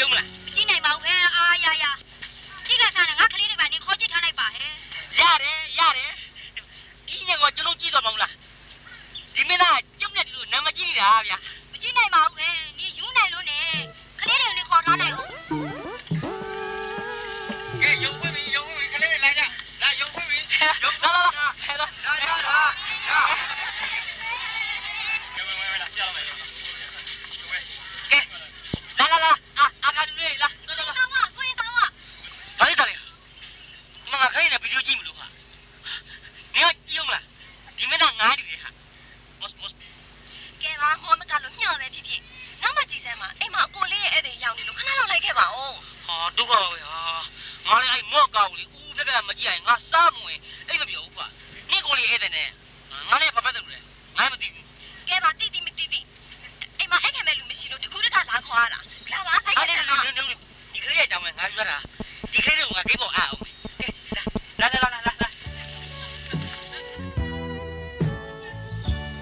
ရုံးမလားကြည့်နိုင်ပါဘူးဟဲ့အာရရကြည့်လက်စားနဲ့ငါကလေးတွေပါနေခေါ်ကြည့်ထားလိုက်ပါဟဲ့ရတယ်အင်းညကိုကျွန်တော်ကြည့်တော့မဟုတ်လားဒီမင်းသားကျုပ်နဲ့ဒီလိုနာမကြည့်နေတာဗျာမကြည့်နိုင်ပါဘူးဟဲ့နေယူနိုင်လို့နဲ့ကလေးတွေနဲ့ခေါ်ထားလိုက်ဦးကဲရုံဝင်ပြီကလေးတွေလိုက်ကြလာရုံဝင်ပြီရုံလာကဲလာအာကာလူလေးလာကိုရင်ကောင်းပါဘာလဲစားလဲမမခိုင်းနေဗီဒီယိုကြည့်မလို့ဟာနေကကြည့်အောင်လားဒီမင်းသားငားတယ်ဟာမော့ကဲပါဟောမကလို့ညှော်ပဲဖြစ်နောက်မှကြည့်စမ်းပါအိမ်မှာအကိုလေးရဲ့အဲ့ဒီရောက်နေလို့ခဏလောက်လိုက်ခဲ့ပါဦးဟာဒုက္ခပဲဟာငါလည်းအဲ့မော့ကောက်လေဦးပြမကြည့်ရင်ငါစားမဝင်အဲ့မပြောဘူးကွာနေကိုလေးအဲ့တဲ့နဲ့ငါလည်းဘာပတ်တယ်လို့လဲငါမသိဘူးကဲပါတိမတိအိမ်မှာအဲ့ခံမဲ့လူမရှိလို့တကူတကလာခေါ်ရတာလာပါလိုက်ခဲ့ပါဒီကလေးရဲ့တောင်းမဲ့ငါပြောတာဒီကလေးတွေကငါဂိမ်းပေါ်အားအောင်ကဲလာ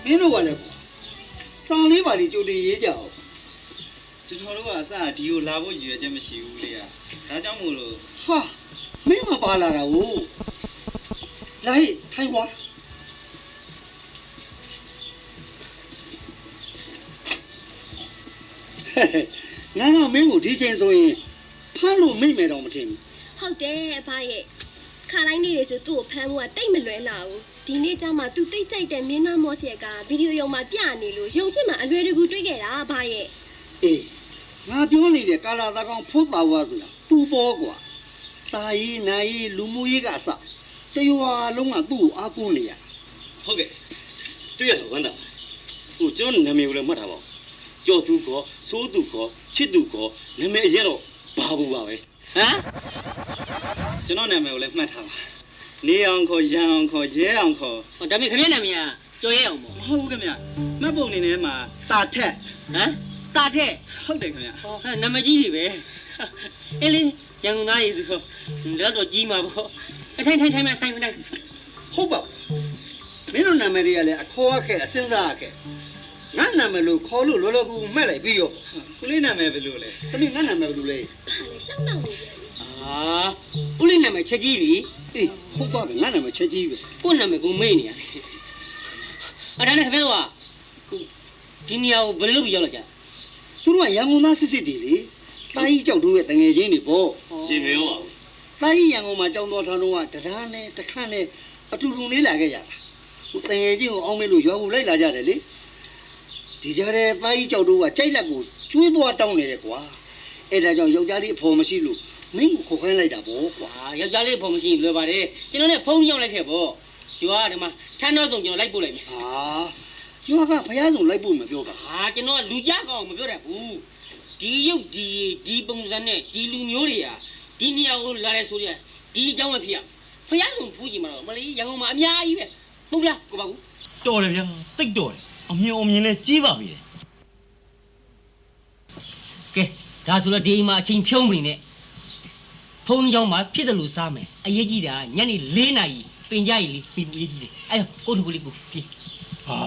မင်းတို့ကလည်းစာလေးပါလေကြိုတင်ရေးကြအောင်ကျွန်တော်တို့ကအစဒီကိုလာဖို့ရည်ရွယ်ချက်မရှိဘူးလေဒါကြောင့်မို့လို့ဟာမင်းမပါလာတာဟုတ်လာဟိထိုင်ကွာငါမင်းကိုဒီချိန်ဆိုရင်ဖမ်းလို့မိမယ်တော့မထင်ဘူးဟုတ်တယ်အဖရဲ့ခါတိုင်းနေတွေဆိုသူ့ကိုဖမ်းဖို့ကတိတ်မလွယ်လာဘူးဒီနေ့ကျမှသူတိတ်ကြိုက်တဲ့မင်းသားမော့ဆက်ကဗီဒီယိုရုံမှာပြနေလို့ရုံရှိမှအလွယ်တကူတွေ့ခဲ့တာအဖရဲ့အေးငါပြောနေတဲ့ကာလာသားကောင်ဖို့သားဝါဆိုတာသူ့ပေါ်ကွာတာရေးနိုင်ရေးလူမှုရေးကအစတရွာလုံးကသူ့ကိုအားကိုးနေရဟုတ်ကဲ့တွေ့ရတော့ဝမ်းသာဟိုကျွန်တော်နာမည်ကိုလည်းမှတ်ထားပါဦးကြော်သူကောစိုးသူကောချစ်သူကောနာမည်အရင်တော့ဘာဘူးပါပဲဟမ်ကျွန်တော်နာမည်ကိုလည်းမှတ်ထားပါနေအောင်ခေါ်ရန်အောင်ခေါ်ရဲအောင်ခေါ်ဟောဒါပေမဲ့ခင်ဗျနာမည်ကကြော်ရဲအောင်ပေါ့မဟုတ်ဘူးခင်ဗျမှတ်ပုံနေထဲမှာတာထက်ဟမ်တာထက်ဟုတ်တယ်ခင်ဗျဟောနာမည်ကြီးတွေပဲအေးလေရန်ကုန်သားရေးဆိုတော့ကြီးမှာပေါ့ထိုင်ဟုတ်ပါမင်းတို့နာမည်တွေကလည်းအခေါ်ခဲ့အစင်းစားခဲ့ငါနာမည်လို့ခေါ်လို့လောလောကူမှက်လိုက်ပြီးရောကိုလေးနာမည်ဘယ်လိုလဲသမီးငါနာမည်ဘယ်လိုလဲဘာလဲရှောင်းတော့နေပြီဦးလေးနာမည်ချက်ကြီးလေအေးဟုတ်ပါပဲငါနာမည်ချက်ကြီးပဲကိုနာမည်ကိုမေ့နေရတယ်အဲ့ဒါနဲ့ခင်ဗျားတို့ကဒီနေရာကိုဘယ်လိုလုပ်ပြီးရောက်လာကြသူတို့ကရန်ကုန်သားစစ်စစ်တွေလေတာကြီးကြောက်တို့ရဲ့တငယ်ချင်းတွေပေါ့ရှင်မရောပါဘူးတာကြီးရန်ကုန်မှာကြောင်းတော်ထောင်တော့ကတရားနဲ့တခန့်နဲ့အတူတူလေးလာခဲ့ကြတာဟိုတငယ်ချင်းကိုအောင်းမေးလို့ရွာကိုလိုက်လာကြတယ်လေဒီကြတဲ့တာကြီးကြောက်တို့ကကြိုက်လက်ကိုကျွေးသွားတောင်းနေတယ်ကွာအဲ့ဒါကြောင့်ယောက်ျားလေးအဖော်မရှိလို့မင်းကိုခေါ်ခိုင်းလိုက်တာပေါ့ကွာယောက်ျားလေးအဖော်မရှိလွယ်ပါတယ်ကျွန်တော်လည်းဖုန်းရောက်လိုက်ခဲ့ပေါ့ရွာကဒီမှာထန်းတော်ဆောင်ကျွန်တော်လိုက်ပို့လိုက်မယ်ဟာရွာကဘုရားဆောင်လိုက်ပို့မပြောပါကျွန်တော်ကလူကြကောင်မပြောတတ်ဘူးဒီရုပ်ဒီပုံစံနဲ့ဒီလူမျိုးတွေကဒီနေရာကိုလာတယ်ဆိုရင်ဒီအကြောင်းပဲဖြစ်ရဘုရားဆောင်ဖူးကြည့်မှာတော့မလေးရန်ကုန်မှာအများကြီးပဲဟုတ်လားကိုပါကူတော်တယ်ဗျာတိတ်တော်တယ်အမြင်လဲကြီးပါပြီလေကဲဒါဆိုတော့ဒီအိမ်မှာအချိန်ဖြုံးနေနဲ့ဖုန်းကြောင်းမှာဖြစ်တယ်လို့စားမယ်အရေးကြီးတာညနေ4 နာရီပင်ကြရီလေးပြီးအရေးကြီးတယ်အဲ့တော့ကိုထုကိုလေးကိုပြေးဟာ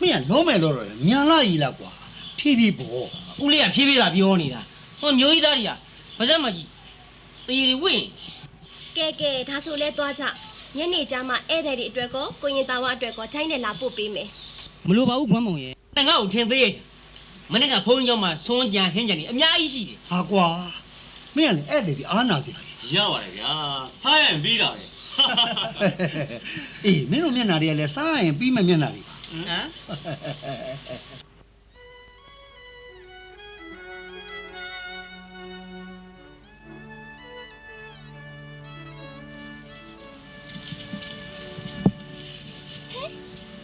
မင်းကလုံးမယ်လို့တော့ညာလာကြီးလားကွာဖြည်းဖြည်းပေါ့ဦးလေးကဖြည်းဖြည်းသာပြောနေတာဟောမျိုးကြီးသားတွေကဗဇက်မကြီးတေးတွေဝင့်ကဲဒါဆိုလဲသွားကြညနေကျမှဧည့်သည်တွေအတွက်ကောကိုရင်တာဝအတွက်ကောချိန်နဲ့လာပို့ပေးမယ်မလိုပါဘူးခွမ်းမုံရဲ့ငါ့ကိုထင်သေးရဲ့မနေ့ကဖုန်းကြောင်းမှာစွန်းကြံဟင်းကြံနေအများကြီးရှိတယ်ဟာကွာမင်းကလည်းဧည့်သည်တွေအားနာစီရပါတယ်ဗျာစားရင်ပြီးတာပဲအေးမင်းတို့မျက်နှာတွေကလည်းစားရင်ပြီးမှမျက်နှာတွေဟမ်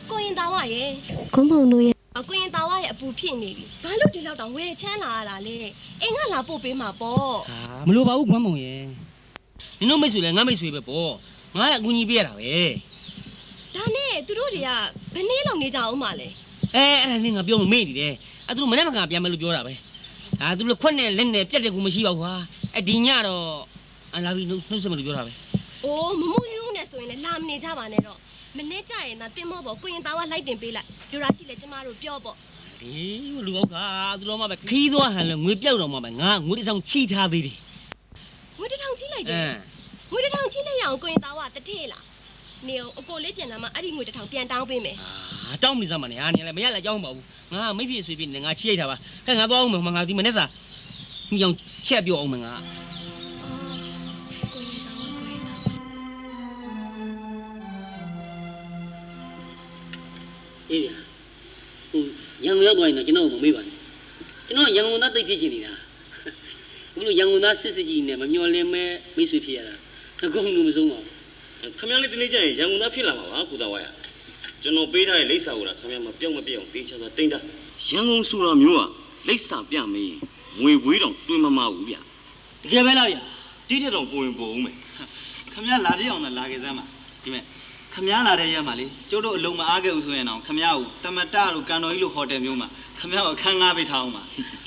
ကိုရင်တာဝရဲ့ဂုံးပုံတို့ရဲ့ကိုရင်တာဝရဲ့အပူဖြစ်နေပြီဘာလို့ဒီလောက်တောင်ဝယ်ချမ်းလာရတာလဲအိမ်ကလာပို့ပေးမှာပေါ့မလိုပါဘူးခွမ်းမုံရဲ့နင်တို့မိတ်ဆွေလည်းငါမိတ်ဆွေပဲပေါ့ငါလည်းအကူကြီးပေးရတာပဲဒါနဲ့သူတို့တွေကဘယ်နည်းလောက်နေကြအောင်မလဲအဲ့ဒါနင်ငါပြောမမေ့နေတယ်သူတို့မနေ့ကပြန်မယ်လို့ပြောတာပဲသူတို့ခွက်နဲ့လက်နဲ့ပြက်တဲ့ကူမရှိပါဘူးဟာဒီညတော့လာပြီးနှုတ်ဆက်မယ်လို့ပြောတာပဲအိုးမမှုယူနဲ့ဆိုရင်လည်းလာမနေကြပါနဲ့တော့မနေ့ကျရင်သာတင်မောပေါ့ကိုရင်သားဝလိုက်တင်ပေးလိုက်လူရာရှိလဲကျမတို့ပြောပေါ့咦，路口都老嘛呗，开多还了，我表了嘛呗，我这场其他的嘞。我这趟起来的，我这趟起来要过到啊，得贴了。你我过来点了嘛，阿弟我这趟变当杯没？啊，当没什么呢，啊，你来没来讲嘛？啊，没必随便的，啊，起来吧，看看多我们嘛，你们那啥，你用切表我们啊。哎呀，杨公要多呢，今天我们没办，今天杨公那对脾气呢，我说杨公那40几年嘛，苗连没水皮了，那公路没送嘛。ခမရလေးတနေ့ကျရင်ရန်ကုန်သားဖြစ်လာမှာပါကုသားဝါရကျွန်တော်ပေးထားတဲ့လိပ်စာကိုခမရမပြောင်းမပြောင်းတေးချတာတိမ့်တာရန်ကုန်ဆိုတာမျိုးကလိပ်စာပြမင်းငွေဝေးတောင်တွင်မမဘူးဗျ တကယ်ပဲလားဗျာ ဒီတဲ့တော့ပုံရင်ပုံဦးမယ်ခမရလာပြည့်အောင်လာခဲ့စမ်းပါဒီမဲ့ခမရလာတဲ့ရက်မှာလေကျုပ်တို့အလုံးမအားခဲ့ဘူးဆိုရင်တော့ခမရကိုတမတလို့ကန်တော်ကြီးလို့ဟိုတယ်မျိုးမှာခမရကိုအခန်းငားပေးထားအောင်ပါ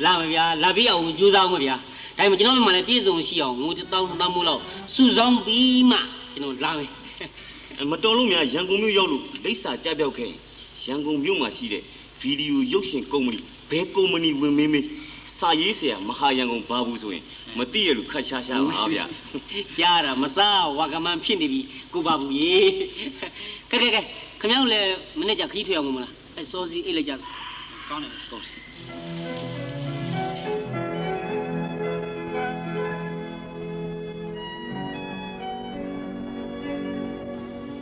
လာမယ်ဗျာလာပြီးအောင်ကြိုးစားအောင်ဗျာဒါပေမဲ့ကျွန်တော်တို့မှလည်းပြည့်စုံရှိအောင်ငိုတောင်းမို့လောက်စုဆောင်းပြီးမှကျွန်တော်လာမယ် မတော်လို့များရန်ကုန်မြို့ရောက်လို့လိပ်စာကြပြောက်ခဲ့ရန်ကုန်မြို့မှာရှိတဲ့ဗီဒီယိုရုပ်ရှင်ကုမ္ပဏီဘယ်ကုမ္ပဏီဝင်မေးမေးစာရေးဆရာမဟာရန်ကုန်ဘာဘူးဆိုရင်မသိရလို့ခတ်ရှားရှားပါဗျာ ကြားတာမစားဝါကမန်ဖြစ်နေပြီကိုပါဘူးရေကဲခမောင်းလည်းမနေ့ကခီးထွေအောင်မလားအဲစောစီအိတ်လိုက်ကြ ကောင်းတယ်ကောင်းတယ်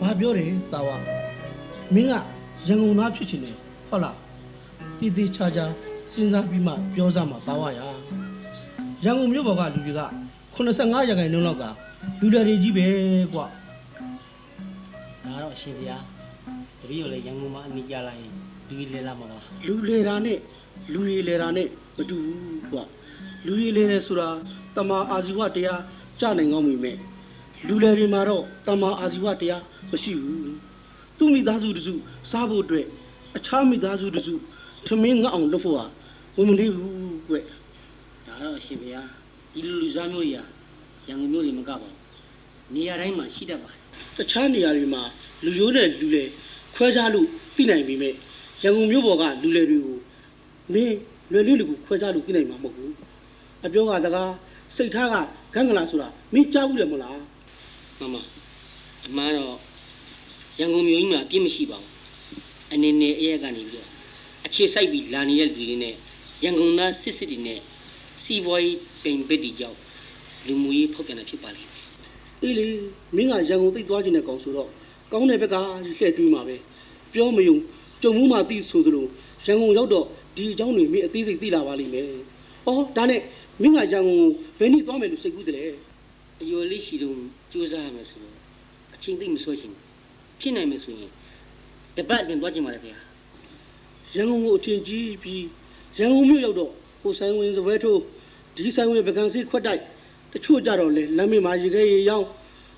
ဘာပြောတယ်တာဝမင်းကရန်ကုန်သားဖြစ်ချင်တယ်ဟုတ်လားတည်တည်ချာချာစဉ်းစားပြီးမှပြောစမှာတာဝရရန်ကုန်မြို့ပေါ်ကလူတွေက85ရာခိုင်နှုန်းလောက်ကလူတွေကြီးပဲကွာ ဒါတော့ရှင်ဗျာတပည့်ရောလည်းရန်ကုန်မှာအမိကြလိုက်ရင်ဒီလေလာမှာပါ လူလေတာနဲ့လူရည်လေတာနဲ့မတူဘူးကွာလူရည်လေတယ်ဆိုတာတမာအာဇီဝတရားကြားနိုင်ကောင်းပြီမဲ့လူလေတွေမှာတော့တမာအာဇီဝတရားမရှိဘူးသူ့မိသားစုတစုစားဖို့အတွက်အခြားမိသားစုတစုထမင်းငတ်အောင်လုပ်ဖို့ဟာဝင်မလေးဘူးကွ ဒါတော့ရှင်ဗျာဒီလူစားမျိုးကြီးရန်ကုန်မျိုးတွေမကပါဘူးနေရာတိုင်းမှာရှိတတ်ပါတယ် တခြားနေရာတွေမှာလူရိုးတဲ့လူလေခွဲခြားလို့သိနိုင်ပေမဲ့ရန်ကုန်မြို့ပေါ်ကလူလေတွေကိုမင်းလွယ်လွယ်ကိုခွဲခြားလို့သိနိုင်မှာမဟုတ်ဘူးအပြောကတကားစိတ်ထားကဂန်းကလာဆိုတာမင်းကြားဘူးတယ်မလား မမအမှားတော့ရန်ကုန်မျိုးကြီးမှာအပြစ်မရှိပါဘူးအနေနဲ့အရက်ကနေပြီးတော့အခြေစိုက်ပြီးလာနေတဲ့လူတွေနဲ့ရန်ကုန်သားစစ်တွေနဲ့စီးပွားရေးပိန်ပစ်တီကြောင့်လူမှုရေးဖောက်ပြန်တာဖြစ်ပါလိမ့်မယ် အေးလေမင်းကရန်ကုန်သိသွားခြင်းနဲ့ကောင်ဆိုတော့ကောင်းတဲ့ဘက်ကလှည့်တွေးမှာပဲပြောမယုံကြုံမှုမှသိဆိုသလိုရန်ကုန်ရောက်တော့ဒီအကြောင်းတွေမင်းအသေးစိတ်သိလာပါလိမ့်မယ်ဩဒါနဲ့မင်းကရန်ကုန်ဘယ်နည်းသွားမယ်လို့စိတ်ကူးတယ်လေ အယိုလေးရှိတော့ကြိုးစားရမယ်ဆိုတော့အချင်းသိမဆွဲချင်ဖြစ်နိုင်မယ်ဆိုရင်တပတ်အတွင်းသွားချင်ပါလေခင်ဗျာ ရန်ကုန်ကိုအချင်းကြီးပြီးရန်ကုန်မြို့ရောက်တော့ဟိုဆိုင်ဝင်စပွဲထိုးဒီဆိုင်ဝင်ပကံစီခွတ်တိုက်တချို့ကြတော့လေလမ်းမေးမှာရေခဲရေရောင်း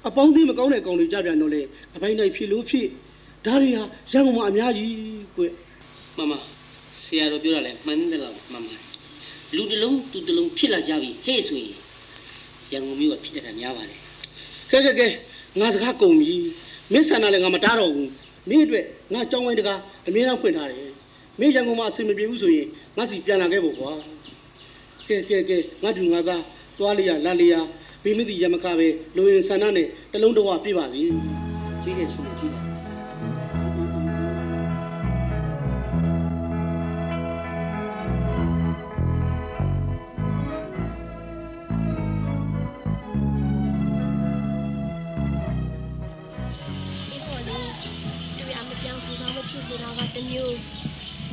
အပေါင်းသေးမကောင်းတဲ့ကောင်တွေကြပြန်တော့လေအပိုင်းတိုင်းဖြစ်လို့ဖြစ်ဒါတွေဟာရန်ကုန်မှာအများကြီးကွ မမဆရာတော်ပြောတာလဲမှန်တယ်လားမမလူတစ်လုံးသူတစ်လုံးဖြစ်လာကြပြီဟဲ့ဆိုရင်ရန်ကုန်မြို့ကဖြစ်တတ်တာများပါလေ ကဲငါစကားကုန်ပြီမင်းဆန္ဒလည်းငါမတားတော့ဘူးမင်းအတွက်ငါကြောင်းဝိုင်းတကားအမြဲတမ်းဖွင့်ထားတယ်မင်းရန်ကုန်မှာအဆင်မပြေဘူးဆိုရင်ငါစီပြန်လာခဲ့ဖို့ကွာကဲငါတူငါသားသွားလေးရလာလေးရမိမိတီရမခပဲလိုရင်ဆန္ဒနဲ့တလုံးတော့ပြပါစေကြီးတယ်ဆိုရင်ကြီးတယ်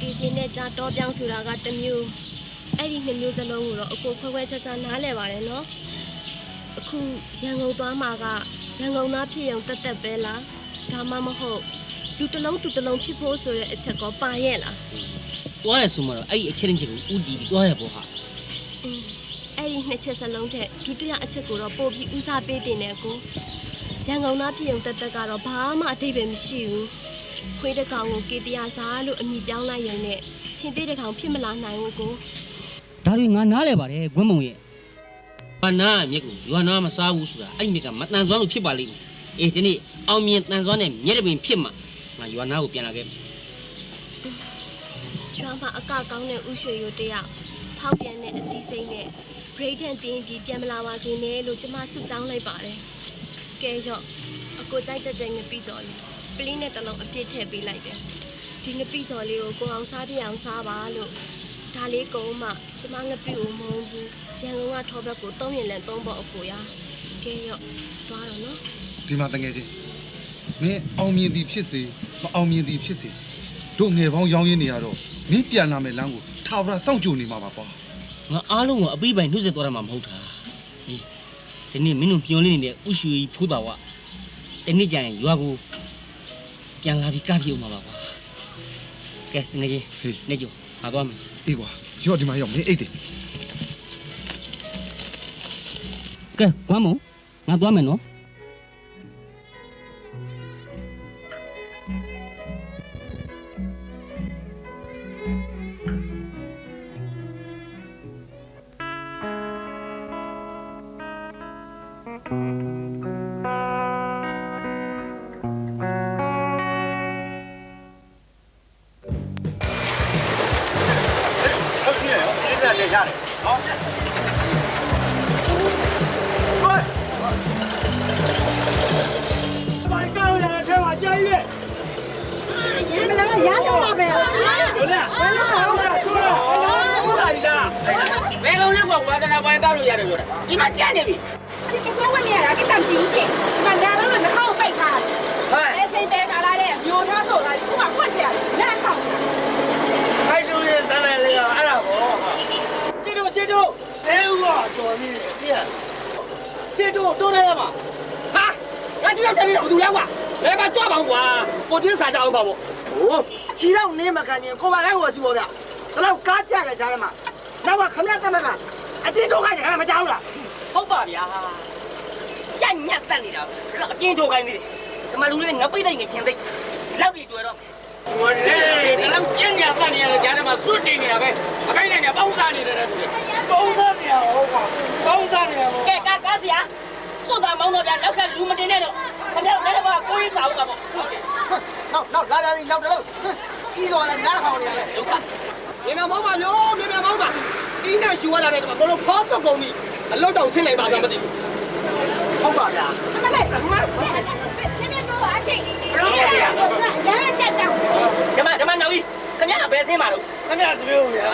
ဒီချင်းနဲ့ကြာတော့ပြောင်းဆိုတာကတစ်မျိုးအဲ့ဒီနှစ်မျိုးစလုံးကိုတော့အကိုခွဲခြားခြားနားလည်ပါတယ်နော်အခုရန်ကုန်သွားမှာကရန်ကုန်သားဖြစ်ရုံတက်တက်ပဲလားဒါမှမဟုတ်လူတစ်လုံးသူတစ်လုံးဖြစ်ဖို့ဆိုတဲ့အချက်ကောပါရဲ့လား သွားရဆိုမှတော့အဲ့ဒီအချက်ချင်းကိုဥတီပြီးသွားရပေါ့ဟာ အဲ့ဒီနှစ်ချက်စလုံးထက်ဒုတိယအချက်ကိုတော့ပို့ပြီးဦးစားပေးတင်တယ်ကိုရန်ကုန်သားဖြစ်ရုံတက်တက်ကတော့ဘာမှအတိတ်ပဲမရှိဘူးခွေးတစ်ကောင်ကိုကေတရာစားလို့အမိပြောင်းလိုက်ရင်နဲ့ချင်းသေးတစ်ကောင်ဖြစ်မလာနိုင်ဘူးကို ဒါတွေငါနားလဲပါတယ်ဂွန်းမုံရဲ့ဘာနာမြက်ကိုရွာနာမစားဘူးဆိုတာအဲ့ဒီမြက်ကမတန်ဆွမ်းလို့ဖြစ်ပါလိမ့်မယ်အေးဒီနေ့အောင်မြင်တန်ဆွမ်းတဲ့မြက်တပင်ဖြစ်မှာငါရွာနာကိုပြန်လာခဲ့ ရ ရွာမှာအကကောင်းတဲ့ဥရွှေရိုးတယောက်ဖောက်ပြန်တဲ့အသီးစိမ့်နဲ့ဘရိတ်တန်တင်းပြီးပြန်မလာပါစေနဲ့လို့ကျမဆုတောင်းလိုက်ပါတယ်ကဲရော့အကိုကြိုက်တတ်တဲ့ငပိကြော်လေးပလင်းနဲ့တလုံးအပြည့်ထည့်ပေးလိုက်တယ်ဒီငပိကြော်လေးကိုကိုအောင်စားပြအောင်စားပါလို့ဒါလေးကုန်းမှကျမငပိကိုမုန်းဘူးရန်ကုန်ကထောဘက်ကို3ရင်လန်3ပေါ့အကိုရကဲရော့သွားတော့နော်ဒီမှာတငယ်ချင်းမင်းအောင်မြင်သည်ဖြစ်စေမအောင်မြင်သည်ဖြစ်စေတို့ငယ်ပေါင်းရောင်းရင်းနေရတော့မင်းပြန်လာမယ်လမ်းကိုထာဝရစောင့်ကြိုနေမှာပါကွာငါအားလုံးကိုအပိပိုင်နှုတ်ဆက်သွားရမှာမဟုတ်တာဟေးဒီနေ့မင်းတို့ပြောနေနေတဲ့ဥရွှေဖိုးတာဝတနေ့ကျရင်ရွာကိုပြန်လာပြီးကပြေဦးမှာပါကွာကဲငယ်ကြီးနေကြငါသွားမယ်အေးကွာရော့ဒီမှာရောက်မင်းအိတ်တယ်ကဲကွမ်းမို့ငါသွားမယ်နော်ဒီမှာကြက်နေပြီရှင်ကဆုံးဝင်မြရတာကိစ္စမရှိဘူးရှင်ဒီမှာညာလုံးကနှာခေါင်းပိတ်ထားတယ်ဟဲ့အချိန်ပဲခါလာတဲ့မျိုးထားဆိုတာဒီမှာဖွက်ပြရတယ်လက်ခေါင်းအဲ့လိုလေးတန်းလိုက်လေအဲ့ဒါပေါ့ရှင်းတို့ရှင်းတို့အဲဥကတော်နေတယ်ပြည့်ရှင်းတို့တိုးရရမှာဟာငါကြည့်တော့တယ်တော့ဘူးလဲကွာလဲပါကြွပါဦးကွာကိုတင်းစားကြအောင်ပါပေါ့ဟိုချီတော့နင်းမကန်ရင်ကိုပါလဲဟိုစီပေါ့ဗျဒါတော့ကားကြတယ်ကြားထဲမှာနောက်ကခမရတက်မကအတင်းထုတ်ခိုင်းတယ်မကြောက်လားဟုတ်ပါဗျာညညက်တက်နေတာအတင်းထုတ်ခိုင်းနေတယ်ဒီမှာလူလေးငပိတ်တိုင်းငချင်းသိလောက်တွေတွေ့တော့ဟိုလေဒီလောက်ကျင်းညာတက်နေရတယ်ကြားထဲမှာစွတ်တင်နေတာပဲအခိုင်းနိုင်နေပေါင်းစားနေတယ်တူတယ်ပေါင်းစားနေရဟုတ်ပါပေါင်းစားနေရဟုတ်ကဲကားဆရာစွတ်တာမောင်းတော့ဗျာနောက်ထပ်လူမတင်နဲ့တော့ခင်ဗျားလည်းဘာကိုကြီးစားဦးကပေါ့ဟုတ်တယ်နောက်လာကြပြီနောက်တလုံးကြီးတော်လည်းနားခေါင်နေရတယ်ဒုက္ခမြင်မမောင်းပါလို့မြင်မမောင်းပါဒီနဲ့ရှူရလာတဲ့တော့ဘလို့ဖောတော့ကုန်ပြီအလုတ်တော့ဆင်းလိုက်ပါတော့မသိဘူးဟုတ်ပါဗျာမလေးနည်းနည်းတော့အရှိဘလို့ရရချက်တောင်းဓမ္မနောက်ကြီးခင်ဗျားဘယ်ဆင်းမှာလို့ခင်ဗျာတမျိုးဗျာ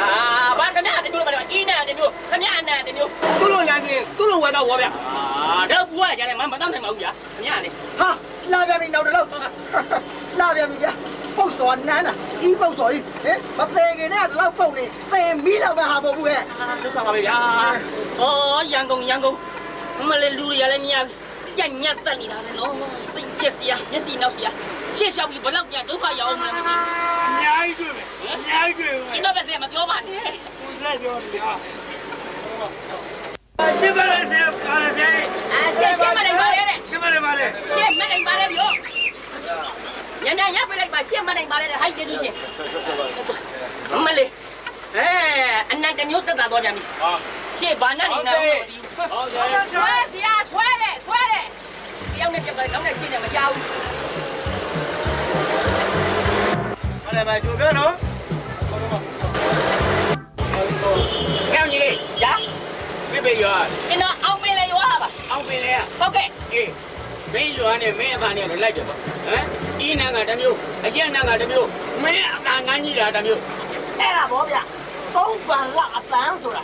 ဘာခင်ဗျာတမျိုးပါတော့အင်းနာတမျိုးခင်ဗျာအနာတမျိုးသူ့လိုညာချင်းသူ့လိုဝဲတော့ဝေါ်ဗျာတော့ဘူးကကြားတယ်မတောင်းနိုင်ပါဘူးဗျာခင်ဗျာလေဟာလာပြန်ပြီနောက်တလုံးလာပြန်ပြီဗျာပုတ်စော်နန်းတာဤပုတ်စော်ဤဟင်မသေးခင်နဲ့တော့ပုတ်နေသေမီးလောက်ပဲဟာပေါ့ဘူးဟဲ့ဒုက္ခပါပဲဗျာဩရန်ကုန်မလေးလူတွေကလည်းမြင်ကြညက်တက်နေတာလေနော်စိတ်ပြက်စရာမျက်စိနောက်စရာရှေ့လျှောက်ပြီးဘလောက်ပြန်ဒုက္ခရောက်အောင်မလဲမသိဘူးအများကြီးတွေ့မယ်အများကြီးတွေ့မယ်ဒီတော့ပဲမပြောပါနဲ့ကိုလက်ပြောနေဟာရှင်းပါလေဆရာကားစေရှင်းမနိုင်ပါလေရှင်းမနိုင်ပါလေရှင်းမနိုင်ပါလေဗျာညညရပ်ပြလိုက်ပါရှင်းမနိုင်ပါလေဟိုက်ကျေးဇူးရှင်မလေးအနန္တမျိုးတက်တာတော့ကြပြီရှေ့ဘာနဲ့နေနာမသိဘူးဟုတ်ကဲ့ဆွဲဆရာဆွဲတယ်တယောက်နဲ့ပြက်တယ်နောက်နဲ့ရှင်းတယ်မကြောက်ဘူးမလေးပါကြိုပြောနော်ကောင်းကြီးလေးညာပြရွာကျွန်တော်အောင်မင်းလေးရွာပါအောင်ပင်လေဟုတ်ကဲ့အေးမင်းရွာနဲ့မင်းအပါနဲ့လိုက်တယ်ပေါ့ဟမ်ဤနန်းကတစ်မျိုးအရက်နန်းကတစ်မျိုးမင်းအတာနန်းကြီးတာတစ်မျိုးအဲ့ဒါဗောဗျသုံးပန်လောက်အတန်းဆိုတာ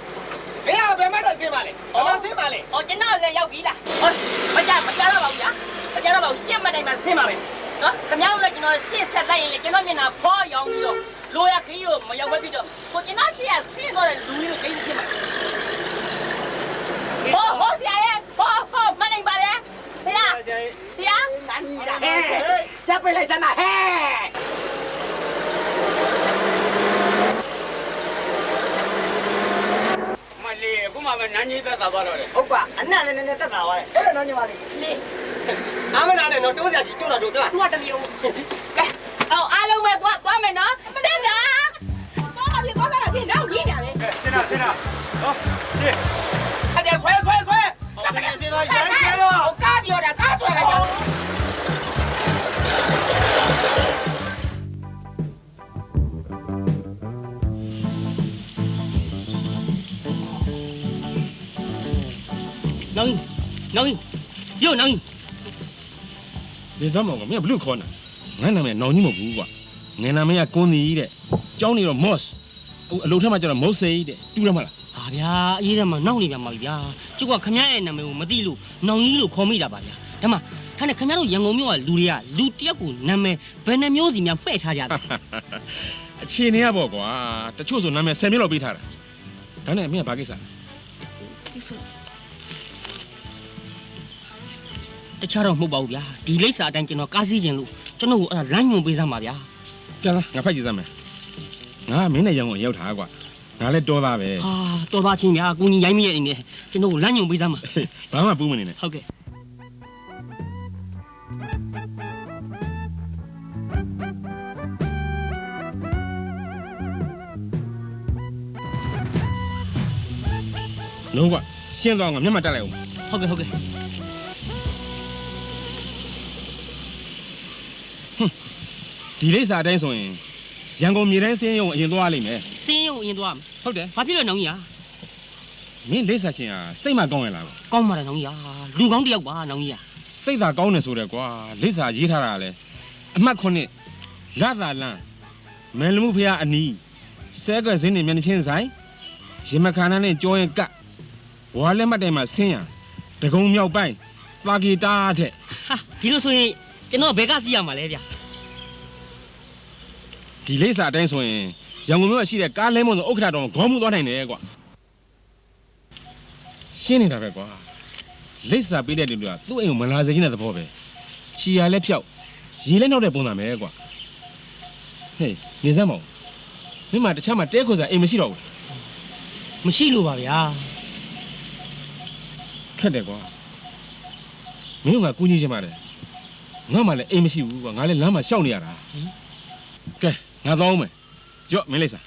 ဘယ်ဘယ်မှတော့ဆင်းပါလေဘာမှဆင်းပါလေကျွန်တော်လည်းရောက်ပြီလားဟုတ်မကြတော့ပါဘူးဗျာမကြတော့ပါဘူးရှင်းမနိုင်မှဆင်းပါပဲနော်ခင်ဗျားတို့လည်းကျွန်တော်ရှင်းဆက်လိုက်ရင်လည်းကျွန်တော်မျက်နှာဖောရောင်ပြီးတော့လိုရခရီးကိုမရောက်ဘဲဖြစ်တော့ကိုကျွန်တော်ရှင်းရဆင်းတော့တဲ့လူကြီးကိုတိတ်ဖြစ်မှာဟောဆရာရဲ့ဟောမနိုင်ပါနဲ့ဆရာနန်းကြီးတာဟဲ့ချက်ပြလိုက်စမ်းပါဟဲ့မလေးအခုမှပဲနန်းကြီးသက်သာသွားတော့တယ်ဟုတ်ပါအနက်လည်းနည်းနည်းသက်သာသွားတယ်အဲ့ဒါနော်ညီမလေးလေအားမနာနဲ့တော့တိုးစရာရှိတိုးတော့တိုးသလားသူကတမျိုးကဲအားလုံးပဲသွားမယ်နော်မလေးဗျာသွားပါပြီသွားတာချင်းတော့ကြီးနေတယ်ဆင်းတာဟောရှင်းအဲ့ဒါဆွဲကပ်ပြန်တင်တော့ရိုင်းရဲတော့ကားပြောတာကားဆွဲလိုက်တော့ နောင်ရောနောင်လေစမ်းမောင်ကမင်းဘလို့ခေါ်နေငါနာမည်နောင်ကြီးမဟုတ်ဘူးကွာငယ်နာမည်ကကွန်းစီတဲ့ကျောင်းနေတော့ moss ဟိုအလုပ်ထက်မှကျတော့ moss တဲ့တူရမလားဟာဗျာအေးတယ်မှာနောက်နေပြန်ပါပြီဗျာကျုပ်ကခမရရဲ့နာမည်ကိုမသိလို့နောင်ကြီးလို့ခေါ်မိတာပါဗျာဒါမှထားနဲ့ခမရတို့ရန်ကုန်မြို့ကလူတွေကလူတယောက်ကိုနာမည်ဘယ်နှမျိုးစီများမှဲ့ထားကြလဲအခြေအနေရပေါ့ကွာတချို့ဆိုနာမည်10မျိုးလောက်ပေးထားတာဒါနဲ့မင်းကဘာကိစ္စတခြားတော့မဟုတ်ပါဘူးဗျာဒီလိပ်စာအတိုင်းကျွန်တော်ကားစီးခြင်းလို့ကျွန်တော်ကအဲ့ဒါလမ်းညွှန်ပေးစမ်းပါဗျာပြန်လာငါဖတ်ကြည့်စမ်းမယ်ငါမင်းနဲ့ရန်ကုန်ရောက်တာကွာငါလည်းတော်သားပဲဟာတော်သားချင်းဗျာကိုကြီးရိုင်းမိရဲ့အနေနဲ့ကျွန်တော်ကိုလမ်းညွှန်ပေးစမ်းပါဘာမှပူးမနေနဲ့ဟုတ်ကဲ့လုံးကွာရှင်းသွားငါမျက်မှတ်တက်လိုက်အောင်ဟုတ်ကဲ့ဒီလိပ်စာအတိုင်းဆိုရင်ရန်ကုန်မြေတိုင်းစင်းရုံအရင်သွားလိမ့်မယ်စင်းရုံအရင်သွားဟုတ်တယ်ဘာဖြစ်လို့နောင်ကြီးမင်းလိပ်စာချင်းဟာစိတ်မကောင်းရလားကောင်းပါတယ်နောင်ကြီးလူကောင်းတယောက်ပါနောင်ကြီးစိတ်သာကောင်းနေဆိုတယ်ကွာလိပ်စာရေးထားတာလေအမှတ်9လသာလန်းမယ်လူမှုဖျားအနီးဆဲကွက်စင်းနေမျက်နှာချင်းဆိုင်ရင်မခါနာနဲ့ကြောရင်ကတ်ဝါလက်မှတ်တိုင်မှာဆင်းရတကုံမြောက်ပိုင်းပါကီတာတဲ့ဟာဒီလိုဆိုရင်ကျွန်တော်ဘယ်ကစီးရမှာလဲဗျာဒီလိပ်စာအတိုင်းဆိုရင်ရန်ကုန်မြို့ရှိတဲ့ကားလဲမုံဆိုဥက္ကဋ္ဌတော်ခေါင်းမှုသွားနိုင်တယ်ကွာရှင်းနေတာပဲကွာလိပ်စာပေးတဲ့လူကသူ့အိမ်ကိုမလာစေချင်တဲ့သဘောပဲချီရလဲဖြောက်ရေလဲနှောက်တဲ့ပုံစံပဲကွာဟေးနေစမ်းမအောင်မင်းမတခြားမှာတဲခွစားအိမ်မရှိတော့ဘူးမရှိလို့ပါဗျာခက်တယ်ကွာမင်းကကူညီချင်ပါတယ်ငါမှလည်းအိမ်မရှိဘူးကွာငါလည်းလမ်းမှာရှောက်နေရတာကဲငါသွားအောင်မယ်ကြော့မင်းလေးစား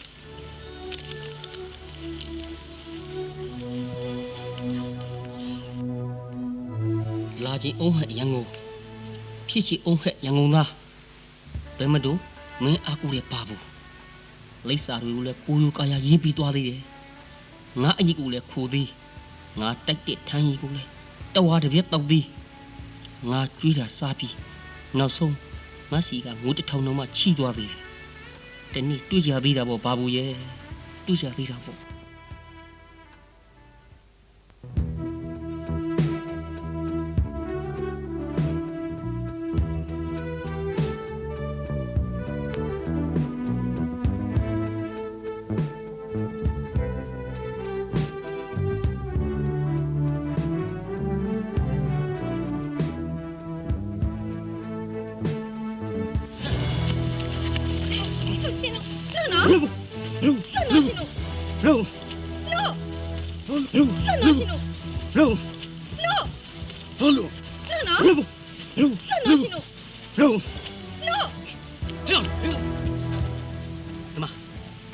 လာကြီးအုံးဟက်ရန်ကုန်ဖြစ်ချီအုံးဟက်ရန်ကုန်သားဘယ်မတို့မင်းအကူရဲ့ပါဘူးလိပ်စာတွေကိုလည်းကိုရိုကာယာရေးပြီးသွားသေးတယ်ငါအကြီးကိုလည်းခိုသေးငါတိုက်တဲ့ထန်းကြီးကိုလည်းတဝါတစ်ပြက်တောက်သေးငါကြွေးတာစားပြီးနောက်ဆုံးငါစီကငိုးတစ်ထောင်တော့မှချီသွားသေးတယ်တနေ့တွေ့ကြသေးတာပေါ့ဘာဘူးရဲ့တွေ့ကြသေးတာပေါ့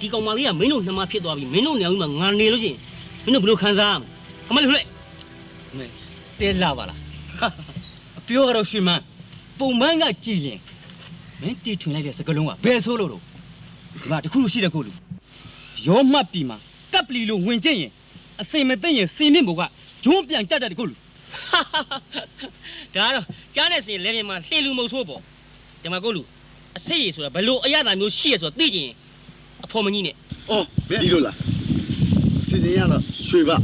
ဒီကောင်မလေးကမင်းတို့နှမဖြစ်သွားပြီမင်းတို့ညောင်ကြီးမှာငါနေလို့ရှိရင်မင်းတို့ဘယ်လိုခံစားရမလဲအမလေးဟိုလေမဲတဲလာပါလားအပြောကတော့ရွှေမန်းပုံမှန်ကကြည်ရင်မင်းတီထွင်လိုက်တဲ့စကလုံးကဘယ်ဆိုးလို့ဒီမှာတခုရှိတဲ့ကိုလူရောမှတ်ပြီမှာကပ်ပလီလိုဝင်ကျင့်ရင်အစိမ်မသိရင်စင်မြင့်ဘုကဂျုံးပြန်ကြက်တဲ့ကိုလူဒါတော့ကြားနေစင်လဲပြင်မှာလှင်လူမုံဆိုးပေါ့ဒီမှာကိုလူအစိတ်ရည်ဆိုတာဘလို့အရသာမျိုးရှိရဆိုတော့သိကျင်အဖော်မကြီးနဲ့အော်ဒီလိုလားစီစဉ်ရတော့ရွှေပါ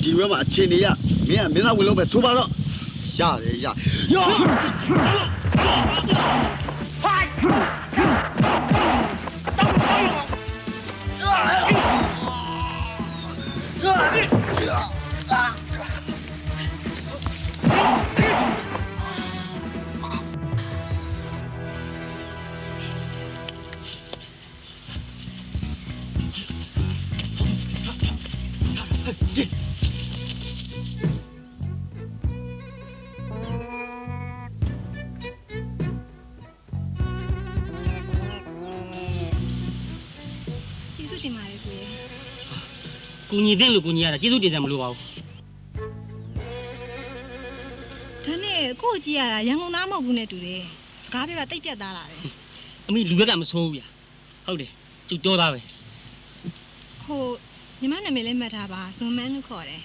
ဒီဘက်မှာအခြေအနေရမင်းကမင်းသားဝင်လို့ပဲဆိုပါတော့ရတယ်ရရောကူညီတဲ့လူကူညီရတာကျေးဇူးတင်စရာမလိုပါဘူးဒါနဲ့ကို့ကြည့်ရတာရန်ကုန်သားမဟုတ်ဘူးနဲ့တူတယ်စကားပြောတာတိတ်ပြတ်သားတာပဲအမေလူဘက်ကမဆိုးဘူးဗျာဟုတ်တယ်ကျုပ်ပြောသားပဲဟိုညီမနာမည်လေးမှတ်ထားပါဇွန်မန်းလို့ခေါ်တယ်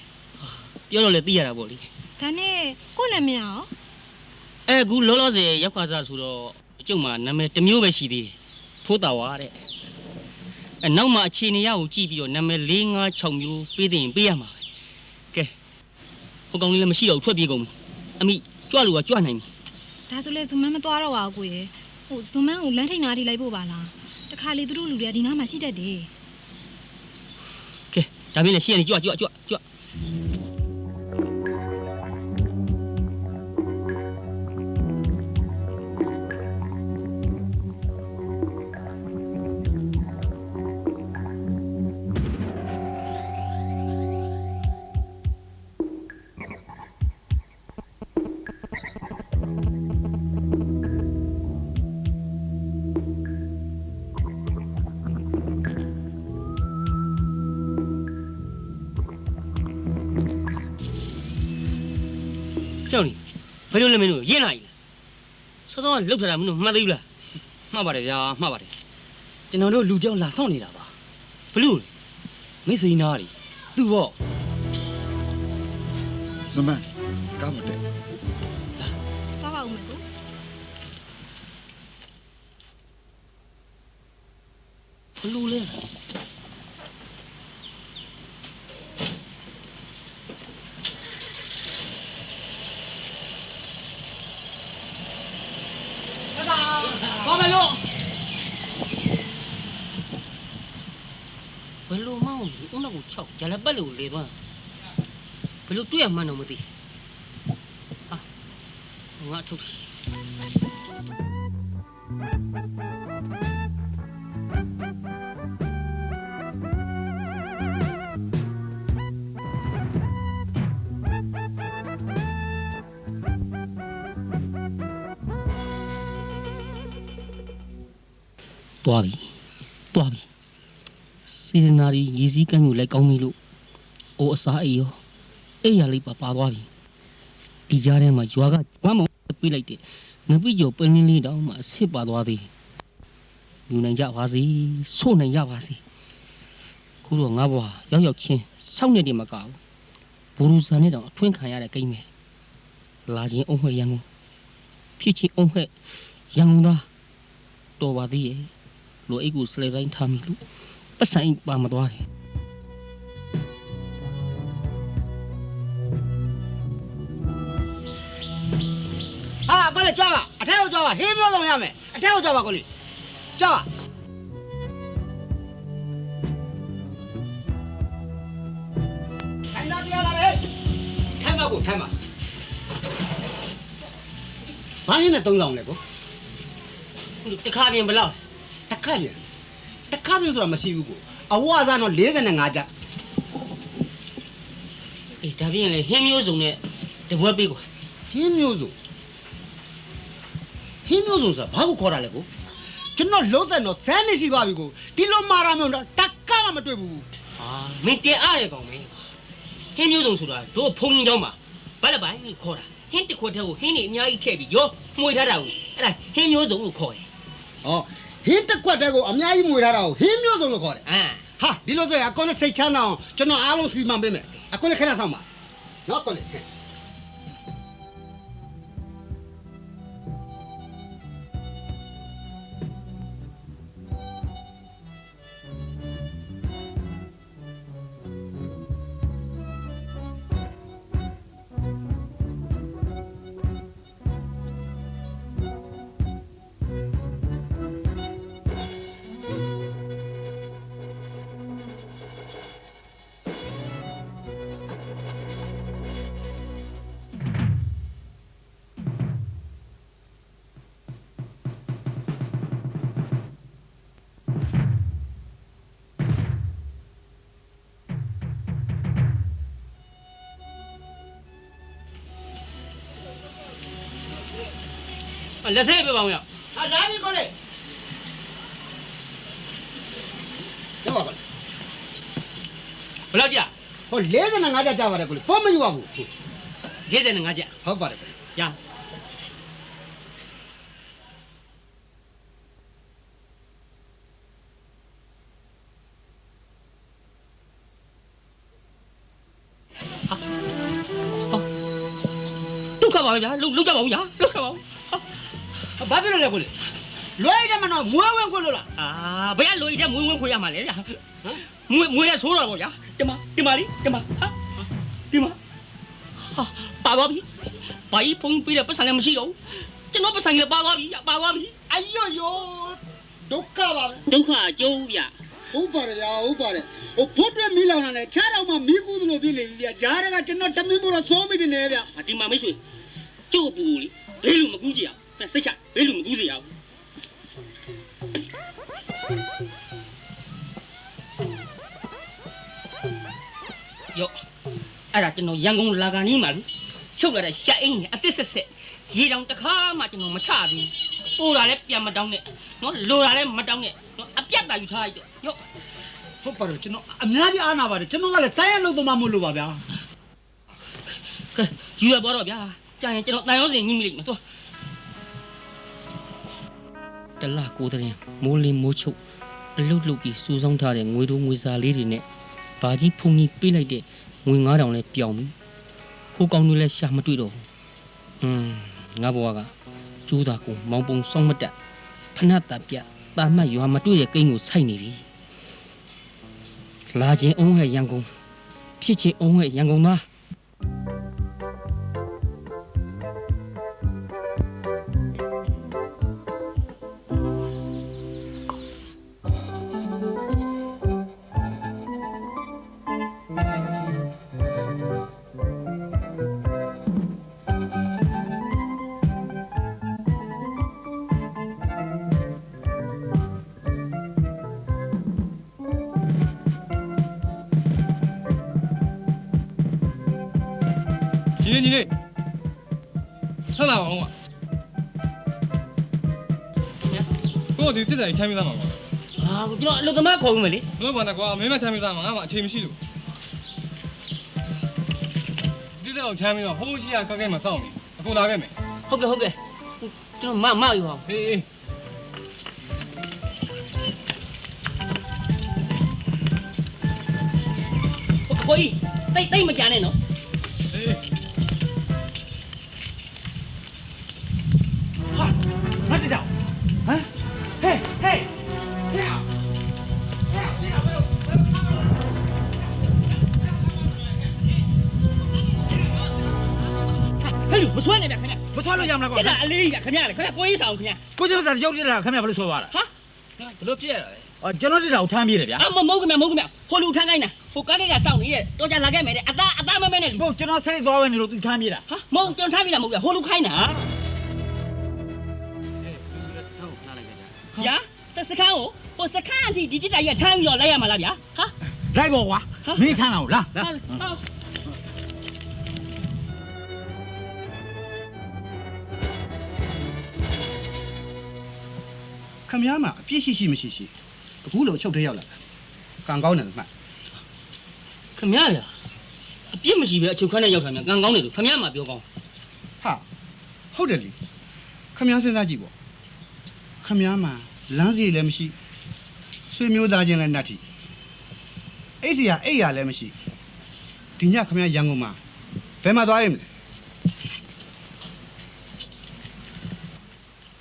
ပြ ပြောတော့လေသိရတာပေါ့လေ ဒါနဲ့ကို့လည်းမရအောင် အခုလောလောဆယ်ရောက်ခါစားဆိုတော့အကျုပ်မှာနာမည်တစ်မျိုးပဲရှိသေးတယ်ဖိုးတာဝါတဲ့နောက်မှအခြေအနေရကိုကြည့်ပြီးတော့နာမည်4 5 6မျိုးပေးတဲ့ရင်ပေးရမှာပဲကဲဟိုကောင်လေးလည်းမရှိတော့ထွက်ပြေးကုန်ပြီအမိကြွလို့ကကြွနိုင်ပြီ ဒါဆိုလေဇွန်မန်းမသွားတော့ပါဘူးကိုရဲ့ဟိုဇွန်မန်းကိုလမ်းထိန်နာထိလိုက်ဖို့ပါလားတခါလေသူတို့လူတွေကဒီနားမှာရှိတတ်တယ် ကဲဒါပြင်လည်းရှေ့ကနေကြွကြွကြောက်နေဘယ်လိုလဲမင်းတို့ရင်းလာကြီးလားစောစောလှုပ်ထားတာမင်းတို့မှတ်သေးဘူးလားမှတ်ပါတယ်ဗျာမှတ်ပါတယ်ကျွန်တော်တို့လူကြောက်လာဆောင်နေတာပါဘလို့မိတ်ဆွေနားရီသူ့ပေါ့ စမန်ကားမတက် သွားပါဦးမယ်ကို ဘလို့လဲဘာမလို့ဘလို့မောင်းဦးနောက်ကို6ဂျာလက်ပတ်လို့လေသွားဘလို့တွေ့ရမှန်းတော့မသိဟာငါထုတ်သွားပြီစီရနာရီရေစည်းကမ်းမျိုးလိုက်ကောင်းပြီလို့အိုအစားအေးရောအဲ့ရလေးပါသွားပြီဒီကြားထဲမှာရွာကဝမ်းမပေးလိုက်တဲ့ငပိကျော်ပင်းလေးတောင်မှအစ်ပါသွားသေးယူနိုင်ကြပါစေဆို့နိုင်ကြပါစေခုတော့ငါဘွားရောက်ချင်းစောင့်နေတယ်မကောက်ဘူရူဆန်နဲ့တောင်အထွင်းခံရတဲ့ကိန်းပဲလာချင်းအုံးမှဲ့ရန်ကုန်ဖြစ်ချင်းအုံးမှဲ့ရန်ကုန်သားတော်ပါသေးရဲ့လိုအိတ်ကိုစလဲတိုင်းထားမိလို့ပတ်ဆိုင်ပါမသွားတယ်ဟာကိုလေကြွားပါအထက်ကိုကြွားပါဟင်းမျိုးဆောင်ရမယ်အထက်ကိုကြွားပါကိုလေကြွားပါခိုင်သားတရားလာပဲထိုင်ပါကိုထိုင်ပါဘာရင်းနဲ့သုံးဆောင်လဲကိုတခါပြင်ဘယ်လောက်တခါပြင်ဆိုတာမရှိဘူးကိုအဝါစားတော့45ကျအေးဒါပြင်လေဟင်းမျိုးစုံနဲ့တပွဲပေးကွာဟင်းမျိုးစုံဆိုတာဘာကိုခေါ်တာလဲကိုကျွန်တော်လုံးတဲ့တော့ဆန်းနေရှိသွားပြီကိုဒီလိုမာရာမျိုးတော့တက်ကမှမတွေ့ဘူးဟာမင်းတင်အားရကောင်မင်းဟင်းမျိုးစုံဆိုတာတို့ဖုံကြီးเจ้าမှာဘာလဲပိုင်းခေါ်တာဟင်းတစ်ခွက်တည်းကိုဟင်းနေအများကြီးထည့်ပြီးရောမှွေထားတာကိုအဲ့ဒါဟင်းမျိုးစုံလို့ခေါ်တယ်ဟောဟင်းတစ်ခွက်တည်းကိုအများကြီးမွေထားတာကိုဟင်းမျိုးစုံလို့ခေါ်တယ်ဟာဒီလိုဆိုရင်အကောနဲ့စိတ်ချမ်းသာအောင်ကျွန်တော်အားလုံးစီမံပေးမယ်အကောနဲ့ခဏဆောင်ပါနော်ကောနဲ့ လက်ဆက်ပြပါဦးရဟာလာပြီကိုလေရပါပါဘယ်လောက်ကြဟို45ကျကြပါတယ်ကိုလေဘောမယူပါဘူး45ကျဟုတ်ပါတယ်ရဟာ ခပါဗျာလုတ်ကြပါဦးဗျာလုတ်ခပါဦး ဘာဖြစ်လို့လဲကိုလေလွယ်တယ်မနော်မွေးဝင်ခွလို့လား ဘယ်ကလွယ်တဲ့မွေးဝင်ခွရမှာလဲဗျာမွေးလဲဆိုးတော့ဗောဗျာတမလေးဟာပါသွားပြီဘာကြီးဖုန်းပေးတဲ့ပတ်စံလည်းမရှိတော့ဘူးကျွန်တော်ပတ်စံလည်းပါသွားပြီအယောယောဒုက္ခပါပဲ ဒုက္ခအကျိုးဗျာ ဟုတ်ပါတယ်ဗျာဟုတ်ပါတယ်ဟိုဘုတ်တွေမီးလောင်တာနဲ့ခြားတော့မှမီးကူးသလိုဖြစ်နေပြီဗျာဂျားတွေကကျွန်တော်တမင်းမို့တော့စိုးမိတယ်နဲ့ဗျာ ဒီမှာမိတ်ဆွေကျုပ်ပူလေဘေးလူမကူးကြရအောင်စိတ်ချဘေးလူမကူးစေရအောင်ယောအဲ့ဒါကျွန်တော်ရန်ကုန်လာကန်ကြီးမှာလူချုပ်လာတဲ့ရှာအင်းကြီးအသစ်ဆက်ရေတောင်တစ်ခါမှကျွန်တော်မချဘူးပို့တာလည်းပြန်မတောင်းနဲ့နော်လိုတာလည်းမတောင်းနဲ့နော်အပြတ်တာယူထားလိုက်တော့ယော ဟုတ်ပါတယ်ကျွန်တော်အများကြီးအားနာပါတယ်ကျွန်တော်ကလည်းဆိုင်းရလို့တော့မလို့ပါဗျာ ကဲယူရပါတော့ဗျာကြာရင်ကျွန်တော်တန်ရုံးစင်ညှိမိလိမ့်မယ်သွားတလားကိုတဲ့မိုးလင်းမိုးချုပ်အလုတ်လုတ်ပြီးစူဆောင်းထားတဲ့ငွေတို့ငွေစာလေးတွေနဲ့ဘာကြီးဖုန်ကြီးပေးလိုက်တဲ့ငွေ9000လဲပြောင်းပြီဟိုကောင်တွေလဲရှာမတွေ့တော့ဘူးငါဘဝကကျိုးတာကိုမောင်ပုံစောင်းမတက်ဖဏတ်တပြတာမတ်ရွာမတွေ့တဲ့ကိန်းကိုစိုက်နေပြီလာခြင်းအောင်ရဲ့ရန်ကုန်ဖြစ်ခြင်းအောင်ရဲ့ရန်ကုန်သားညီလေးဆက်လာပါဦးကိုဒီတက်တယ်ထိုင်းမိသားမှာပါကျွန်တော်အလုပ်သမားခေါ်ဦးမယ်လေဘလို့ပါနဲ့ကွာမင်းမထိုင်းမိသားမှာငါမှအချိန်မရှိလို့ဒီတော့ထိုင်းမိတော့ဟိုးရှိရကဲမှာစောင့်နေအခုလာခဲ့မယ်ဟုတ်ကဲ့ကျွန်တော်မယူအောင်အေးကိုကြီးတိတ်မကြနဲ့နော်မတတော့ဟမ်ဟေးမဆွဲနဲ့ဗျခင်ဗျမဆွဲလို့ရမလားကွာအဲ့ဒါအလေးကြီးဗျခင်ဗျလေခင်ဗျကိုကြီးဆောင်ခင်ဗျကိုကြီးကရုပ်ပြတာခင်ဗျဘာလို့ဆွဲသွားတာဟာဘလို့ပြရတာလဲကျွန်တော်တက်တာကိုထမ်းပြေးတယ်ဗျာမဟုတ်ခင်ဗျဟိုလူထမ်းခိုင်းတာဟိုကားကိတ်ကစောင့်နေတဲ့တော့ကြလာခဲ့မယ်တဲ့အသားမမဲနဲ့လူဟုတ်ကျွန်တော်ဆက်သွားဝင်နေလို့သူထမ်းပြေးတာဟာမဟုတ်ကျွန်တော်ထမ်းပြေးတာမဟုတ်ဗျဟိုလူခိုင်းတာဗျာစခန်းကိုဟိုစခန်းအထိဒီတိတကြီးကထမ်းပြီးတော့လိုက်ရမှာလားဗျာဟာလိုက်ပါကွာမင်းထမ်းအောင်လားခမည်းမအပြည့်ရှိမရှိအခုလို့ချုပ်ထဲရောက်လာကံကောင်းတယ်မှတ်ခမည်းလားအပြည့်မရှိပဲအချုပ်ခန်းထဲရောက်တာများကံကောင်းတယ်လို့ခမည်းမပြောကောင်းဟာဟုတ်တယ်လေခမည်းစဉ်းစားကြည့်ပေါ့ခမည်းမလမ်းစီလည်းမရှိဆွေမျိုးသားချင်းလည်းနှက်ထီအိတ်ရလည်းမရှိဒီညခမည်းရန်ကုန်မှာဘယ်မှာသွားရမလဲ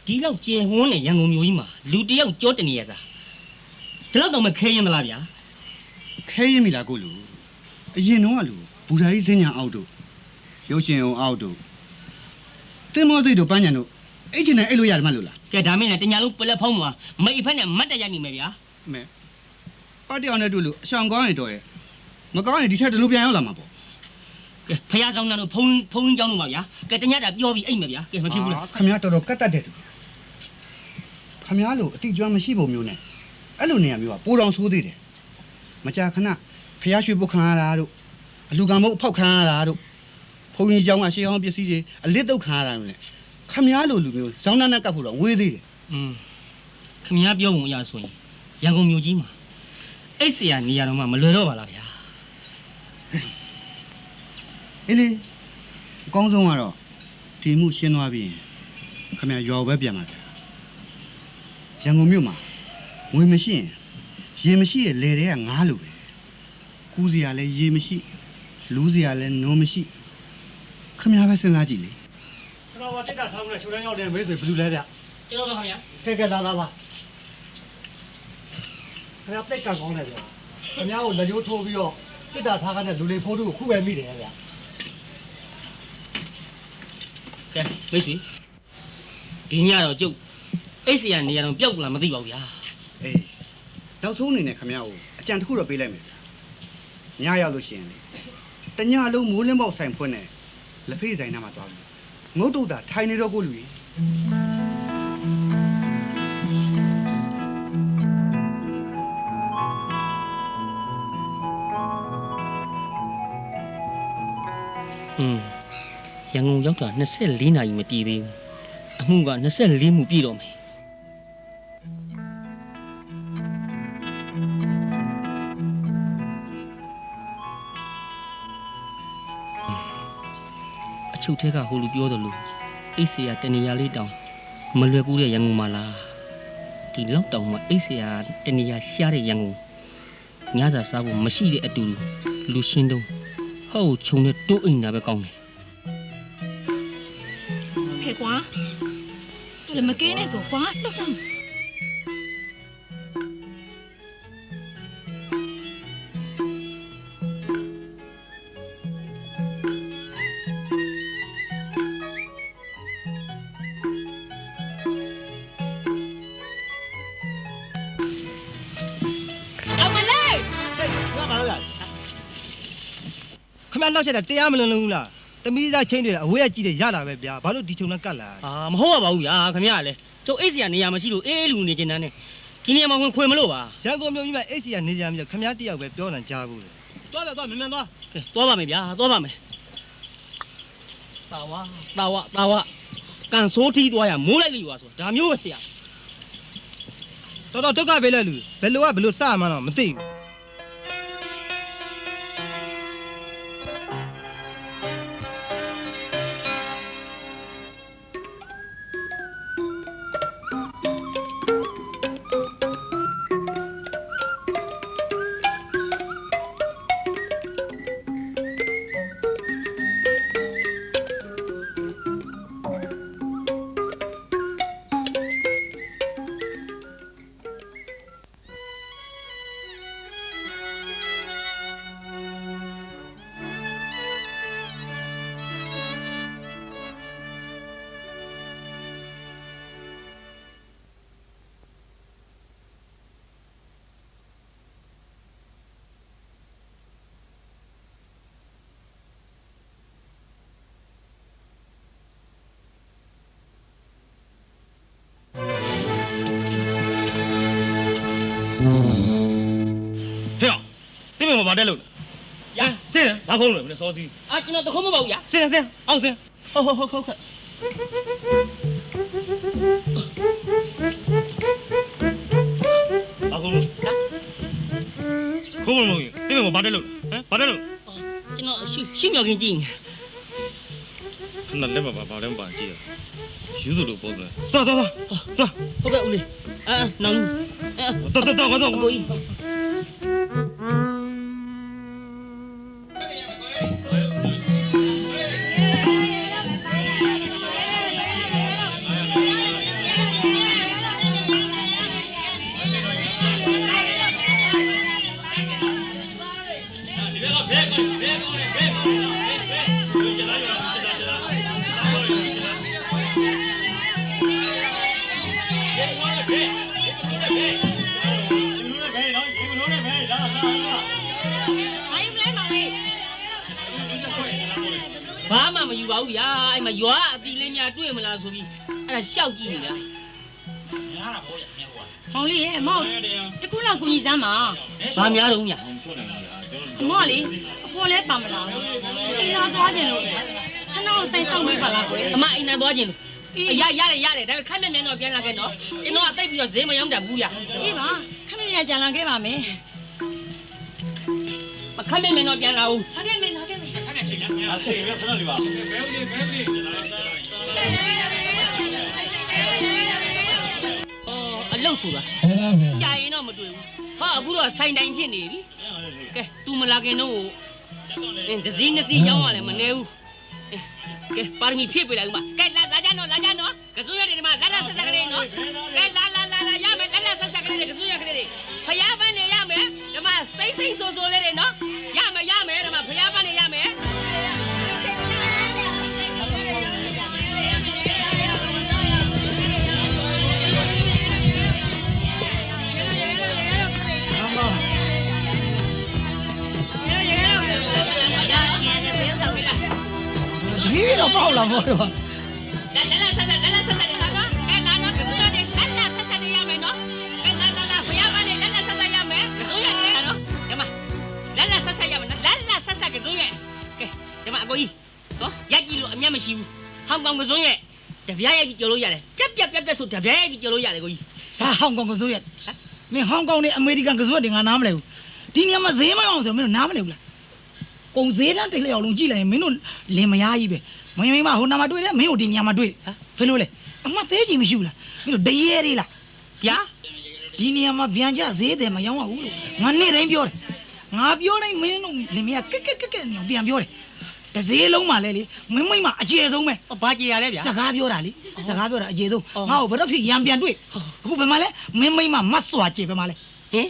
ဒီလောက်ကျင်ဝန်းနဲ့ရန်ကုန်မြို့ကြီးမှာလူတယောက်ကြောတနေရစားဒီလောက်တော့မခဲရင်မလားဗျာခဲရင်မိလားကိုလူအရင်တော့ကလူဘူဓာကြီးစဉ္ညာအောက်တို့ရုပ်ရှင်အောင်အောက်တို့တင်မောစိတ်တို့ပန်းညံတို့အဲ့ချင်နဲ့အဲ့လိုရတယ်မလို့လားကဲဒါမင်းနဲ့တညာလုံးပလက်ဖုံးမှာမိတ်ဖက်နဲ့မတ်တရနေမယ်ဗျာမဲပတ်တယောက်နဲ့တွေ့လို့အဆောင်ကောင်းရင်တော့ရဲ့မကောင်းရင်ဒီထက်တလူပြန်ရောက်လာမှာပေါ့ကဲဖះဆောင်တန်းတို့ဖုံးကြောင်းလို့ပါဗျာကဲတညတာပြောပြီးအိတ်မယ်ဗျာကဲမဖြစ်ဘူးလားခမည်းတော်တော်ကတ်တတ်တဲ့သူခမည်းလို့အတိကျွမ်းမရှိပုံမျိုးနဲ့အဲ့လိုနေရာမျိုးကပိုးတော်ဆိုးသေးတယ်မကြာခဏဖះရွှေပုတ်ခံရတာတို့အလူကံမုတ်ဖောက်ခံရတာတို့ဘုံကြီးเจ้าကရှေးဟောင်းပစ္စည်းတွေအလစ်တုတ်ခံရတာမျိုးနဲ့ခမည်းလိုလူမျိုးဇောင်းနာနဲ့ကပ်ဖို့တော့ဝေးသေးတယ်ခမည်းပြောပုံအရဆိုရင်ရန်ကုန်မြို့ကြီးမှာအိတ်ဆရာနေရာတော့မှမလွယ်တော့ပါလားဗျာအေးလေအကောင်းဆုံးကတော့ဒီမှုရှင်းသွားပြီးခမည်းရွာပဲပြန်ပါဗျာရန်ကုန်မြို့မှာငွေမရှိရင်ရေမရှိရဲ့လေတွေကငားလို့ပဲကူးစရာလည်းရေမရှိလူးစရာလည်းနိုးမရှိခမည်းပဲစဉ်းစားကြည့်လေ တော်ကတက်တာထားလို့ချုံတန်းရောက်တယ်မေးဆိုဘယ်လိုလဲဗျကျွန်တော်ကခင်ဗျာကဲလာပါခင်ဗျာတိတ်ကကောင်းတယ်ဗျခင်ဗျားကိုလက်ရိုးထိုးပြီးတော့တက်တာထားတဲ့လူလေးဖိုးတို့ကိုခုပဲမိတယ်ဗျကဲမိတ်ဆွေဒီညတော့ကျုပ်အိတ်စီရနေရတော့ပျောက်လာမသိပါဘူးဗျာအေးနောက်ဆုံးအနေနဲ့ခင်ဗျားကိုအကြံတစ်ခုတော့ပေးလိုက်မယ်ဗျာညရောက်လို့ရှိရင်လေတညလုံးမိုးလင်းပေါက်ဆိုင်ဖွင့်နေလက်ဖေးဆိုင်နားမှာသွားပြီငုတ်တုတ်တာထိုင်နေတော့ကိုလူကြီးရန်ကုန်ရောက်တာ24နာရီမပြည့်သေးဘူးအမှုက24မှုပြည့်တော့မယ်အချုပ်ထဲကဟိုလူပြောတယ်လို့အိတ်ဆရာတနေရာလေးတောင်မလွယ်ကူတဲ့ရန်ကုန်မှာလားဒီလောက်တောင်မှအိတ်ဆရာတနေရာရှားတဲ့ရန်ကုန်ညစာစားဖို့မရှိတဲ့အတူလူရှင်းတုံးဟုတ်ခြုံနဲ့တိုးအိမ်တာပဲကောင်းတယ်ဖေကွာသူလည်းမကင်းနဲ့ဆိုကွာလှုပ်ဆောင်နောက်ချက်တရားမလွန်ဘူးလားတမီးသားချင်းတွေအဝေးကကြည့်တယ်ရတာပဲဗျာဘာလို့ဒီချုံနဲ့ကတ်လာမဟုတ်ပါဘူးဗျာခင်ဗျာလည်းကျုပ်အိတ်စီကနေရာမရှိလို့အေးလူနေကျင်တန်းနဲ့ဒီနေရာမှာခွင်မလို့ပါရန်ကုန်မြို့ကြီးမှာအိတ်စီကနေရာမရှိခင်ဗျာတယောက်ပဲပြောနေကြဘူးလေသွားမြန်မြန်သွားသွားပါမယ်ဗျာသွားပါမယ်တာဝကန်ဆိုးထီးသွားရမိုးလိုက်လို့ရွာဆိုဒါမျိုးပဲဆရာတော်ဒုက္ခပေးလိုက်လူဘယ်လိုကဘယ်လိုစမှန်းတော့မသိဘူးဘာတက်လို့ရဆင်းဘာခုံးလို့လဲစောစီးကျွန်တော်တခုံးမပါဘူးရဆင်းအောင်ဆင်းဟုတ်ဘာခုံးလို့ခုံးမလို့တင်းမဘာတက်လို့ဘာတက်လို့ကျွန်တော်ရှိမြောက်ခင်ကြည့်နေလက်မပါဘာလဲမပါကြည့်ရယူစုလို့ပေါ်တယ်သွားဟုတ်ကဲ့ဦးလေးနောင်တော့ကိုကြီးဘာမှမယူပါဘူးဗျာအဲ့မှာရွာအတီလေးများတွေ့မလားဆိုပြီးအဲ့ဒါရှောက်ကြည့်နေတာမောင်လေးရဲ့မောင်တကူလောက်ကိုကြီးစမ်းပါဘာများတော့ညာမောင်လေးအပေါ်လဲပါမလားအိမ်လာသွားခြင်းလို့ခဏတော့ဆိုင်ဆောင်ပေးပါလားကွယ်အမအိမ်လာသွားခြင်းလို့ရတယ်ဒါပေမဲ့ခက်မြက်တော့ပြန်လာခဲ့တော့ကျွန်တော်အသိပြီးတော့ဈေးမရောက်တတ်ဘူးရအေးပါခက်မြက်ပြန်လာခဲ့ပါမယ်မခက်မြက်တော့ပြန်လာဦးခက်မြက်လာခဲ့မယ်ခက်မြက်ချိန်လားချိန်ရခဏလေးပါဘဲဦးအလုတ်ဆိုတာရှာရင်တော့မတွေ့ဘူးဟာအခုတော့ဆိုင်တိုင်းဖြစ်နေပြီကဲ तू မလာခင်တော့ဒဇီးနှစ်စီးရောင်းရလဲမနေဘူးကဲပါရမီဖြည့်ပေးလိုက်ဦးမကဲလာ နော်လာကြနော်ကစိုးရတယ်ဒီမှာလက်ဆက်ဆက်ကလေးနော်ကဲလာရမယ်လက်ဆက်ဆက်ကလေးတွေကစိုးရကလေးတွေဖျားပန်းနေရမယ်ဒီမှာစိမ့်ဆိုးလေးတွေနော်ရမယ်ဒီမှာဖျားပန်းနေရမယ်ဒီတော့ပေါ့လာမို့တော့လက်ဆက်နေလားနော်အဲလာနော်ကစိုးရတယ်လက်ဆက်နေရမယ်နော်အဲလာဖျားပန်းနေလက်ဆက်ရမယ်ကစိုးရတယ်နော်ဒီမှာလက်ဆက်ရမယ်လက်ဆက်ကစိုးရကဲဒီမှာအကိုကြီးနော်ရက်ကြည့်လို့အမျက်မရှိဘူးဟောင်ကောင်ကစိုးရတပြားရိုက်ပြီးကြော်လို့ရတယ်ပြက်ဆိုတပြားရိုက်ပြီးကြော်လို့ရတယ်ကိုကြီးဟာဟောင်ကောင်ကစိုးရမင်းဟောင်ကောင်နဲ့အမေရိကန်ကစိုးရငါနားမလဲဘူးဒီနေရာမှာဈေးမအောင်ဆိုမင်းတို့နားမလဲဘူးလားကုန်ဈေးတန်းတိတ်လျောက်လုံးကြည့်လိုက်ရင်မင်းတို့လင်မယားကြီးပဲမင်းမဟိုနာမှာတွေ့တယ်မင်းတို့ဒီနေရာမှာတွေ့တယ်ဖယ်လို့လေအမှတ်သေးကြီးမရှိဘူးလားမင်းတို့တရေလေးလားဗျာဒီနေရာမှာဗျံကြဈေးတယ်မရောင်းရဘူးလို့ငါနေ့တိုင်းပြောတယ်ငါပြောတိုင်းမင်းတို့လင်မယားကက်နေအောင်ပြန်ပြောတယ်တဈေးလုံးမှာလဲလေမင်းမအကျေဆုံးပဲဘာကြေရလဲဗျာစကားပြောတာလေစကားပြောတာအကျေဆုံးငါ့ကိုဘယ်တော့ဖြစ်ရံပြန်တွေ့အခုဘယ်မှာလဲမင်းမမတ်စွာကျေဘယ်မှာလဲဟင်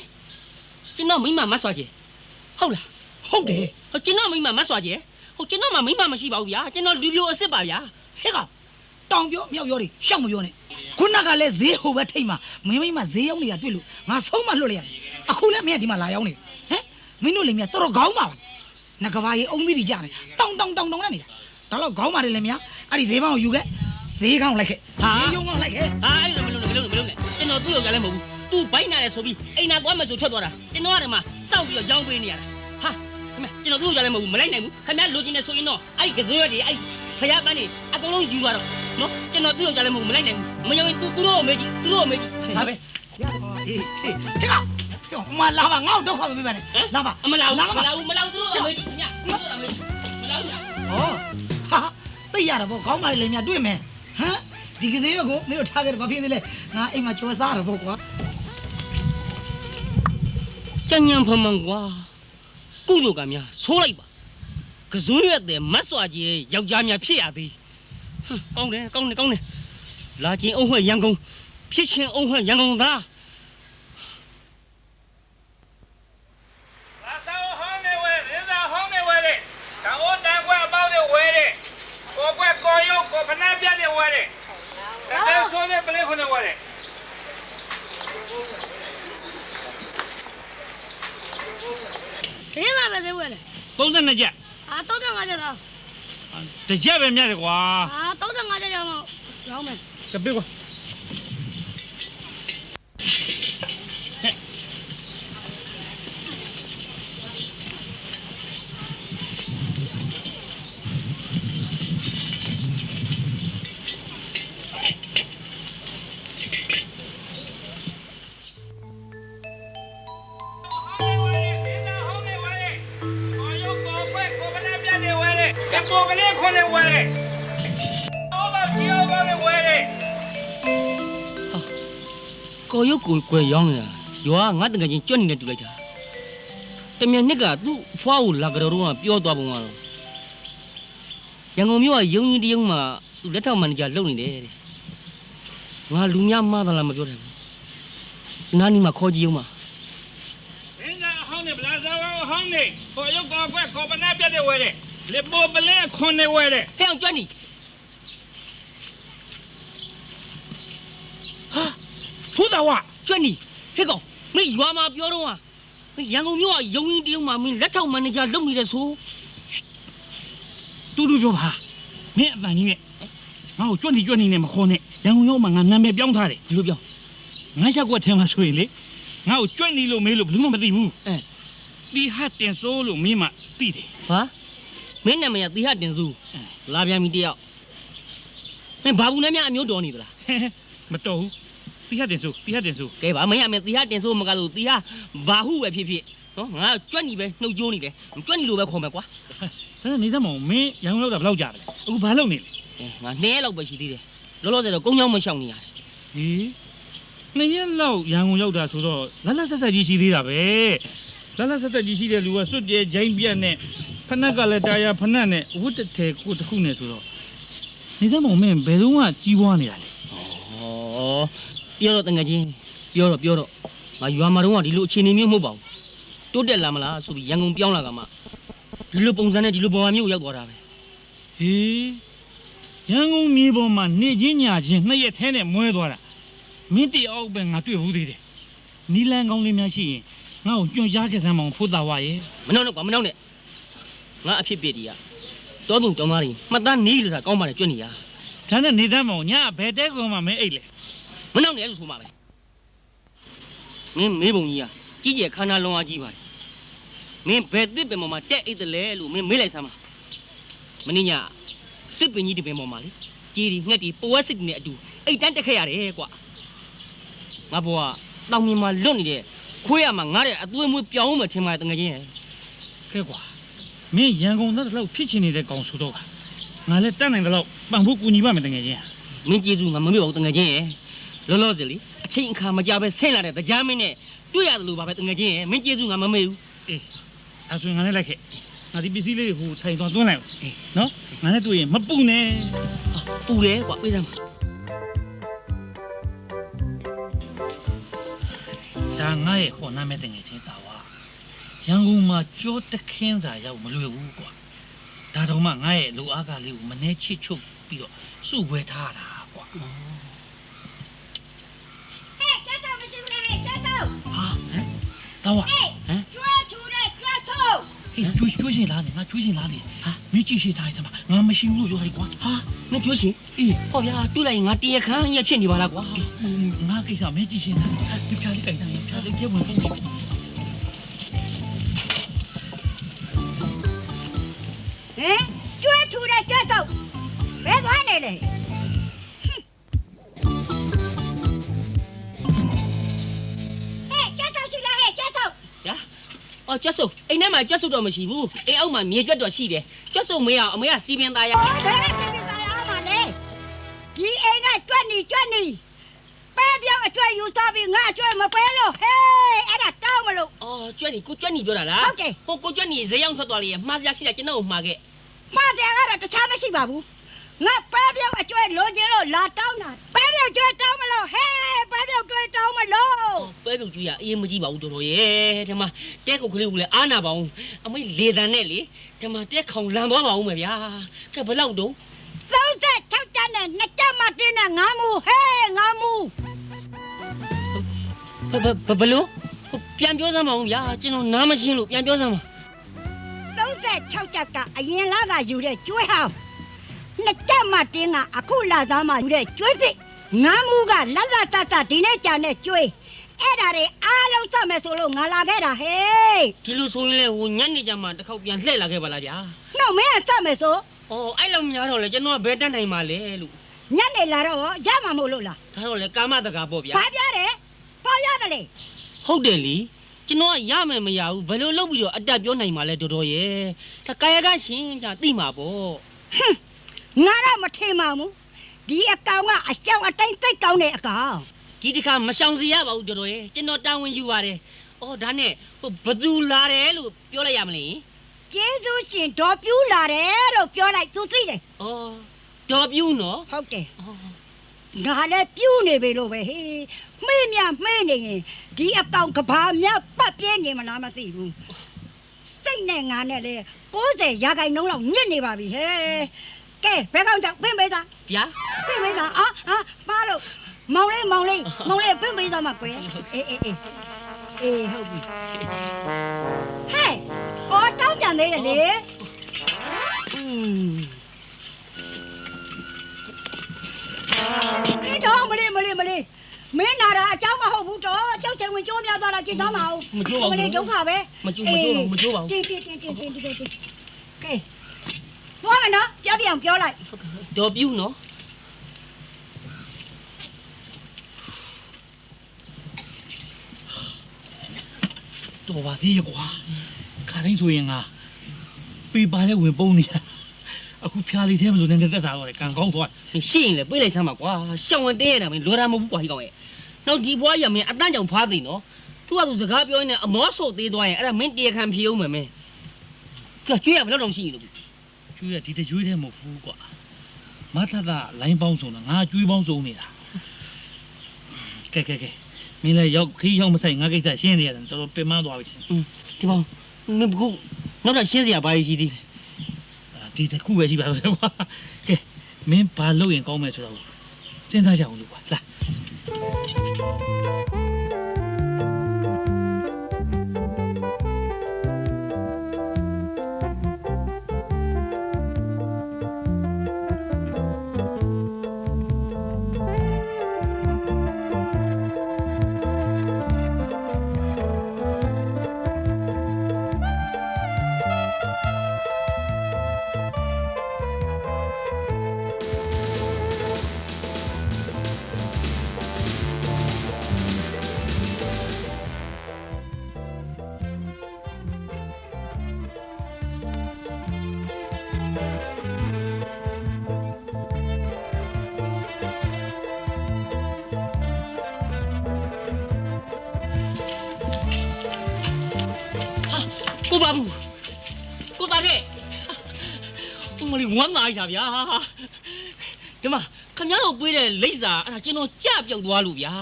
ကျွန်တော်မိမမတ်စွာကျေဟုတ်လားဟုတ်တယ်ကျွန်တော်မိမမတ်စွာကျေဟုတ်ကျွန်တော်မှမိမမရှိပါဘူးဗျာကျွန်တော်လူပြိုအစ်စ်ပါဗျာဟဲ့ကောင်တောင်ပြောမြောက်ပြောတွေရှောက်မပြောနဲ့ခုနကလည်းဈေးဟိုဘက်ထိတ်မှာမင်းမဈေးရောက်နေတာတွေ့လို့ငါဆုံးမလွတ်လိုက်ရအခုလည်းမင်းကဒီမှာလာရောက်နေဟမ်မင်းတို့လည်းမြတ်တော်တော်ခေါင်းပါပါငါကဘာကြီးအုံးသီးတွေကြတယ်တောင်းနေတာဒါတော့ခေါင်းပါတယ်လည်းမြတ်အဲ့ဒီဈေးပေါင်းကိုယူခဲ့ဈေးကောင်းလိုက်ခဲ့ဟာရုံကောင်းလိုက်ခဲ့ဟာအဲ့လိုမလုပ်နဲ့ကျွန်တော်သူ့ယောက်ျားလည်းမဟုတ်ဘူးသူ့ဘိုင်းနာတယ်ဆိုပြီးအိမ်နာသွားမယ်ဆိုထွက်သွားတာကျွန်တော်ကတည်းကစောက်ပြီးတော့ရောင်းပေးနေရတာဟာကျွန်တော်သူ့ယောက်ျားလည်းမဟုတ်ဘူးမလိုက်နိုင်ဘူးခင်ဗျားလိုချင်နေဆိုရင်တော့အဲ့ကစိုးရတွေအဲ့ဖျားပန်းနေအကုန်လုံးယူသွားတော့နော်ကျွန်တော်သူ့ယောက်ျားလည်းမဟုတ်ဘူးမလိုက်နိုင်ဘူးမယုံရင်သူတို့ကိုမေးကြည့်ဟာပဲဟေးမလာပါငါ့တော့ခေါ်ပေးပါနဲ့လာပါမလာဘူးသူတို့အမေးကြည့်ခင်ဗျာသူတို့အမေးကြည့်မလာဘူးဗျာဟောဟာသိရတာပေါ့ခေါင်းပါလေမြတွေ့မယ်ဟမ်ဒီကနေ့ကိုမင်းတို့ထားခဲ့တယ်ဘာဖြစ်နေလဲငါအိမ်မှာကြော်စားရတော့ကွာကျန်ညံဖမန်ကွာကုတို့ကများဆိုးလိုက်ပါကစိုးရတဲ့မတ်စွာကြီးယောက်ျားများဖြစ်ရသည်ကောင်းတယ်လာချင်းအုံးဟွဲ့ရန်ကုန်ဖြစ်ချင်းအုံးဟွဲ့ရန်ကုန်သားကိုဖနာပြတ်နေဝါတယ်တဲ့ဆိုးနေပလေးခုနေဝါတယ်ဒီမှာပဲသေးဝဲလေ32ကျပ်35ကျပ်တော့တကြက်ပဲမြတ်တယ်ကွာ35ကျပ်ရောက်မှရောင်းမယ်တပိကွာကိုကလေးခွန်းနေဝဲတယ်။အော်ဘာကြီးအော်ဘာလေးဝဲတယ်။ကိုရုပ်ကိုကွယ်ရောင်းနေတာရွာငါတကယ်ချင်းကြွနေတယ်တူလိုက်တာ။တမန်နှစ်ကသူ့ဖွားကိုလာကြတော့ပြောသွားပုံကတော့ရန်ကုန်မြို့ကယုံကြီးတယုံမှာသူလက်ထောက်မန်နေဂျာလုပ်နေတယ်တဲ့။ငါလူများမှားသလားမပြောတယ်။နားနီမှာခေါ်ကြည့်အောင်ပါ။မင်းကအဟောင်းနဲ့ဗလာဇာဝအဟောင်းနဲ့ကိုရုပ်ကိုကွယ်ကိုပနာပြတ်တဲ့ဝဲတယ်လေပေါ်ပလဲခွန်နေဝဲတဲ့ဟဲ့အောင်ကျွမ်းနီဟာဖူးတော်ဝကျွမ်းနီဟဲ့ကောင်မင်းရွာမှာပြောတော့ဟာရန်ကုန်မြို့ကယုံကြီးတယုံမှာမင်းလက်ထောက်မန်နေဂျာလုပ်နေတယ်ဆိုတူပြောပါမင်းအပန်ကြီးနဲ့ငါ့ကိုကျွမ်းနေနဲ့မခေါ်နဲ့ရန်ကုန်ရောက်မှာငါနာမည်ပြောင်းထားတယ်ဘယ်လိုပြောငါရက်ကွက်ထဲမှာဆိုရင်လေငါ့ကိုကျွမ်းနေလို့မေးလို့ဘယ်သူမှမသိဘူးတီဟတ်တင်စိုးလို့မင်းမှသိတယ်ဟာမင်းနာမည်ကတီဟတင်စုလာပြန်ပြီတယောက်မင်းဘာဘူးလဲများအမျိုးတော်နေသလားမတော်ဘူးတီဟတင်စုကဲပါမင်းအမေတီဟတင်စုမကလို့တီဟဘာဟုပဲဖြစ်နော်ငါကြွက်နေပဲနှုတ်ကြိုးနေတယ်ကြွက်နေလို့ပဲခေါ်မယ်ကွာဒါနေစမ်းမအောင်မင်းရန်ကုန်ရောက်တာဘယ်လောက်ကြာလဲအခုဘာလုပ်နေလဲငါ2ရက်လောက်ပဲရှိသေးတယ်လောလောဆယ်တော့ကုန်းချောင်းမရှောင်နေရတယ်ဟေး2ရက်လောက်ရန်ကုန်ရောက်တာဆိုတော့လတ်ဆက်ကြီးရှိသေးတာပဲလတ်ဆက်ကြီးရှိတဲ့လူကစွတ်ကျဲဂျိုင်းပြက်နဲ့ဖနက်ကလည်းတာယာဖနက်နဲ့ဝတ်တဲကိုတခုနဲ့ဆိုတော့你在后面别动啊，鸡窝你来了。哦，ပြောတော့တငယ်ချင်းပြောတော့ငါရွာမှာတော့ဒီလိုအခြေအနေမျိုးမဟုတ်ပါဘူးတိုးတက်လာမလားဆိုပြီးရန်ကုန်ပြောင်းလာကမှဒီလိုပုံစံနဲ့ဒီလိုပုံစံမျိုးရောက်သွားတာပဲ ဟေးရန်ကုန်မြေပေါ်မှာနေချင်းညာချင်းနှစ်ရက်ထဲနဲ့မွဲသွားတာမင်းတယောက်ပဲငါတွေ့ဘူးသေးတယ်နီလန်ကောင်းလေးများရှိရင်ငါ့ကိုကြွန့်ကြားခဲ့စမ်းမအောင်ဖို့တာဝါရဲ့ မနှောက်နဲ့ကွာမနှောက်နဲ့ငါအဖြစ်ပြတီးရတောသူတောင်းသားတွေမှတ်သားနေလို့သာကောင်းပါလေကျွတ်နေရ ဒါနဲ့နေတတ်မအောင်ညဘယ်တဲကောင်မှမအိတ်လေ မနှောက်နဲ့လို့ဆိုမှာပဲမင်းမေးပုံကြီးကကြီးကျယ်ခန္ဓာလုံးအားကြီးပါတယ်မင်းဘယ်တစ်ပင်ပေါ်မှာတက်အိတ်တယ်လဲလို့မင်းမေးလိုက်စမ်းပါမင်းညတစ်ပင်ကြီးတစ်ပင်ပေါ်မှာလေကြီးဒီငှက်ဒီပဝက်စစ်နဲ့အတူအိတ်တန်းတက်ခဲ့ရတယ်ကွာငါဘွားတောင်မြင်မှာလွတ်နေတဲ့ခွေးရမှာငါတဲ့အသွေးမွေးပြောင်းမှထင်ပါတယ်တကယ်ချင်း ခဲကွာမင်းရန်ကုန်သားတော့ဖြစ်ချင်နေတဲ့ကောင်ဆိုတော့ငါလည်းတတ်နိုင်တယ်လို့ပန်ဖို့ကူညီပါမယ်တကယ်ချင်း မင်းကျေးဇူးငါမမေ့ပါဘူးတကယ်ချင်းရဲ့လောလောဆယ်လေအချိန်အခါမကြပဲဆင်းလာတဲ့တရားမင်းနဲ့တွေ့ရတယ်လို့ပါပဲတကယ်ချင်းရဲ့မင်းကျေးဇူးငါမမေ့ဘူးအေး အဲ့ဆိုငါနဲ့လိုက်ခဲ့ငါဒီပစ္စည်းလေးဟိုဆိုင်သွားသွင်းလိုက်နော်ငါနဲ့တွေ့ရင်မပူနဲ့ ပူတယ်ကွာပြေးစမ်းပါ ဒါငါရဲ့ခေါ်နာမဲ့တငယ်ချင်းတာဝါရန်ကုန်မှာကြောတခင်းစာရောက်မလွယ်ဘူးကွာဒါတော့မှငါရဲ့လူအားကလေးကိုမနှဲချစ်ချုပ်ပြီးတော့စုဝဲထားတာကွာ တာဝါဟမ်ကျွဲထူတဲ့ကျွဲဆိုးဟေးကျွေးရှင်လားငါကျွေးရှင်လားလေဟာမင်းကြည့်ရှိထားစမ်းပါငါမရှိဘူးလို့ပြောလိုက်ကွာဟာ မင်းကျွေးရှင်အေးဟောဗျာတွေ့လိုက်ရင်ငါတရားခန်းရဲ့ဖြစ်နေပါလားကွာ ငါကိစ္စမင်းကြည့်ရှင်လားဒီဖြားလေးတိုင်တိုင်ဖြားလေးပြေဝင်ပုံနေ ကျွဲထူတဲ့ကျွဲဆိုးဘယ်သွားနေလဲ အော်ကျွတ်ဆုပ်အိမ်ထဲမှာကျွတ်ဆုပ်တော့မရှိဘူးအိမ်အောက်မှာမြေကျွတ်တော့ရှိတယ်ကျွတ်ဆုပ်မေးအောင်အမေကစီပင်သားရ ဘယ်စီပင်သားရမှာလဲဒီအိမ်ကကျွတ်နေပဲပြောင်းအကျွဲယူစားပြီးငါအကျွဲမပဲလို့ဟေးအဲ့ဒါတောင်းမလို့ အော်ကျွတ်နေကိုကျွတ်နေပြောတာလား ဟုတ်တယ် ဟိုကိုကျွတ်နေဈေးရောက်ထွက်သွားလေမှားစရာရှိတာကျွန်တော်ကိုမှာခဲ့ မှားတယ်ကတော့တခြားမရှိပါဘူးငါပဲပြောင်းအကျွဲလိုချင်လို့လာတောင်းတာပဲပြောင်းကျွဲတောင်းမလို့ဟေးပဲပြောင်းကျွဲတောင်းမလို့ ပဲပြုတ်ကျွေးရအေးမကြည့်ပါဘူးတော်တော်ရဲ့ဒီမှာတဲကုတ်ကလေးကိုလည်းအားနာပါအောင်အမေလေတန်နဲ့လေဒီမှာတဲခေါင်လန်သွားပါအောင်မယ်ဗျာကဲဘယ်လောက်တုံး 36ကျန်းနဲ့2ကျန်းမှတင်းနဲ့ငါမူဟေးငါမူ ဘယ်လိုပြန်ပြောစမ်းပါဦးဗျာကျွန်တော်နားမရှင်းလို့ပြန်ပြောစမ်းပါ 36ကျပ်ကအရင်လကယူတဲ့ကျွဲဟောင်း2ကျန်းမှတင်းကအခုလာသားမှယူတဲ့ကျွဲစစ်ငါမူကလတ်တဒီနေ့ကြာနဲ့ကျွဲအဲ့ဒါတွေအားလုံးစမယ်ဆိုလို့ငါလာခဲ့တာဟေး ဒီလိုဆိုရင်လေဟိုညနေကျမှတစ်ခေါက်ပြန်လှည့်လာခဲ့ပါလားဗျာ နှုတ်မင်းကစမယ်ဆို အော်အဲ့လိုများတော့လေကျွန်တော်ကဘယ်တတ်နိုင်မှာလဲလို့ ညနေလာတော့ရမှာမို့လို့လား ဒါတော့လေကာမတကာပေါ့ဗျာ ဘာပြောတယ်ဘာရတယ်လေ ဟုတ်တယ်လीကျွန်တော်ကရမယ်မရဘူးဘယ်လိုလုပ်ပြီးတော့အတက်ပြောနိုင်မှာလဲတော်တော်ရဲ့ဒါကာယကရှင်ကြသိမှာပေါ့ ဟွန်းငါတော့မထင်ပါဘူးဒီအကောင်ကအရှောင်းအတိုင်းသိတ်ကောင်းတဲ့အကောင် ဒီတစ်ခါမရှောင်စီရပါဘူးတော်တော်ရဲ့ကျွန်တော်တာဝန်ယူပါတယ်အော်ဒါနဲ့ဟိုဘသူလာတယ်လို့ပြောလိုက်ရမလဲ ကျေးဇူးရှင်ဒေါ်ပြူးလာတယ်လို့ပြောလိုက်သူသိတယ် အော်ဒေါ်ပြူးနော် ဟုတ်တယ်ငါလည်းပြူးနေပြီလို့ပဲဟေးမှေးမြမှေးနေရင်ဒီအကောင်ကဘာမြပတ်ပြင်းနေမလားမသိဘူးစိတ်နဲ့ငါနဲ့လေ90ရာခိုင်နှုန်းလောက်ညစ်နေပါပြီဟဲ့ကဲဘယ်ကောင်ကြောင့်ပြင်ပေးသား ဗျာ ပြင်ပေးသားပါလို့မောင်လေးပြင်ပေးသားမှာကွယ်အေးဟုတ်ပြီဟဲ့အော်တောင်းကြံသေးတယ်လေဒီတော့မလေးမင်းနာတာအเจ้าမဟုတ်ဘူးတော့ကြောက်ချင်ဝင်ကြိုးများသွားတာကြည့်သားမအောင် မကြိုးပါဘူး မလေးဒုက္ခပဲ မကြိုးပါဘူးတင်းကဲသွားမယ်နော်ပြောလိုက် ဒေါ်ပြူးနော် တော်ပါသေးရဲ့ကွာခါတိုင်းဆိုရင်ငါပေးပါလေဝင်ပုံးနေတာအခုဖျားလေးသေးမလို့နည်းနည်းတက်တာတော့ကန်ကောင်းသွား ရှိရင်လေပြေးလိုက်စမ်းပါကွာရှောင်းဝင်တင်းရတာမင်းလောတာမဟုတ်ဘူးကွာဟိကောင်ရဲ့နောက်ဒီဘွားရမင်းအတန်းကြောင်ဖားသိနော်သူကသူစကားပြောနေအမောဆိုသေးသွားရင်အဲ့ဒါမင်းတရားခံဖြေအောင်မယ်မင်းကျွေးရဘယ်တော့ရှိရင်လို့ ကျွေးရဒီတကျွေးတည်းမဟုတ်ဘူးကွာ马塔达来帮手呢，俺追帮手呢啦。给，明来要可以要么晒，俺给在现在人，都别忙多少钱。对吧？那不过，那咱现在也白一些的。ဒီတခုပဲရှိပါတော့ကွာကဲမင်းဘာလုပ်ရင်ကောင်းမယ်ဆိုတော့စဉ်းစားကြအောင်လို့ကွာလာကိုပါဘူးကိုသားတဲ့မလေးဝမ်းသာရဗျာဒီမှာခင်ဗျားတို့ပေးတဲ့လိပ်စာအဲ့ဒါကျွန်တော်ကြပြောက်သွားလို့ဗျာ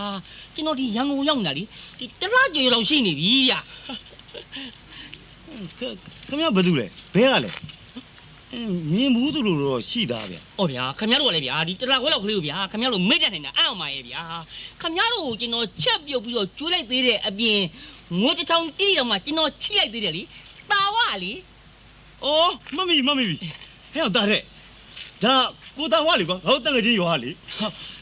ကျွန်တော်ဒီရန်ကုန်ရောက်နေတာလေဒီတလားကြေလောက်ရှိနေပြီဗျာခင်ဗျားဘာလုပ်လဲဘဲကလဲမြင်ဘူးသူလိုတော့ရှိသားဗျာဩဗျာခင်ဗျားတို့ကလည်းဗျာဒီတလားခွဲလောက်ကလေးကိုဗျာခင်ဗျားတို့မိတ်တက်နေတာအဲ့အောင်ပါရဲ့ဗျာခင်ဗျားတို့ကိုကျွန်တော်ချက်ပြုတ်ပြီးတော့ကျွေးလိုက်သေးတဲ့အပြင်ငွေတစ်ထောင်တိတိတော့မှကျွန်တော်ချိလိုက်သေးတယ်လေတာဝါလေအော်မမီဟဲ့တာတဲ့ဒါကိုသားဝါလေကွာဟောတန်ငချင်းရွာလေ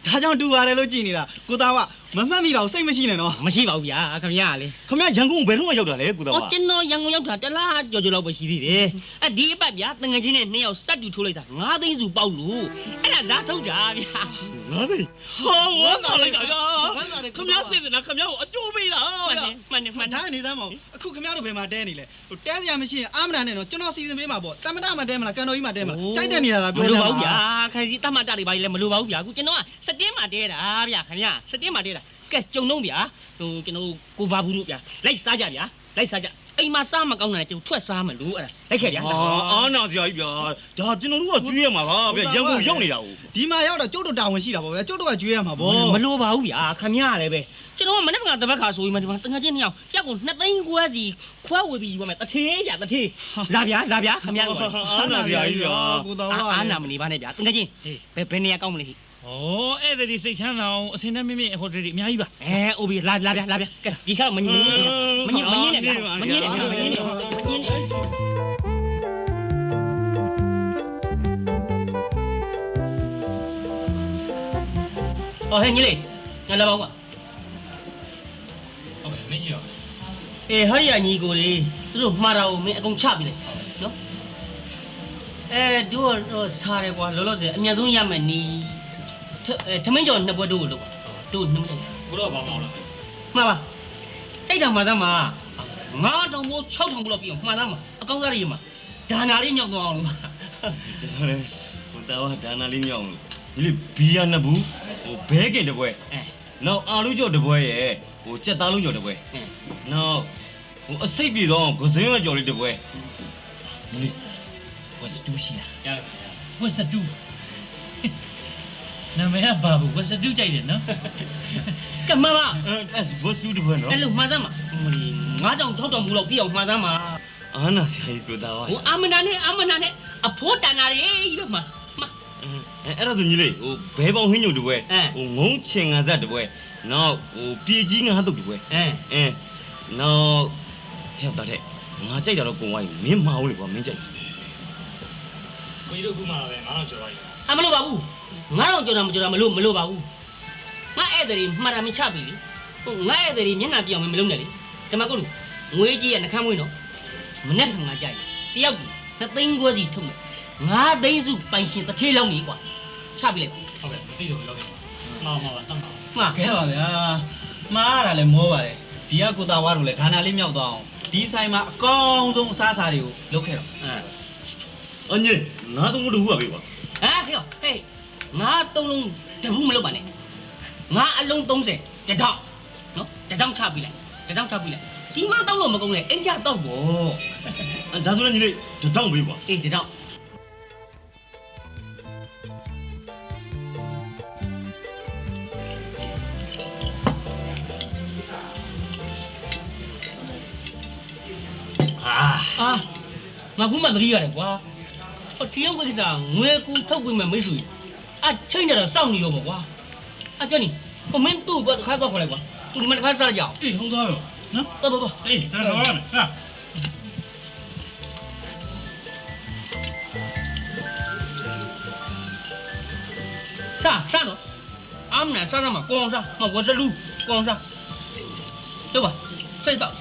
ဒါကြောင့်တူပါတယ်လို့ကြည်နေတာကိုသားဝမမှတ်မိတော့စိတ်မရှိနဲ့နော် မရှိပါဘူးဗျာခင်ဗျာလေ ခင်ဗျာရန်ကုန်ဘယ်တော့မှရောက်တာလဲကိုသားဝါကျွန်တော်ရန်ကုန်ရောက်တာတလားကြော်လောက်ပဲရှိသေးတယ်အဲ့ဒီအပတ်ဗျာတန်ငချင်းနဲ့2ယောက်စက်တူထိုးလိုက်တာ9သိန်းစုပေါက်လို့အဲ့ဒါဓာတ်ထုတ်တာဗျာ9သိန်းဟောဝမ်းသာလိုက်တာဗျာခင်ဗျားစိတ်စနာခင်ဗျားကိုအကျိုးပေးတာမှန်တယ်ဒါနေသမ်းမဟုတ်အခုခင်ဗျားတို့ဘယ်မှာတဲနေလဲဟိုတဲစရာမရှိရင်အာမနာနဲ့တော့ကျွန်တော်စီစဉ်ပေးမှာပေါ့တမတမတဲမလားကန်တော်ကြီးမှာတဲမလားကြိုက်တဲ့နေရာလားပြောလို့ပါဘူးဗျာခင်ဗျာတမတတွေပါလေမလိုပါဘူးဗျာအခုကျွန်တော်ကစတင်းမှာတဲတာဗျာခင်ဗျာစတင်းမှာတဲတာကဲကြုံတော့ဗျာဟိုကျွန်တော်ကိုဘာဘူးလို့ဗျာလိုက်စားကြဗျာလိုက်စားကြအိမ်မှာစားမကောင်းတာကျွန်တော်ထွက်စားမလို့အဲ့ဒါလိုက်ခဲ့ဗျာအာနာစရာကြီးဗျာဒါကျွန်တော်တို့ကကျွေးရမှာပါဗျာရန်ကုန်ရောက်နေတာကိုဒီမှာရောက်တော့ကျုပ်တို့တာဝန်ရှိတာပေါ့ဗျာကျုပ်တို့ကကျွေးရမှာပေါ့မလိုပါဘူးဗျာခင်ဗျာလည်းပဲကျွန်တော်ကမနေ့ကတပတ်ခါဆိုပြီးမှဒီမှာတငါချင်း2ယောက်ရက်ကို2သိန်းခွဲစီခွဲဝေပြီးပါမယ်တထေးဗျာတထေးလာဗျာခင်ဗျာအာနာစရာကြီးဗျာကိုတော်ဝါအာနာမနေပါနဲ့ဗျာတငါချင်းဘယ်နေရာကောင်းမလဲဩအဲ့ဒါဒီစိတ်ချမ်းသာအောင်အစင်းနဲ့မြင့်မြင့်ဟိုတယ်ဒီအများကြီးပါအိုဘီလာဗျာကဲဒီခါမငင်းနဲ့ဗျာမငင်းနဲ့ဗျာဟဲ့ညီလေးငါလာပါဦးဟုတ်ကဲ့မရှိတော့ဟာရီယာညီကိုလေသူတို့မှားတာကိုမင်းအကုန်ချပြီလေနော်တို့စားတယ်ကွာလောလောဆယ်အမြတ်ဆုံးရမယ်နီးထမင်းကျော်နှစ်ပွဲတို့ကိုလုပ်ပါတို့နှစ်မဘုတော့ဘာမှမလုပ်မှားပါကြိုက်တာမှာသားမှာ9000မို့6000ဘလောက်ပြီးအောင်မှားသားမှာအကောင်းစားရည်မှာဒါနာလေးမြောက်သွားအောင်လို့ကျွန်တော်လည်းဟိုတာဝဒါနာလေးမြောက်အောင်ဒီလေဘီယာနှစ်ဘူးဟိုဘဲကင်တစ်ပွဲနောက်အာလူကျော်တစ်ပွဲရဲ့ဟိုကြက်သားလုံးကျော်တစ်ပွဲနောက်ဟိုအစိတ်ပြေတော့ဂဇင်းဝကျော်လေးတစ်ပွဲဒီဝက်စတူရှိလားဝက်စတူနာမည်ကဘာဘူးဝက်စတူကြိုက်တယ်နော်ကမမဝက်စတူတစ်ပွဲနော်အဲ့လိုမှားသားမှာ9000 6000ဘူးလောက်ပြီးအောင်မှားသားမှာအာနာစီကိုတာဝါဟိုအမနာနဲ့အဖိုးတန်တာတွေပဲမှာအဲ့ဒါဆိုညီလေးဟိုဘဲပေါင်းဟင်းညုံတစ်ပွဲဟိုငုံချင်ငံဆက်တစ်ပွဲနောက်ဟိုပြေကြီးငါးတုပ်တစ်ပွဲနောက်ဟဲ့တာတဲ့ငါကြိုက်တာတော့ကုန်သွားပြီမင်းမအောင်လေကွာမင်းကြိုက်ကိုကြီးတို့ခုမှလာတယ်9000ကျော်ပါပြီမလို့ပါဘူး9000ကျော်တာမလို့ပါဘူးငါဧည့်သည်မှားတာမချပြီလေဟိုငါဧည့်သည်မျက်နှာပြောင်းမလုံးနဲ့လေဒီမှာကိုလူငွေကြီးရနှခမ်းမွေးနော်မနဲ့ငါကြိုက်တယောက်2သိန်းခွဲစီထုတ်မယ်9သိန်းစုပိုင်ရှင်တစ်ထေးလောက်နေကွာချပြီလေဟုတ်ကဲ့မသိတော့ဘယ်လောက်လဲမှာပါစမ်းပါမှားခဲ့ပါဗျာမှားရတာလည်းမောပါတယ်ဒီကကိုသားဝါတို့လည်းဒါနာလေးမြောက်သွားအောင်ဒီဆိုင်မှာအကောင်းဆုံးအစားအစာတွေကိုလုပ်ခဲ့တော့အညေငါသုံးလို့ဟုတ်ပါပြီကွာဟေးငါသုံးလုံးတဘူးမလုပ်ပါနဲ့ငါအလုံး30တထောင်နော်တထောင်ချပြီလိုက်ဒီမှာတောက်လို့မကုန်လေအင်ကြတောက်ပေါ့ဒါဆိုလည်းညီလေးတထောင်ပေးကွာတထောင် ငါကူးမှသတိရတယ်ကွာတရုတ်ကိစ္စငွေကူထုတ်ပြီးမှမိတ်ဆွေချိန်နေတော့စောင့်နေရောပေါ့ကွာကျန်နေမင်းသူ့ကတစ်ခါတော့ခေါ်လိုက်ကွာသူဒီမှာတစ်ခါစားကြအောင်အေးဟုတ်သားရောနော်တော်အေးတော်ရမယ်ဟာစားတော့အမနဲ့စားမှာကောင်းစားမဝတ်စလူကောင်းစား对吧？谁到？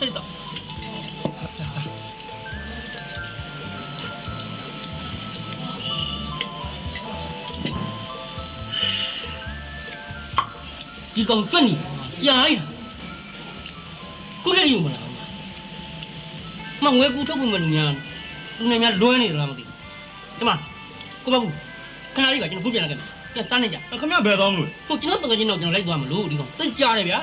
你讲准你假呀？过来有么啦？嘛我估错不么你呀？你那乱的啦么的，对吗？过吧不？看哪里个？今天不变了个？这三年家，那看没白当了。我今天等个今天来多么路，你讲真假的别？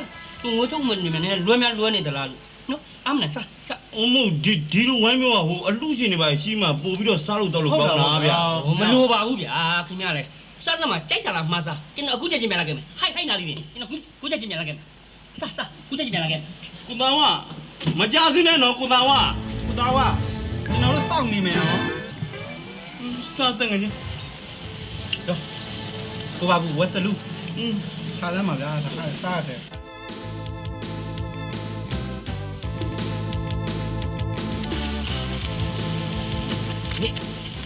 我错么你们那乱的啦？喏，俺们啥？我们ဒီလိုဝိုင်းပြောဟိုအလူရှင်တွေပါရှိမှပို့ပြီးတော့စားလို့တော့လို့ကောင်းလားဗျာမလိုပါဘူးဗျာခင်ဗျားလေစားစမ်းမှာကြိုက်ကြလားမှားစားကျွန်တော်အခုချက်ချင်းပြန်လာခဲ့မယ်ဟိုက်နာလေးနေကျွန်တော်ခုချက်ချင်းပြန်လာခဲ့မယ်စားခုချက်ချင်းပြန်လာခဲ့ကိုသားဝမကြစင်းနဲ့နော်ကိုသားဝကျွန်တော်တို့စောင့်နေမယ်နော်စားတဲ့ငယ်ချင်းတော့ကိုဘာဘူးဝက်စလူစားလမ်းမှာဗျာစားရတယ်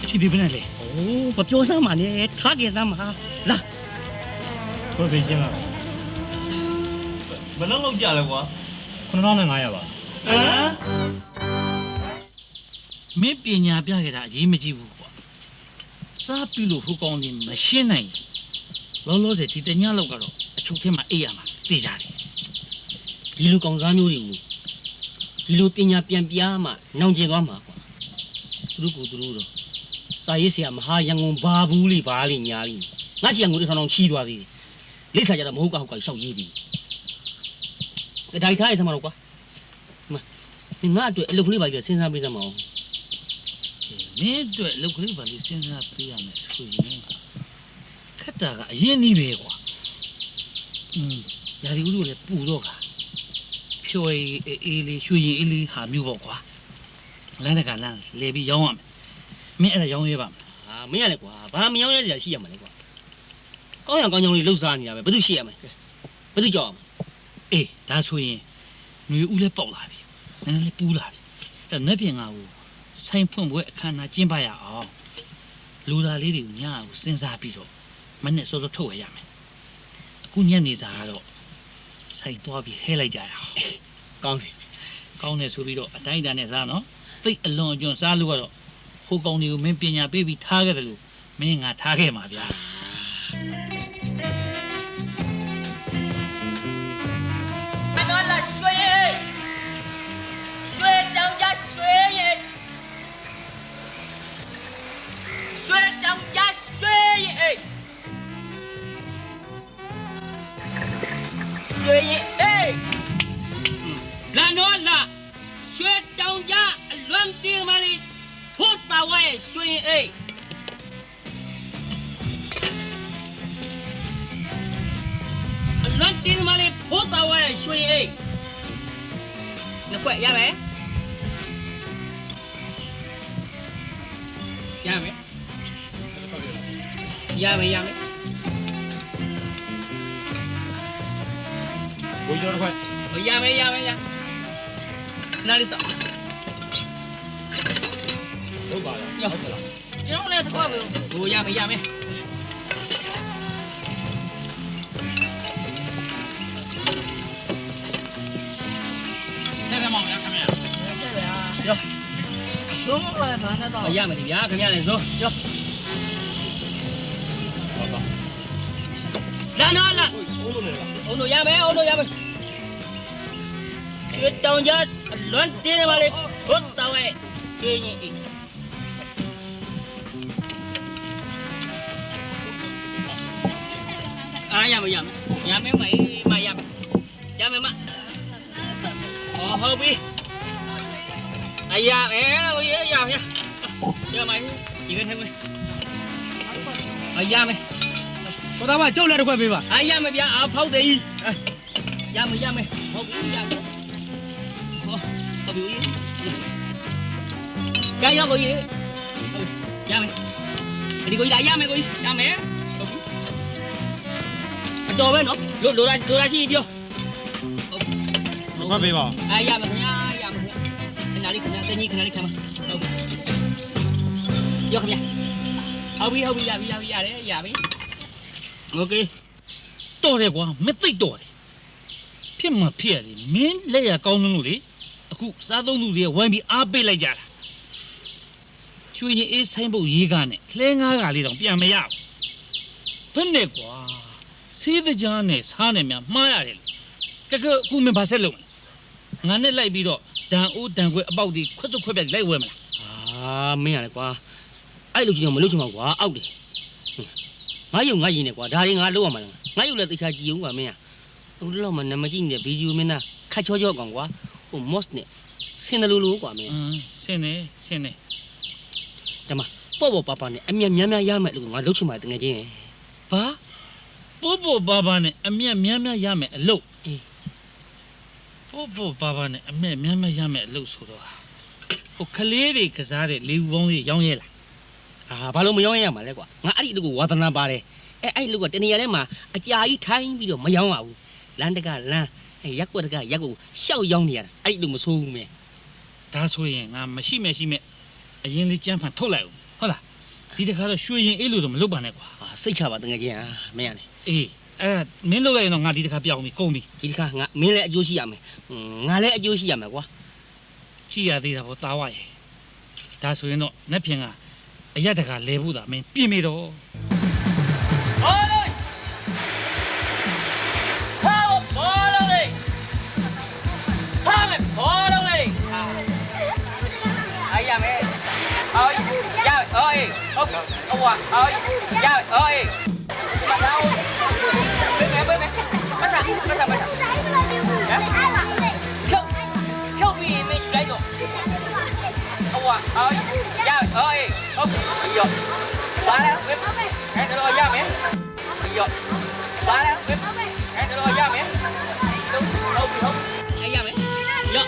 အချီဒီဘယ်နဲ့လဲโอ้မပြောစမ်းပါနဲ့ထားကြစမ်းပါလာကိုသိချင်းလားဘယ်လောက်ကြလဲကွာ9500ပါမင်းပညာပြခဲ့တာအရေးမကြီးဘူးကွာစားပြီလို့ဟိုကောင်းနေမရှင်းနိုင်လောလောဆယ်ဒီတညလောက်ကတော့အချုပ်ထဲမှာအိပ်ရမှာသိကြတယ်ဒီလိုကောင်စားမျိုးတွေကိုဒီလိုပညာပြန်ပြမှနောင်ကျင်သွားမှာကွာသူတို့တော့စာရေးဆရာမဟာရန်ကုန်ဘာဘူးလေးဘာလေးညာလေးငါရှိရငွေထောင်ချီးသွားသေးတယ်လိပ်စာကြတော့မဟုတ်ကရှောက်ရေးပြီဒါထိုင်စမှာတော့ကွာငါအတွက်အလုပ်ကလေးပါကြီးစဉ်းစားပေးစမ်းမအောင်မင်းအတွက်အလုပ်ကလေးပါလေးစဉ်းစားပေးရမယ်ဆိုရင်ခက်တာကအရင်နည်းပဲကွာရာဒီဦးတို့လည်းပူတော့ကဖြိုအေးလေးရွှေရင်အေးလေးဟာမျိုးပေါ့ကွာလမ်းတကလမ်းလဲပြီးရောင်းရမယ်မင်းအဲ့ဒါရောင်းရပါမလားမင်းရလေကွာဘာမရောင်းရစရာရှိရမှာလဲကွာကောင်းရကောင်းကြောင်လေးလှုပ်ရှားနေတာပဲဘယ်သူရှိရမလဲဘယ်သူကြောက်ရမလဲအေးဒါဆိုရင်ຫນွေဦးလည်းပေါက်လာပြီနည်းနည်းလေးပူးလာပြီအဲ့နဲ့ပြင်ငါကိုဆိုင်ဖွင့်ပွဲအခမ်းအနားကျင်းပရအောင်လူသားလေးတွေညကိုစဉ်းစားပြီးတော့မနေ့စောစောထုတ်ရရမယ်အခုညနေစာကတော့ဆိုင်သွားပြီးဟဲလိုက်ကြရအောင်ကောင်းတယ်ဆိုပြီးတော့အတိုင်းအတာနဲ့စားနော်သိအလွန်အကျွံစားလို့ကတော့ဟိုကောင်တွေကိုမင်းပညာပေးပြီးထားခဲ့တယ်လို့မင်းငါထားခဲ့မှာဗျာမနော်လာရွှေတောင်ကြရွှေတောင်ကြရွှေလာနော်လာရွှေတောင်ကြအလွန်တင်းမလေးဖို့တော်ဝဲရွှေအလွန်တင်းမလေးဖို့တော်ဝဲရွှေနှစ်ခွက်ရမယ်ရမယ်ဘိုးကျော်ခွက်ရမယ်နားလေးစောင့်ဟုတ်ပါလားဟုတ်လားကျွန်တော်လည်းတစ်ခွက်ပဲဟိုရမယ်တက်တယ်မောင်ရခင်ဗျာတက်ပါရောလုံးဝဘာနဲ့တော့ရမယ်ဗျာခင်ဗျာလည်းဇိုးရောလာနော်လာအုံးလို့ရမယ်ရွှေတောင်ကြလွန်တင်းပါလေဟုတ်တော်ရဲ့ကျင်းရင်ရမယ်မဟုတ်ပြီရမယ်ဒီကနေ့ ရမယ်ကိုသားမကျုပ်လည်းတစ်ခွက်ပေးပါရမယ်ဗျာဖောက်တယ်ရမယ်ဟုတ်ပြီရမယ်ဟုတ်ပြီကြရကိုကြီးရမယ်ဒီကိုကြီးရမယ်ကိုကြီးရမယ်ဟုတ်ပြီအတော်ပဲနော်လိုတာရှိပြောဟုတ်ပေးပါရမယ်ခင်ဗျာရမယ်ခင်ဗျာနားလေးခင်ဗျာတကြီးခင်ဗျာလေးခံပါဟုတ်ပြီရောခင်ဗျာဟုတ်ပြီရတယ်ရပြီโอเคတော်တယ်ကွာမသိတော်တယ်ဖြစ်မှာဖြစ်ရစီမင်းလက်ရကောင်းလို့လေအခုစားသုံးလူတွေဝိုင်းပြီးအားပေးလိုက်ကြတာရွှေရင်အေးဆိုင်ဖို့ရေးကားနဲ့လှဲငားကလေးတောင်ပြန်မရဘူးဘယ်နဲ့ကွာဆေးတကြားနဲ့စားနဲ့များမှားရတယ်ကကအခုမင်းဘာဆက်လုပ်ငါနဲ့လိုက်ပြီးတော့ဒန်အိုးဒန်ခွဲအပေါက်တွေခွတ်စွတ်ခွက်ပြလိုက်ဝဲမလားမင်းရတယ်ကွာအဲ့လိုကြီးတော့မလုပ်ချင်ပါဘူးကွာအောက်တယ်ငါယုံငါရင်နဲ့ကွာဒါတွေငါလုပ်ရမှာလားငါယုံလည်းတခြားကြည့်အောင်ကွာမင်းအခုလောက်မှနမကြည့်နေတဲ့ဗီဒီယိုမင်းသားခတ်ချောကောင်ကွာဟို moss နဲ့ဆင်းတယ်လို့ကွာမင်းဆင်းနေဒါမှပေါ့ပါနဲ့အမြတ်များရမယ်လို့ငါလုပ်ချင်ပါတယ်တကယ်ချင်းဘာပေါ့ပါနဲ့အမြတ်များရမယ်အလုပ်ပေါ့ပါနဲ့အမြတ်များရမယ်အလုပ်ဆိုတော့ဟိုကလေးတွေကစားတဲ့လေဘူးပေါင်းတွေရောင်းရဲလားဘာလို့မရောင်းရမှာလဲကွာငါအဲ့ဒီလူကိုဝါသနာပါတယ်အဲ့လူကတနေရာထဲမှာအကြာကြီးထိုင်းပြီးတော့မရောင်းရဘူးလမ်းတကလမ်းရက်ကွက်တကရက်ကိုရှောက်ရောင်းနေရတာအဲ့လူမဆိုးဘူးမဲဒါဆိုရင်ငါမရှိမဲ့အရင်လေးကြမ်းဖန်ထုတ်လိုက်အောင်ဟုတ်လားဒီတခါတော့ရွှေရင်အေးလို့တော့မလုပ်ပါနဲ့ကွာစိတ်ချပါတကယ်ကြီးမင်းရတယ်အေးမင်းလုပ်လိုက်ရင်တော့ငါဒီတခါပြောင်းပြီကုန်ပြီဒီတခါငါမင်းလည်းအကျိုးရှိရမယ်ငါလည်းအကျိုးရှိရမယ်ကွာရှိရသေးတာပေါ့သားဝရဲ့ဒါဆိုရင်တော့နက်ဖြင်ကအရက်တခါလဲဖို့တာမင်းပြင်မိတော့ရမယ်အော်ရအော်ဟုတ်အော်အော်ရအော်မလာဘူးဘယ်မစားဖြုတ်ပြီးမင်းလိုက်တော့အော်အော်ရအော်ဟုတ်ရောပါလားအဲ့တော့ရမယ်ရောပါလားအဲ့တော့ရမယ်ဟုတ်အဲ့ရမယ်ရော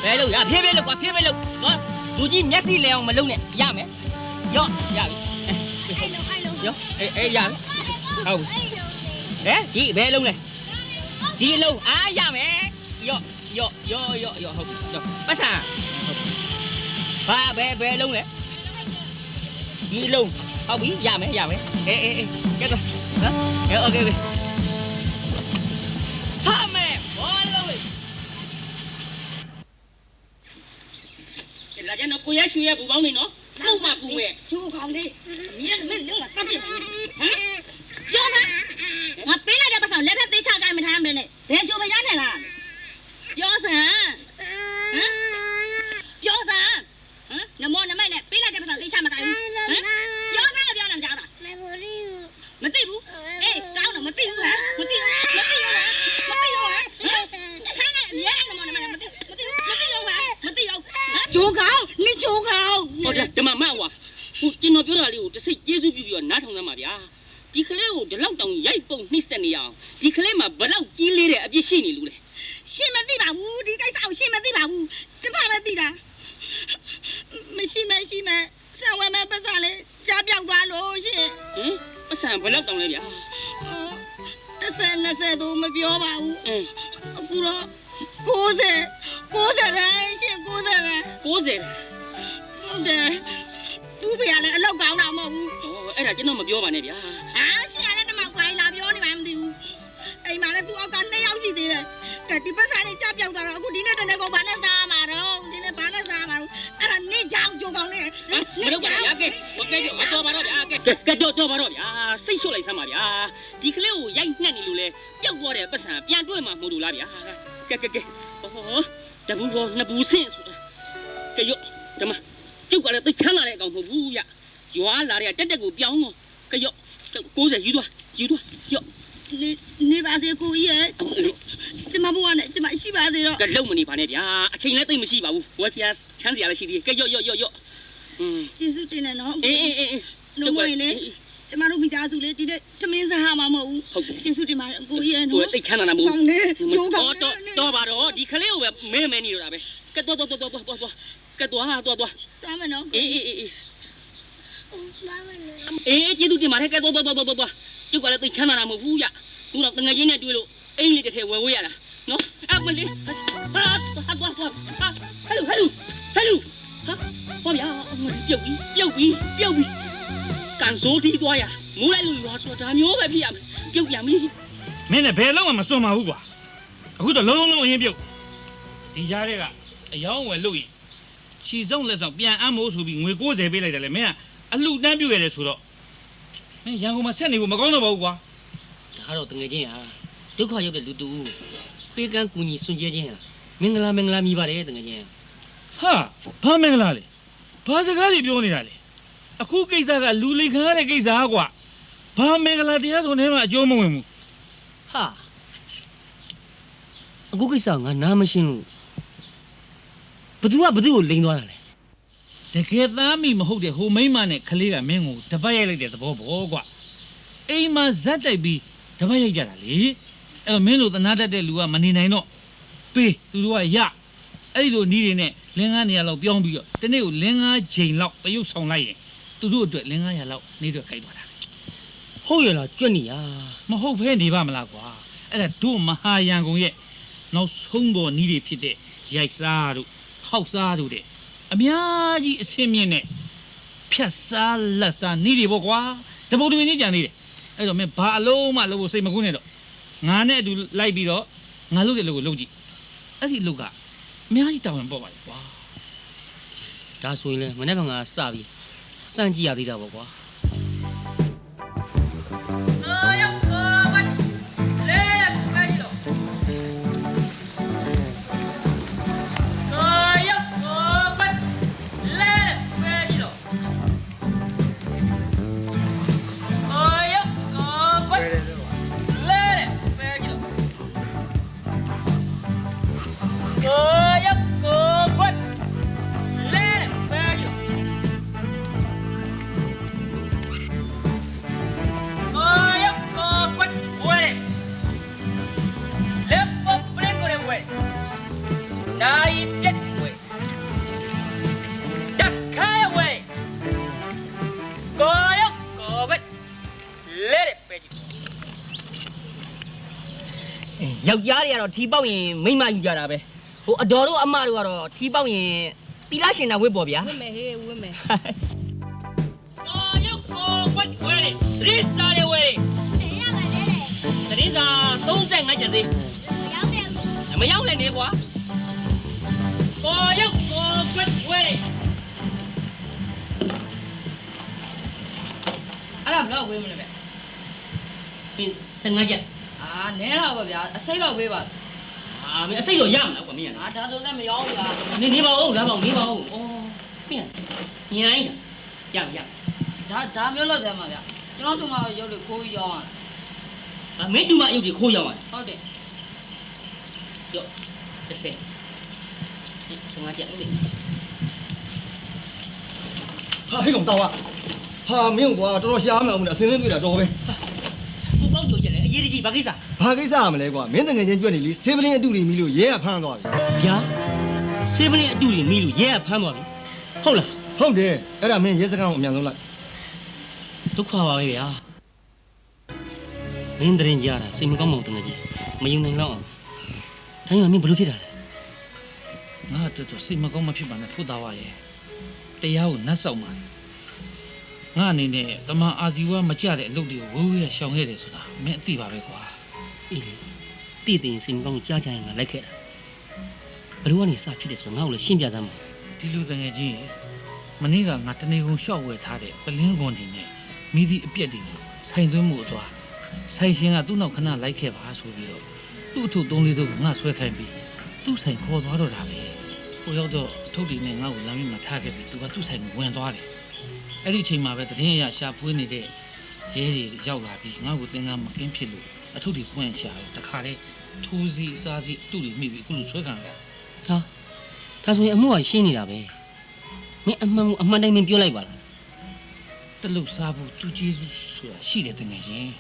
ဘယ်လိုရဖြည်းဖြည်းလောက်ကွာဖြည်းဖြည်းလောက်နော်လူကြီးမျက်စိလဲအောင်မလုပ်နဲ့ရမယ်ရော့ရပြီရော့အေးရပြီဟုတ်ဒီဘယ်လုံးလဲဒီအလုံးရမယ်ရော့ဟုတ်ပတ်စံဘာဘယ်လုံးလဲဒီအလုံးဟုတ်ပြီရမယ်အေးကဲတော့နော်โอเคစားမယ်ဘောလုံးလာကြနော်ကိုရရွှေရဘူပေါင်းနေနော်နှုတ်မှပူမဲ့ကျူခေါင်းလေးမြင်မင်းလုံးကတပ်ပြဟမ်ပြောစမ်းငါပေးလိုက်တဲ့ပတ်စံလက်ထက်သေးချကိုင်းမထားမနဲ့ဘယ်ကြိုမရနဲ့လားပြောစမ်းနမောနမိုက်နဲ့ပေးလိုက်တဲ့ပတ်စံသေးချမကိုင်းဘူးပြောစမ်းလို့ပြောနေကြတာမသိဘူးအေးကောင်းတော့မသိဘူးဟမ်မသိဘူးခိုင်းလိုက်အများနမောနမိုက်နဲ့မသိရောကျိုးကောင်းနိကျိုးကောင်းဟုတ်တယ်ဓမ္မမဝါဟိုကျွန်တော်ပြောတာလေးကိုတစ်စိတ်ကျေးဇူးပြုပြီးတော့နားထောင်သမ်းပါဗျာဒီကလေးကိုဒီလောက်တောင်ရိုက်ပုံနှိမ့်ဆက်နေရအောင်ဒီကလေးမှာဘလောက်ကြီးလေးတဲ့အပြစ်ရှိနေလို့လေရှင်မသိပါဘူးဒီကိစ္စကိုရှင်မသိပါဘူးကျမလည်းသိတာမရှိဆံဝဲမဲ့ပတ်စံလေးကြားပြောက်သွားလို့ရှင်ပတ်စံဘယ်လောက်တောင်လဲဗျာ20သူမပြောပါဘူးအခုတော့90ပဲရှင်90ပဲဟုတ်တယ်သူ့ဖေကလည်းအလောက်ကောင်းတာမဟုတ်ဘူးအဲ့ဒါကျွန်တော်မပြောပါနဲ့ဗျာရှင်ကလည်းတမောက်ပိုင်းလာပြောနေမှမသိဘူးအိမ်မှာလည်းသူ့အောက်က2ယောက်ရှိသေးတယ်ကဲဒီပတ်စံလေးကြပြောက်သွားတော့အခုဒီနေ့တနေ့ကောင်ဘာနဲ့စားမှာတော့ဒီနေ့ဘာနဲ့စားမှာတော့အဲ့ဒါနေကြောင်ကြိုကောင်းနေမလုပ်ပါနဲ့ဗျာကဲတော့ပါတော့ဗျာကဲတော့ပါတော့ဗျာစိတ်လျှော့လိုက်စမ်းပါဗျာဒီကလေးကိုရိုက်နှက်နေလို့လဲပျောက်သွားတဲ့ပတ်စံပြန်တွေ့မှာမဟုတ်လို့လားဗျာကဲတဘူးဘောနှစ်ဘူးဆင့်ဆိုတာကဲရော့ဓမ္မကျုပ်ကလည်းသိချမ်းလာတဲ့အကောင်မဟုတ်ဘူးဗျရွာလာတဲ့တက်ကိုပြောင်းတော့ကဲရော့90ယူသွားရော့နေပါစေကိုကြီးရဲ့ကျမဘဝနဲ့ကျမရှိပါစေတော့ကလုံမနေပါနဲ့ဗျာအချိန်လည်းသိမ့်မရှိပါဘူးဝါချာချမ်းစရာလည်းရှိသေးတယ်ကဲရော့ကျေးဇူးတင်တယ်နော်အေးလုံးဝလေကျ ကျမတို့မိသားစုလေဒီနေ့သမင်းစားမှာမဟုတ်ဘူးကျေးဇူးတင်ပါတယ်ကိုကြီးရဲ့နော် တိတ်ချမ်းသာတာမဟုတ် ကောင်းလေကျိုးကောင်း တော့ပါတော့ဒီကလေးကိုပဲမဲမဲနေတော့တာပဲကဲတော့ကဲတော့မယ်နော် အေးကျေးဇူးတင်ပါတယ်ကဲတော့ကျုပ်ကလည်းတိတ်ချမ်းသာတာမဟုတ်ဘူးရသူတော့တငယ်ချင်းနဲ့တွေ့လို့အိမ်လေးတစ်ထည့်ဝယ်ဝေးရတာနော်အမလေးဟာဟဲ့လူဟာဟောဗျာအမလေးပြုတ်ပြီးကန်စိုးတီးသွားရမိုးလိုက်လို့ရွာဆိုတာမျိုးပဲဖြစ်ရမယ်ပြုတ်ပြန်ပြီ မင်းနဲ့ဘယ်လုံးမှမစွန့်ပါဘူးကွာအခုတော့လုံးလုံးအရင်ပြုတ်ဒီကြားထဲကအယောင်းဝယ်လို့ရင်ခြေစုံလက်ဆောင်ပြန်အမ်းမိုးဆိုပြီးငွေ60ပေးလိုက်တယ်လေမင်းကအလှတန်းပြုတ်ရတယ်ဆိုတော့မင်းရန်ကုန်မှာဆက်နေဖို့မကောင်းတော့ပါဘူးကွာ ဒါတော့တငယ်ချင်းဟာဒုက္ခရောက်တဲ့လူတူပေးကမ်းကူညီစွန့်ကြဲခြင်းဟာမင်္ဂလာမြည်ပါတယ်တငယ်ချင်း ဟာဘာမင်္ဂလာလဲဘာစကားတွေပြောနေတာလဲအခုကိစ္စကလူလိမ်ခံရတဲ့ကိစ္စကွာဘာမင်္ဂလာတရားဆုံးထဲမှာအကျိုးမဝင်ဘူး ဟာအခုကိစ္စငါနားမရှင်းလို့ဘသူကိုလိန်သွားတာလဲ တကယ်သားမိမဟုတ်တဲ့ဟိုမိန်းမနဲ့ကလေးကမင်းကိုတပတ်ရိုက်လိုက်တဲ့သဘောပေါ့ကွာအိမ်မှာဇက်တိုက်ပြီးတပတ်ရိုက်ကြတာလေအဲ့မင်းလိုသနာတတ်တဲ့လူကမနေနိုင်တော့ပေးသူတို့ကရအဲ့ဒီလိုနီးတွေနဲ့လင်းကားနေရာလောက်ပြောင်းပြီးတော့တနေ့ကိုလင်းကားချိန်လောက်တရုပ်ဆောင်လိုက်ရင်သူတို့အတွက်လင်းကားရလောက်နေတော့ခိုက်သွားတာဟုတ်ရလားကြွနေရ မဟုတ်ဖဲနေပါမလားကွာအဲ့ဒါတို့မဟာရန်ကုန်ရဲ့နောက်ဆုံးသောနီးတွေဖြစ်တဲ့ရိုက်စားတို့ခောက်စားတို့တဲ့အများကြီးအဆင့်မြင့်နဲ့ဖြတ်စားလက်စားနီးတွေပေါ့ကွာတပုတ်တမင်းကြီးကြံနေတယ်အဲ့တော့မင်းဘာအလုံးမှလုပ်ဖို့စိတ်မကူးနဲ့တော့ငါနဲ့အတူလိုက်ပြီးတော့ငါလုပ်တဲ့လူကိုလုပ်ကြည့်အဲ့ဒီလူကအများကြီးတာဝန်ပေါ့ပါလေကွာ ဒါဆိုရင်လည်းမနေ့ကငါစပြီးစမ်းကြည့်ရသေးတာပေါ့ကွာ ယောက်ျားတွေကတော့ထီပေါက်ရင်မိမယူကြတာပဲဟိုအတော်တို့အမတို့ကတော့ထီပေါက်ရင်တီလာရှင်တာဝစ်ပေါ့ဗျာ ဝစ်မယ်ဟေးဝစ်မယ် ရုပ်ကိုဝတ်ဝဲရစ်စာရဝဲရပါလေတရင်စာ35ကျပ်စီမရောက်လည်းနေကွာရုပ်ကိုဝတ်ဝဲရအဲ့ဒါဘလောက်ဝေးမလဲဗျ15ကျပ်နဲတော့ပါဗျာအစိတ်တော့ဝေးပါမင်းအစိတ်တော့ရမလားကွာမင်းဒါဆိုလည်းမရောဘူးဗျာနေပါဦးလားပေါ့နေပါဦးဩမင်းညိုင်းရဒါမျိုးလို့တယ်မှာဗျကျွန်တော်တို့မှရုပ်တွေခိုးရောင်းရ မင်းတူမရုပ်တွေခိုးရောင်းရ ဟုတ်တယ် ရော့တစ်ဆယ်15ကျပ်အစိတ် ဟာဟဲ့ကောင်တောင်းဟာမင်းကွာတော်တော်ရှားမလားဘူးနဲ့အစင်းစင်းတွေ့တာတော်ပဲကိုပေါက်ကြိုရတယ်အရေးကြီးဘာကိစ္စ ဘာကိစ္စရမလဲကွာမင်းတငယ်ချင်းကြွနေလေဆေးပလင်းအတူတွေမီလို့ရဲကဖမ်းသွားပြီဗျာဆေးပလင်းအတူတွေမီလို့ရဲကဖမ်းသွားပြီဟုတ်လားဟုတ်တယ်အဲ့ဒါမင်းရဲစခန်းကိုအမြန်ဆုံးလိုက်ဒုက္ခပါပဲဗျာမင်းတရင်ကြတာစိတ်မကောင်းမှတငယ်ချင်းမယုံနိုင်တော့အောင်ဒါမှမင်းဘလို့ဖြစ်တာလဲငါတော်တော်စိတ်မကောင်းမဖြစ်ပါနဲ့ဖို့သားဝရဲ့တရားကိုနတ်ဆောင်ပါငါအနေနဲ့တမန်အာဇီဝမကြတဲ့အလုပ်တွေကိုဝိုးဝိုးရရှောင်ခဲ့တယ်ဆိုတာမင်းအသိပါပဲကွာအေးလေတည်တင်စိတ်မကောင်းကြားချင်ငါလိုက်ခဲ့တာဘယ်လိုကနေစဖြစ်တယ်ဆိုငါ့ကိုလည်းရှင်းပြစမ်းပါဒီလိုတငယ်ချင်းမနေ့ကငါတနေကုန်ရှော့ဝယ်ထားတဲ့ပလင်းကွန်ဒီနဲ့မိသည့်အပြက်တွေဆိုင်သွင်းမှုအသွားဆိုင်ရှင်ကသူ့နောက်ခဏလိုက်ခဲ့ပါဆိုပြီးတော့သူ့အထုပ်3-4ထုပ်ငါဆွဲခိုင်းပြီးသူ့ဆိုင်ခေါ်သွားတော့တာပဲဟိုရောက်တော့အထုပ်တွေနဲ့ငါ့ကိုလမ်းမထားခဲ့ပြီးသူကသူ့ဆိုင်ကိုဝင်သွားတယ်အဲ့ဒီအချိန်မှာပဲတရင်ရရှာဖွေးနေတဲ့ရဲတွေရောက်လာပြီးငါ့ကိုသင်္ကန်းမကင်းဖြစ်လို့အထုပ်တွေဖွင့်ရှာတော့တခါတည်းထိုးစီစားစီသူ့တွေမိပြီးအခုလိုဆွဲခံရတာဟာဒါဆိုရင်အမှုကရှင်းနေတာပဲမင်းအမှန်တိုင်းမင်းပြောလိုက်ပါလားတလုတ်စားဖို့သူကျေးဇူး ဆိုတာရှိတယ်တကယ်ချင်း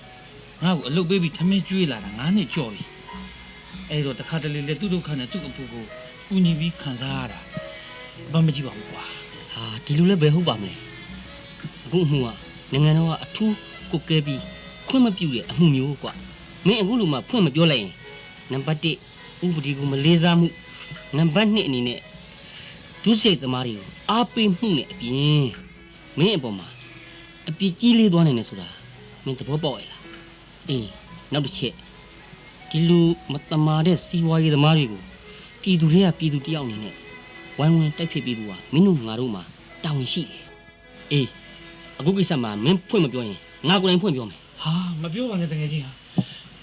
ငါ့ကိုအလုပ်ပေးပြီးထမင်းကျွေးလာတာ9နှစ်ကြော်ပြီအဲ့တော့တခါတလေလေသူ့ဒုက္ခနဲ့သူ့အပူကိုကူညီပြီးခံစားရတာဘာမကြည့်ပါဘူးကွာ ဟာဒီလိုလည်းပဲဟုတ်ပါမလဲအခုအမှုကနိုင်ငံတော်ကအထူးကိုကဲပြီးခွင့်မပြုတဲ့အမှုမျိုးကွာမင်းအခုလိုမှဖွင့်မပြောလိုက်ရင်နံပါတ်1ဥပဒေကိုမလေးစားမှုနံပါတ်2အနေနဲ့ဒုစရိုက်သမားတွေကိုအားပေးမှုနဲ့အပြင်မင်းအပေါ်မှာအပြစ်ကြီးလေးသွားနိုင်တယ်ဆိုတာမင်းသဘောပေါက်ရဲ့လားအေးနောက်တစ်ချက်ဒီလိုမတမာတဲ့စီးပွားရေးသမားတွေကိုပြည်သူတွေကပြည်သူတယောက်အနေနဲ့ဝိုင်းဝန်းတိုက်ဖြစ်ပြီးဘူးကမင်းတို့ငါတို့မှာတာဝန်ရှိတယ်အေးအခုကိစ္စမှာမင်းဖွင့်မပြောရင်ငါကိုယ်တိုင်ဖွင့်ပြောမယ် ဟာမပြောပါနဲ့တကယ်ချင်းဟာ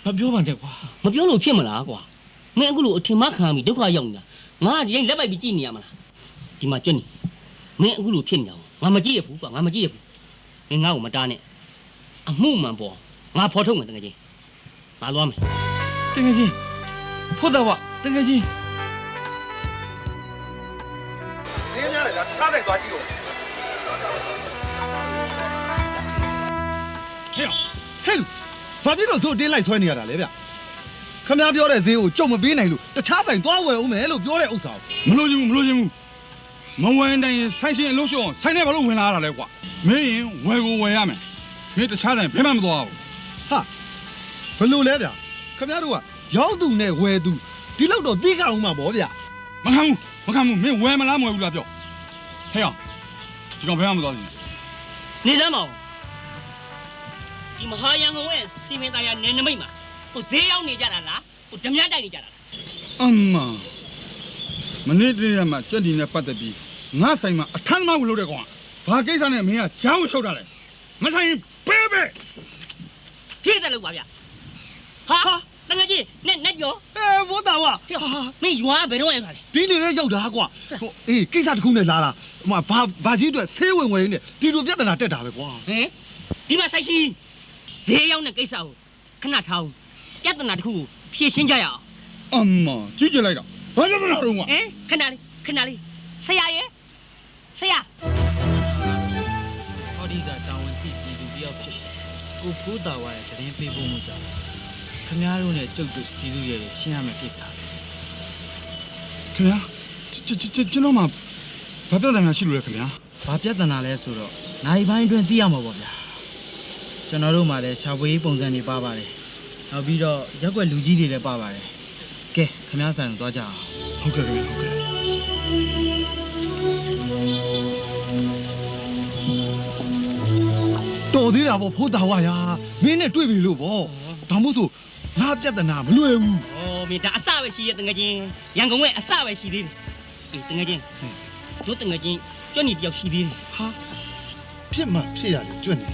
မပြောပါနဲ့ကွာ မပြောလို့ဖြစ်မလားကွာမင်းအခုလိုအထင်မှခံပြီးဒုက္ခရောက်နေတာငါကဒီရင်လက်ပိုက်ပြီးကြည့်နေရမလားဒီမှာကျွတ်နေမင်းအခုလိုဖြစ်နေတာငါမကြည့်ရဘူးကွာငါမကြည့်ရဘူးမင်းငါ့ကိုမတားနဲ့အမှုမှန်ပေါ်ငါဖော်ထုတ်မယ်တကယ်ချင်းငါသွားမယ် တကယ်ချင်းဖို့တော့တကယ်ချင်း ဈေးများလေဗျာတခြားဆိုင်သွားကြည့်လို့ ဟဲ့ ဟဲ့ဘာဖြစ်လို့သူ့တင်းလိုက်ဆွဲနေရတာလဲဗျခမပြောတဲ့ဈေးကိုကြုံမပေးနိုင်လို့တခြားဆိုင်သွားဝယ်အောင်မယ်လို့ပြောတဲ့ဥစ္စာကို မလို့ချင်းဘူးမဝင်တိုင်းရင်ဆိုင်ရှင်အလို့ရှုံးဆိုင်နဲ့ဘာလို့ဝင်လာရတာလဲကွာမင်းရင်ဝယ်ကိုဝယ်ရမယ်မင်းတခြားဆိုင်ဘယ်မှမသွားဘူး ဟာဘလို့လဲဗျခမတို့ကရောက်သူနဲ့ဝယ်သူဒီလောက်တော့သိကြအောင်မှာဗောဗျ မခံဘူးမင်းဝယ်မလားမဝယ်ဘူးလားပြောဟဲ့အောင်ဒီကောင်ဘယ်မှမသွားဘူး နေစမ်းမအောင်ဒီမဟာရန်ကုန်ရဲ့စီမင်းသားရနယ်နမိတ်မှာဟိုဈေးရောက်နေကြတာလားဟိုဓမြတိုက်နေကြတာလား အမမနေ့တည်းကမှကြက်ဒီနဲ့ပတ်သက်ပြီးငါဆိုင်မှာအထမ်းမဝင်လို့တဲ့ကောင်ကဘာကိစ္စနဲ့မင်းကကြောင်းရှုပ်တာလဲမဆိုင်ရင်ပဲပြည့်တယ်လို့ပါဗျဟာတကယ်ကြီးနဲ့ကြောဘောတာဝမင်းရွာဘယ်တော့ရမှာလဲ ဒီနေနဲ့ရောက်တာကွာဟိုအေးကိစ္စတစ်ခုနဲ့လာတာဟိုမှာဘာကြီးအတွက်ဆေးဝင်နေဒီလိုပြဿနာတက်တာပဲကွာ ဟင်ဒီမှာဆိုင်ရှိဈေးရောက်တဲ့ကိစ္စကိုခဏထားအောင်ပြဿနာတစ်ခုကိုဖြေရှင်းကြရအောင် အမကြည့်ကြလိုက်တော့ဘာပြဿနာတော့ကွာ ဟင်ခဏလေးဆရာရဲ့ဆရာ ဟောဒီကတာဝန်သိပြည်သူတယောက်ဖြစ်ကိုဖိုးတာဝါရဲ့သတင်းပေးဖို့မှုကြောင့်ခင်ဗျားတို့နဲ့ကျုပ်တို့ပြည်သူရဲ့ရှင်းရမယ့်ကိစ္စ ခင်ဗျာကျွန်တော်မှဘာပြဿနာများရှိလို့လဲခင်ဗျာ ဘာပြဿနာလဲဆိုတော့နိုင်ပိုင်းအတွင်းသိရမှာပေါ့ဗျာကျွန်တော်တို့မှလည်းရှာဖွေပုံစံတွေပါပါတယ်နောက်ပြီးတော့ရက်ွက်လူကြီးတွေလည်းပါပါတယ်ကဲခင်ဗျားဆိုင်သွားကြအောင် ဟုတ်ကဲ့ခင်ဗျာဟုတ်ကဲ့ တော်သေးတာဗောဖိုးတာဝါယာမင်းနဲ့တွေ့ပြီလို့ဗောဒါမို့ဆိုငါပြဿနာမလွယ်ဘူး ဩမင်းဒါအစပဲရှိရဲ့တငယ်ချင်းရန်ကုန်ရဲ့အစပဲရှိသေးတယ်အေးတငယ်ချင်းတို့တငယ်ချင်းကျွတ်နေတယောက်ရှိသေးတယ် ဟာဖြစ်မှဖြစ်ရတယ်ကျွတ်နေ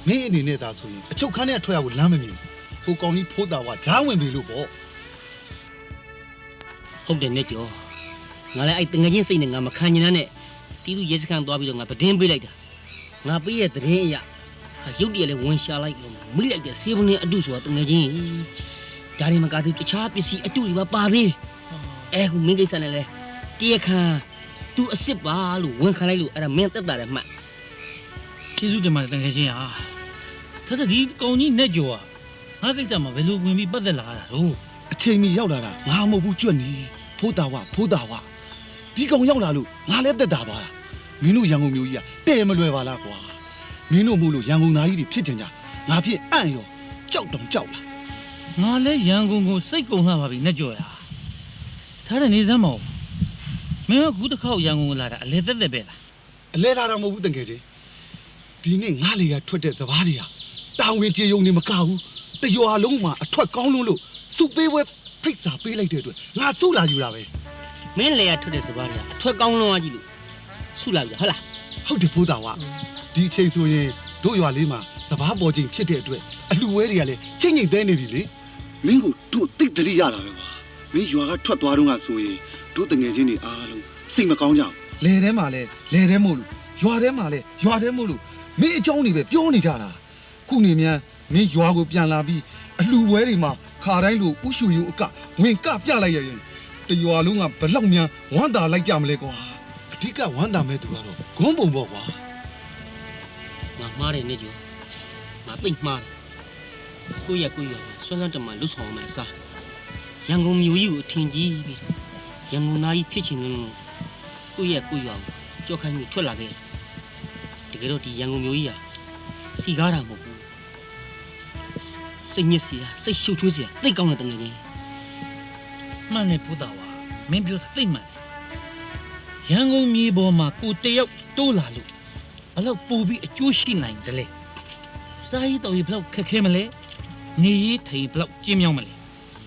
မင်းအနေနဲ့သာဆိုရင်အချုပ်ခန်းထဲထွက်ရဖို့လမ်းမမြင်ဟိုကောင်ကြီးဖိုးတာဝါဂျားဝင်ပြီလို့ဗော ဟုတ်တယ်နဲ့ကျော်ငါလည်းအဲ့တငယ်ချင်းစိတ်နဲ့ငါမခံကျင်တဲ့တီးသူရဲစခန်းသွားပြီးတော့ငါသတင်းပေးလိုက်တာငါပေးရဲ့သတင်းအရာရုပ်တရက်လည်းဝင်ရှာလိုက်လို့မိလိုက်တဲ့ဆေးပုံးနဲ့အတုဆိုတာတငယ်ချင်းဒါတွေမကသေးတခြားပစ္စည်းအတုတွေပါသေးတယ်အဲဟိုမင်းကိစ္စနဲ့လဲတရခါသူအစ်စ်ပါလို့ဝန်ခံလိုက်လို့အဲ့ဒါမင်းတက်တာလည်းမှတ် ကျေးဇူးတင်ပါတယ်တကယ်ချင်းဟာဆက်ဒီကောင်ကြီးနဲ့ကြော်ဟာငါကိစ္စမှာဘယ်လိုဝင်ပြီးပတ်သက်လာတာတော့ အချိန်မီရောက်လာတာငါမဟုတ်ဘူးကျွတ်နေဖိုးတာဝဒီကောင်ရောက်လာလို့ငါလည်းတက်တာသွားတာမင်းတို့ရန်ကုန်မျိုးကြီးကတဲ့မလွယ်ပါလားကွာမင်းတို့မို့လို့ရန်ကုန်သားကြီးတွေဖြစ်တင်ကြငါဖြစ်အံ့ရောကြောက်တောင်ကြောက်လာ ငါလည်းရန်ကုန်ကိုစိတ်ကုန်လှပါပြီနဲ့ကြော်ရထားတဲ့နေစမ်းမအောင်မင်းကခုတစ်ခေါက်ရန်ကုန်ကိုလာတာအလဲတက်တက်ပဲလား အလဲလာတော့မဟုတ်ဘူးတကယ်ချင်းဒီနေ့ငါလေကထွက်တဲ့စပားတွေဟာတာဝန်ကျေယုံနေမကဘူးတရွာလုံးမှာအထွက်ကောင်းလို့စုပေးပွဲဖိတ်စာပေးလိုက်တဲ့အတွက်ငါစုလာယူတာပဲ မင်းလေရထွက်တဲ့စပားတွေအထွက်ကောင်းလုံးအားကြီးလို့ဆုလာပြီဟုတ်လား ဟုတ်တယ်ဖိုးတာဝဒီအချိန်ဆိုရင်တို့ရွာလေးမှာစပားပေါ်ချိန်ဖြစ်တဲ့အတွက်အလှဝဲတွေကလည်းချိန်ချိန်သေးနေပြီလေမင်းကိုတို့တိတ်တရိရတာပဲကွာမင်းရွာကထွက်သွားတော့ကဆိုရင်တို့တငယ်ချင်းတွေအားလုံးစိတ်မကောင်းကြဘူးလေထဲမှာလဲလေထဲမို့လို့ရွာထဲမှာလဲရွာထဲမို့လို့မင်းအကြောင်းတွေပဲပြောနေကြတာခုနေမြန်မင်းရွာကိုပြန်လာပြီးအလှဝဲတွေမှာခါတိုင်းလိုဥရှူယူအကဝင်ကပြလိုက်ရရင်တရွာလုံးကဘလောက်များဝမ်းသာလိုက်ကြမလဲကွာအဓိကဝမ်းသာမဲ့သူကတော့ဂုံးပုံပေါ့ကွာ ငါမှားတယ်နေကျော်对妈，姑爷，算算这么路上没啥，阳光有天气，阳光那一撇清了，姑爷，就看你脱那个，这个到底阳光有西嘎达么？谁热死啊？谁修出死啊？最高的等人。慢来不到啊，没表最慢。阳光米波嘛，古代要多拉路，不老不必就是难的嘞。啥一道也不老开么嘞，你睇不老几秒么嘞？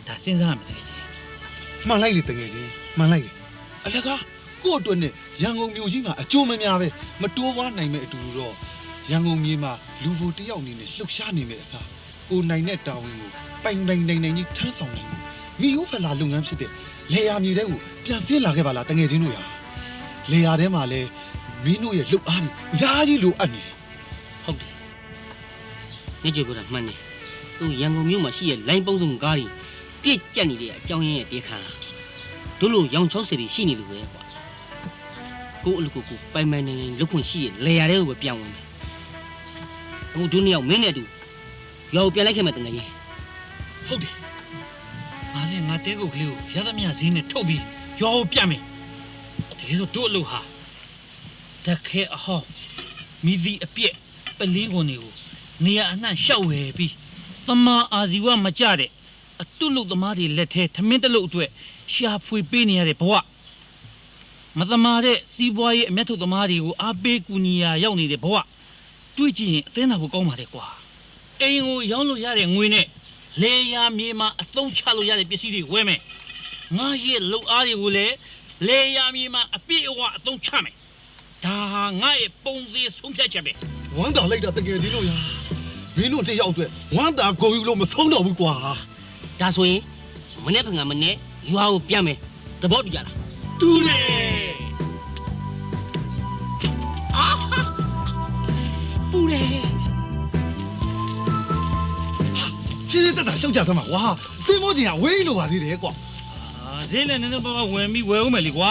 他身上没得嘅。慢来的等人，慢来的。啊，那个过段呢，阳光牛筋嘛，就没咩呗，没多挖难没多咯。阳光米嘛，路途都要你呢，路下你没啥。ကိုနိုင်တဲ့တာဝန်ကိုပိုင်ကြီးထမ်းဆောင်နိုင်မှုမိယိုးဖလာလုပ်ငန်းဖြစ်တဲ့လေယာမြေတဲ့ကိုပြန်ဆင်းလာခဲ့ပါလားတငယ်ချင်းတို့ရာလေယာထဲမှာလဲမင်းတို့ရဲ့လှုပ်အားတွေအများကြီးလိုအပ်နေတယ်ဟုတ်တယ်ညကြပြောတာမှန်တယ်သူရန်ကုန်မြို့မှာရှိတဲ့လိုင်းပုံစုံကားတွေပြည့်ကျက်နေတဲ့အကြောင်းရင်းရဲ့တေခါတို့လိုရောင်ချောစီတွေရှိနေလို့ပဲကွာကိုအလူကိုပိုင်နေလုတ်ခွင့်ရှိရဲ့လေယာထဲကိုပဲပြောင်းဝင်တယ်အခုတို့နှစ်ယောက်မင်းနဲ့တူရောပြန်လိုက်ခဲ့မယ်တငယ်ကြီးဟုတ်တယ်ငါလည်းငါတဲကုတ်ကလေးကိုရသမျှဈေးနဲ့ထုတ်ပြီးရောပြမယ်တကယ်တော့တို့အလုပ်ဟာတခဲအဟောင်းမိသည့်အပြက်ပလင်းကုန်တွေကိုနေရအနှံ့ရှောက်ဝယ်ပြီးသမာအာဇီဝမကြတဲ့အတုလုသမားတွေလက်ထဲထမင်းတလုတ်အတွက်ရှာဖွေပေးနေရတဲ့ဘဝမသမာတဲ့စီးပွားရေးအမျက်ထုတ်သမားတွေကိုအားပေးကူညီရာရောက်နေတဲ့ဘဝတွေးကြည့်ရင်အသင်းတော်ကိုကောင်းပါလေကွာအိမ်ကိုရောင်းလို့ရတဲ့ငွေနဲ့လေယာမြေမှာအသုံးချလို့ရတဲ့ပစ္စည်းတွေဝယ်မယ်ငါရဲ့လုံအားတွေကိုလည်းလေယာမြေမှာအပြည့်အဝအသုံးချမယ်ဒါဟာငါရဲ့ပုံစံဆုံးဖြတ်ချက်ပဲဝမ်းသာလိုက်တာတကယ်ကြီးလို့ရာမင်းတို့တယောက်အတွက်ဝမ်းသာကိုယူလို့မဆုံးတော့ဘူးကွာဒါဆိုရင်မနေ့ကမနေ့ရွာကိုပြန်မယ်သဘောတူကြလားတူတယ်အာပူတယ်ဖြည်းဖြည်းတက်တာရှောက်ကြသမှာကွာသင်မောကျင်ကဝေးလို့ပါသေးတယ်ကွာဈေးလည်းနည်းနည်းပါးပါးဝင်ပြီးဝယ်ဦးမယ်လေကွာ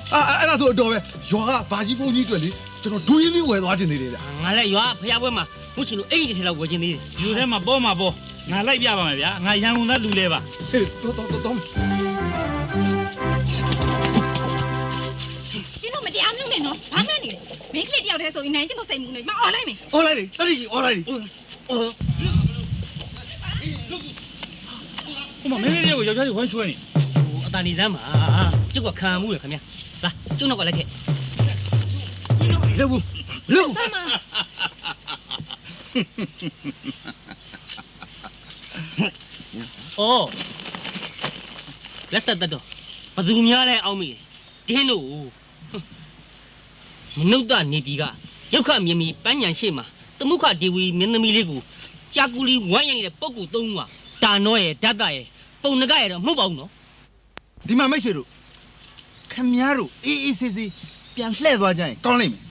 ဟာအဲ့ဒါဆိုအတော်ပဲရွာကဘာကြီးဖုန်းကြီးတွေ့လေကျွန်တော်ဒွေးရင်းလေးဝယ်သွားခြင်းသေးတယ်ဗျငါလည်းရွာဖျားပွဲမှာဘုချင်လို့အိမ်ကြီးထဲလောက်ဝယ်ခြင်းသေးတယ်ယူထဲမှာပေါ်မှာပေါ်ငါလိုက်ပြပါမယ်ဗျာငါရန်ကုန်သားလူလဲပါဟေးတော်ရှင်တို့မတရားမျိုးနဲ့နော်ဘာမှန်းနေလဲမင်းကလေးတယောက်တည်းဆိုရင်နိုင်ချင်မစိတ်မှုနဲ့မအော်လိုက်မယ်အော်လိုက်လေတတိကြီးအော်လိုက်လေဟိုမှာမင်းလေးတွေကိုယောက်ျားကြီးဝမ်းချွဲနေအတန်ဒီစမ်းပါကျုပ်ကခံမှုလေခင်ဗျာလာကျုပ်နောက်ကလိုက်ခဲ့လှုပ်အော်လက်ဆက်တော့ဘသူများလဲအောင်းမိတင်းတို့မနုဿနေပြီကရောက်ခမြင်မီပန်းညံရှိမှာသမုခဒေဝီမင်းသမီးလေးကိုကြာကူလီဝမ်းရနေတဲ့ပုဂ္ဂိုလ်သုံးပါတာနောရဲ့ဓာတ်တရဲ့ပုံနကရဲ့တော့မဟုတ်ပါဘူးနော်ဒီမှာမိတ်ဆွေတို့ခမည်းတော်အေးဆေးဆေးပြန်လှည့်သွားကြရင်ကောင်းလိမ့်မယ်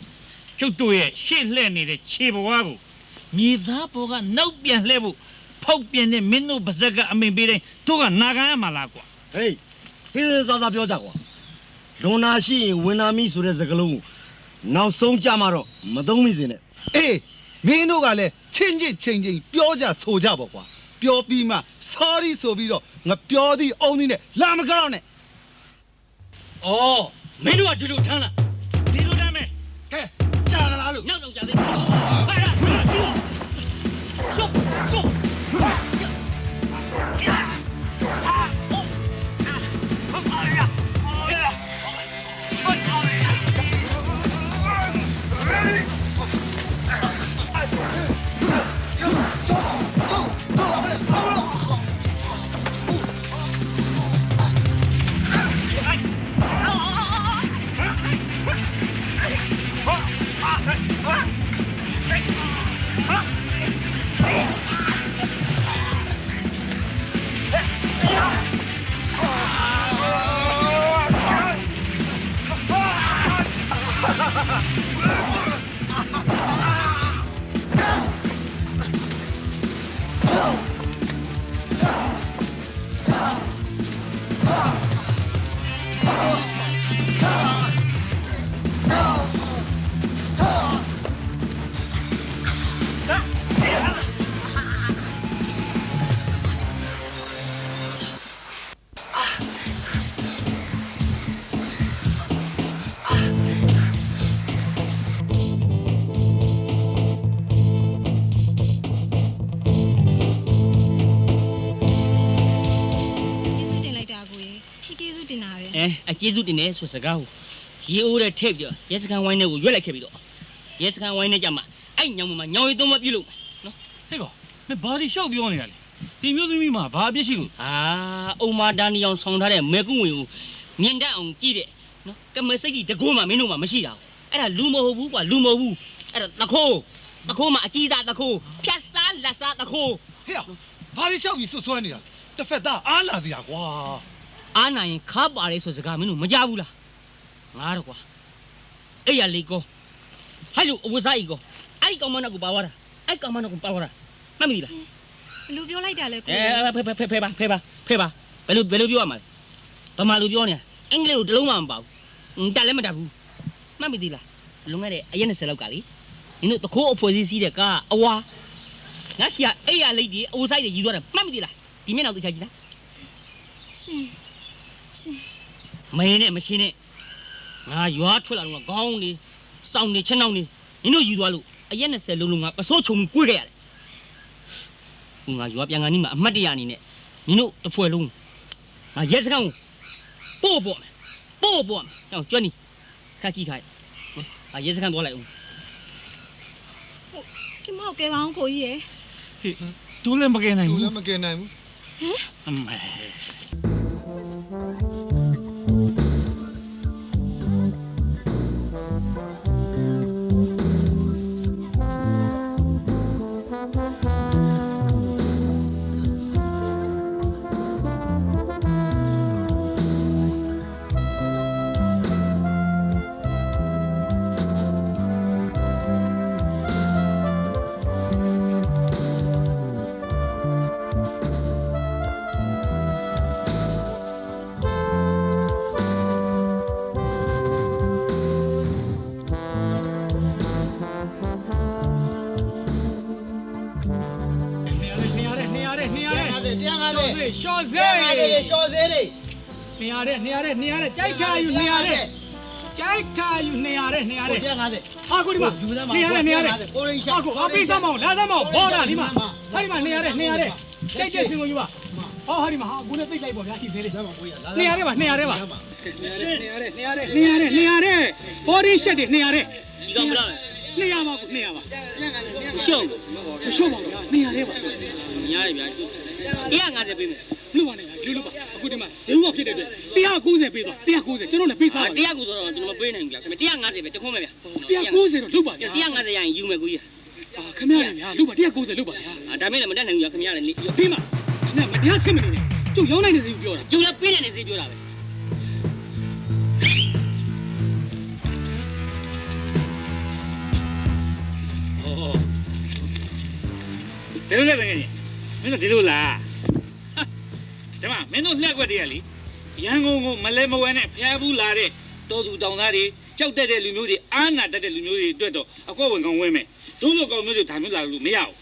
ကျုပ်တို့ရဲ့ရှေ့လှည့်နေတဲ့ခြေဘဝကိုမြေသားဘောကနောက်ပြန်လှည့်ဖို့ဖောက်ပြန်တဲ့မင်းတို့ပါဇက်ကအမိန်ပေးတိုင်းတို့ကနာခံရမှာလားကွာဟေးစဉ်းစားစားပြောကြကွာလွန်နာရှိရင်ဝင်နာမိဆိုတဲ့စကားလုံးကိုနောက်ဆုံးကြမှာတော့မသုံးမိစေနဲ့အေးမင်းတို့ကလည်းချင်းပြောကြဆိုကြပေါ့ကွာပြောပြီးမှ sorry ဆိုပြီးတော့ငါပြောသည်အုံးသည်နဲ့လာမကြောက်နဲ့အော်မင်းတို့ကဒီလိုထမ်းလားဒီလိုတမ်းမယ်ဟဲ့ကြာလားလို့နောက်တော့ကြာသေးဟာရစီရောရှုပ် ကျေးဇူးတင်နေဆိုစကားကိုရေအိုးတဲ့ထည့်ပြီးရဲစခန်းဝိုင်းထဲကိုရွက်လိုက်ခဲ့ပြီးတော့ရဲစခန်းဝိုင်းထဲကြမှာအဲ့ညောင်မညောင်ရီသုံးမပြုတ်လို့နော်ဟဲ့ကောမင်းဘာဒီရှောက်ပြောနေတာလဲဒီမျိုးသမီးမှာဘာအပြစ်ရှိလို့အုံမာဒါနီအောင်ဆောင်ထားတဲ့မဲကုဝင်ကိုမြင်တတ်အောင်ကြည့်တဲ့နော်ကမစိတ်ကြီးတကိုးမှမင်းတို့မှမရှိတာအဲ့ဒါလူမဟုတ်ဘူးကွာလူမဟုတ်ဘူးအဲ့ဒါတခိုးမှအကြီးသားတခိုးဖြတ်စားလက်စားတခိုးဟဲ့ဘာလို့ရှောက်ပြီးဆွနေတာတစ်ဖက်သားအားလာစရာကွာအားနိုင်ခါပါလေဆိုစကားမင်းတို့မကြဘူးလားငါတော့ကွာအဲ့ရလေကောဟဲ့လူအဝစားကြီးကောအဲ့ကောင်မနဲ့ကိုပါသွားတာအဲ့ကောင်မနဲ့ကိုပါသွားတာမှတ်မိလားဘယ်လိုပြောလိုက်တာလဲကိုဖဲပါဘယ်လိုပြောရမှာလဲဗမာလူပြောနေတာအင်္ဂလိပ်လိုတလုံးမှမပါဘူးတက်လည်းမတက်ဘူးမှတ်မိသေးလားလွန်ခဲ့တဲ့အရက်20လောက်ကလေနင်တို့တခိုးအဖွဲစည်းစီးတဲ့ကားအဝါငါစီကအဲ့ရလိတ်ဒီအဝဆိုင်တွေယူသွားတယ်မှတ်မိသေးလားဒီမျက်နှာသိချာကြည့်လားရှင်မင်းနဲ့မရှင်းနဲ့ငါရွာထွက်လာတော့ခေါင်းနေစောင်းနေချက်နှောင်းနေနင်တို့ယူသွားလို့အရက်20လုံးလုံးငါပစိုးချုံကိုကြွေးခဲ့ရတယ်ငါရွာပြန်ကန်နီးမှာအမှတ်တရအနေနဲ့နင်တို့တစ်ဖွဲ့လုံးငါရဲစခန်းကိုပို့မယ်ဟောကျွမ်းနီခါကြည့်ထားရဲစခန်းသွားလိုက်ဦးဒီမောက်ကဲပါအောင်ကိုကြီးရယ်ဟေးတူလည်းမကဲနိုင်ဘူးတူလည်းမကဲနိုင်ဘူးဟမ်အမေရှော့စေးတွေကြိုက်ထားယူ200ဟာကိုဒီမှာ200ကိုရိရှာဟာကိုအပိစားမောင်းလာစမောင်းဘောတာဒီမှာဟာဒီမှာ200ကြိုက်တဲ့စင်ကိုယူပါဟောဟာဒီမှာဟာကိုနဲ့သိလိုက်ပေါ့ဗျာရှိစေးလေး200ပါ200ပါ200ဘောဒီရှက်တွေ200ဒီကောင်မလား200ပါ200ပါရှုံးပါဗျာ200ပါများတယ်ဗျာ150ပေးမယ်လူပါနဲ့လူပါအခုဒီမှာဈေးဥကဖြစ်တဲ့အတွက်190ပေးသွား190ကျွန်တော်လည်းပေးစားပါ190ဆိုတော့ကျွန်တော်မပေးနိုင်ဘူးဗျာခင်ဗျ150ပဲတခွန်းပဲဗျာ190တော့လုပါဗျာ150ရရင်ယူမယ်ကိုကြီးခင်ဗျာလည်းဗျာလုပါ190လုပါဗျာဒါမဲ့လည်းမတတ်နိုင်ဘူးဗျာခင်ဗျာလည်းဒီမှာခင်ဗျာမတရားဆင်မနေနဲ့ကျုပ်ရောင်းနိုင်တဲ့ဈေးကိုပြောတာကျုပ်လည်းပေးနိုင်တဲ့ဈေးပြောတာပဲဘယ်လိုလဲတကယ်ကြီးမင်းတို့ဒီလိုလားဒါမှမင်းတို့လက်ွက်တည်းရလေရန်ကုန်ကိုမလဲမဝဲနဲ့ဖျားဘူးလာတဲ့တော်သူတောင်သားတွေကြောက်တတ်တဲ့လူမျိုးတွေအားနာတတ်တဲ့လူမျိုးတွေအတွက်တော့အကွက်ဝင်ကောင်းဝဲမယ်တို့လိုကောင်မျိုးတွေဒါမျိုးလာလို့မရဘူး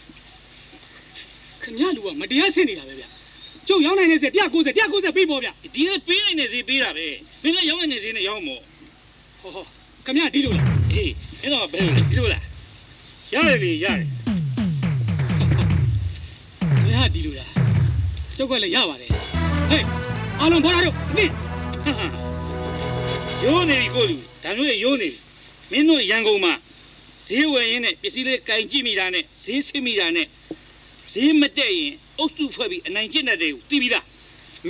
ခင်ဗျာလူကမတရားဆင်နေတာပဲဗျာကျုပ်ရောင်းနိုင်တဲ့ဈေး190ပေးပေါ့ဗျာဒီလည်းပေးနိုင်တဲ့ဈေးပေးတာပဲမင်းလည်းရောင်းနိုင်တဲ့ဈေးနဲ့ရောင်းမို့ဟောခင်ဗျာဒီလိုလားအေးမင်းတော့ဘယ်လိုလဲဒီလိုလားရတယ်လေရတယ်ဒီလိုလားကျုပ်ကလည်းရပါတယ်ဟေးအားလုံးဘောလာတော့အသိရိုးနေပြီကိုလူဒါမျိုးရိုးနေမင်းတို့ရန်ကုန်မှာဈေးဝယ်ရင်းနဲ့ပစ္စည်းလေးကင်ကြည့်မိတာနဲ့ဈေးဆင်းမိတာနဲ့ဈေးမတက်ရင်အုပ်စုဖွဲ့ပြီးအနိုင်ကျင့်တဲ့တွေကိုသိပြီလား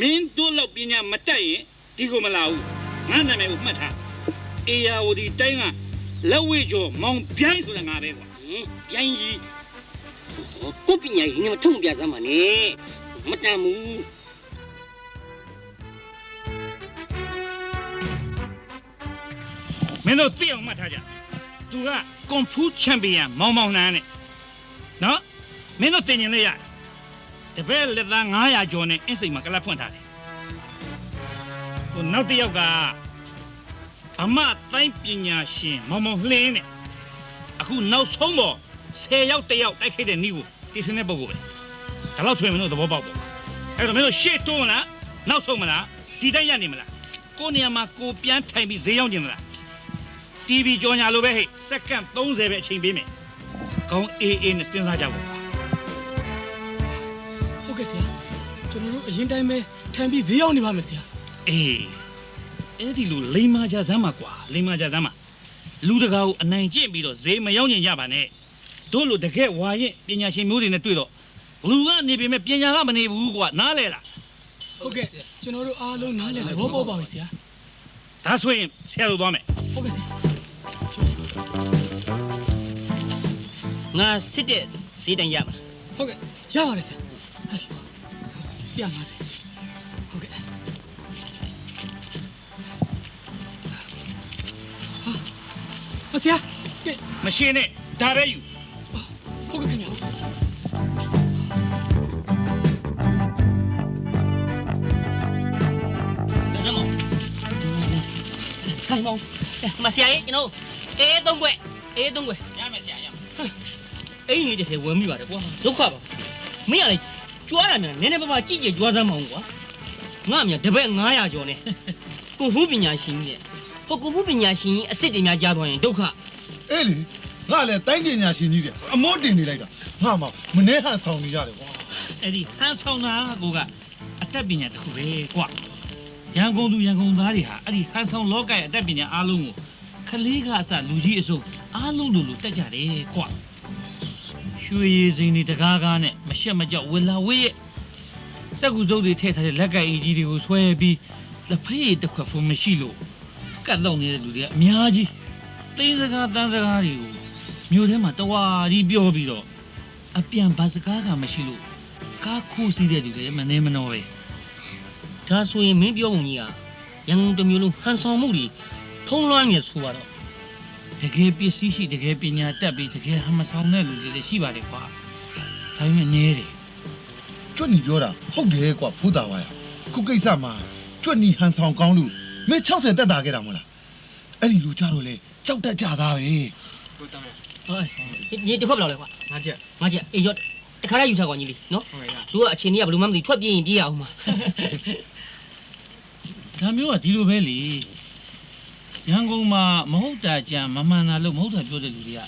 မင်းတို့လောက်ပညာမတက်ရင်ဒီကိုမလာဘူးငါနာမည်ကိုမှတ်ထားအေယာဝတီတိုင်းကလက်ဝဲကျော်မောင်ပြိုင်းဆိုတာငါပဲကွာပြိုင်းကြီးကိုပညာကြီးနဲ့မထုံပြစမ်းပါနဲ့မတန်ဘူးမင်းတို့သိအောင်မှတ်ထားကြသူကကွန်ဖူးချန်ပီယံမောင်မောင်နှန်းနဲ့နော်မင်းတို့တင်ရင်လေးရတယ်တပည့်လက်သား900ကျော်နဲ့အင်းစိန်မှာကလပ်ဖွင့်ထားတယ်ဟိုနောက်တစ်ယောက်ကအမတိုင်းပညာရှင်မောင်မောင်လှင်းနဲ့အခုနောက်ဆုံးပေါ်10ယောက်1ယောက်တိုက်ခိုက်တဲ့နီးကိုတီထွင်တဲ့ပုံကိုပဲဒါတော့ဆိုရင်မင်းတို့သဘောပေါက်ပေါ့အဲ့တော့မင်းတို့ရှေ့တွန်းမလားနောက်ဆုံးမလားဒီတိုင်းရနေမလားကိုနေရာမှာကိုပြန်ထိုင်ပြီးဈေးရောက်နေမလား TV ကြော်ညာလိုပဲဟဲ့စက္ကန့်30ပဲအချိန်ပေးမယ်ကောင်းအေးအေးနဲ့စဉ်းစားကြပါဟုတ်ကဲ့ဆရာကျွန်တော်တို့အရင်တိုင်းပဲထိုင်ပြီးဈေးရောက်နေပါမယ်ဆရာအေး အဲ့ဒီလိုလိမ္မာကြစမ်းပါကွာလိမ္မာကြစမ်းပါလူတကာကိုအနိုင်ကျင့်ပြီးတော့ဈေးမရောက်ညင်ကြပါနဲ့တို့လိုတကယ်ဝါရင်ပညာရှင်မျိုးတွေနဲ့တွေ့တော့လူကနေပေမဲ့ပညာကမနေဘူးကွာနားလဲလားဟုတ်ကဲ့ကျွန်တော်တို့အားလုံးနားလဲဘောပေါက်ပါပြီဆရာဒါဆိုရင်ဆရာတို့သွားမယ်ဟုတ်ကဲ့ဆရာငါစစ်တဲ့ဈေးတိုင်ရမလားဟုတ်ကဲ့ရပါတယ်ဆရာ150ဟုတ်ကဲ့ဆရာမရှင်းနဲ့ဒါပဲယူဟုတ်ကဲ့ခင်ဗျာခိုင်မောင်မဆရာကြီးကျွန်တော်အေး3ခွက်အေး3ခွက်ရမယ်ဆရာရမယ်အိမ်ကြီးတစ်ထည်ဝင်မိပါတယ်ကွာဒုက္ခပါမင်းကလည်းကြွားတာများနည်းနည်းပါးပါးကြည့်ကြကြွားစမ်းမအောင်ကွာငါအမြတပည့်900ကျော်နဲ့ကိုမှုပညာရှင်ကြီးနဲ့ဟိုကိုမှုပညာရှင်ကြီးအစ်စ်တွေများကြားသွားရင်ဒုက္ခအေးလေငါလည်းတိုင်းပညာရှင်ကြီးတဲ့အမောတင်နေလိုက်တာငါမှမနှဲဟန်ဆောင်နေရတယ်ကွာအဲ့ဒီဟန်ဆောင်တာကိုကအတတ်ပညာတစ်ခုပဲကွာရန်ကုန်သူရန်ကုန်သားတွေဟာအဲ့ဒီဟန်ဆောင်လောကရဲ့အတတ်ပညာအားလုံးကိုခလေးကအစလူကြီးအစုံအားလုံးလိုတက်ကြတယ်ကွာရွှေရည်စိန်တွေတကားကားနဲ့မရှက်မကြောက်ဝလာဝေးရဲ့စက်ကူစုပ်တွေထည့်ထားတဲ့လက်ကအိကြီးတွေကိုဆွဲပြီးလက်ဖေးတစ်ခွက်ဖို့မရှိလို့ကတ်တော့နေတဲ့လူတွေကအများကြီးသိန်းစကားတန်းစကားတွေကိုမြို့ထဲမှာတဝါကြီးပြောပြီးတော့အပြန်ဘာစကားကမရှိလို့ကားခိုးစီးတဲ့လူတွေမနေမနှောပဲဒါဆိုရင်မင်းပြောပုံကြီးကရန်ကုန်တစ်မျိုးလုံးဟန်ဆောင်မှုတွေထုံးလွှမ်းနေဆိုတော့တကယ်ပစ္စည်းရှိတကယ်ပညာတတ်ပြီးတကယ်ဟမဆောင်တဲ့လူတွေလည်းရှိပါတယ်ကွာဒါပေမဲ့နေတယ်ကျွတ်ညီပြောတာဟုတ်တယ်ကွာဘုသားဝါရခုကိစ္စမှာကျွတ်ညီဟန်ဆောင်ကောင်းလို့မင်း60တက်တာခဲ့တာမဟုတ်လားအဲ့ဒီလူကြတော့လေကြောက်တတ်ကြတာပဲဟုတ်တယ်ဟိုညီတစ်ခွက်ဘယ်လောက်လဲကွာ5ချက်အေးရောတခါလိုက်ယူထားကွာညီလေးနော်သူကအချိန်ကြီးကဘယ်လိုမှမသိထွက်ပြေးရင်ပြေးရအောင်ပါဒါမျိုးကဒီလိုပဲလေရန်ကုန်မှာမဟုတ်တာကြံမမှန်တာလို့မဟုတ်တာပြောတဲ့လူတွေက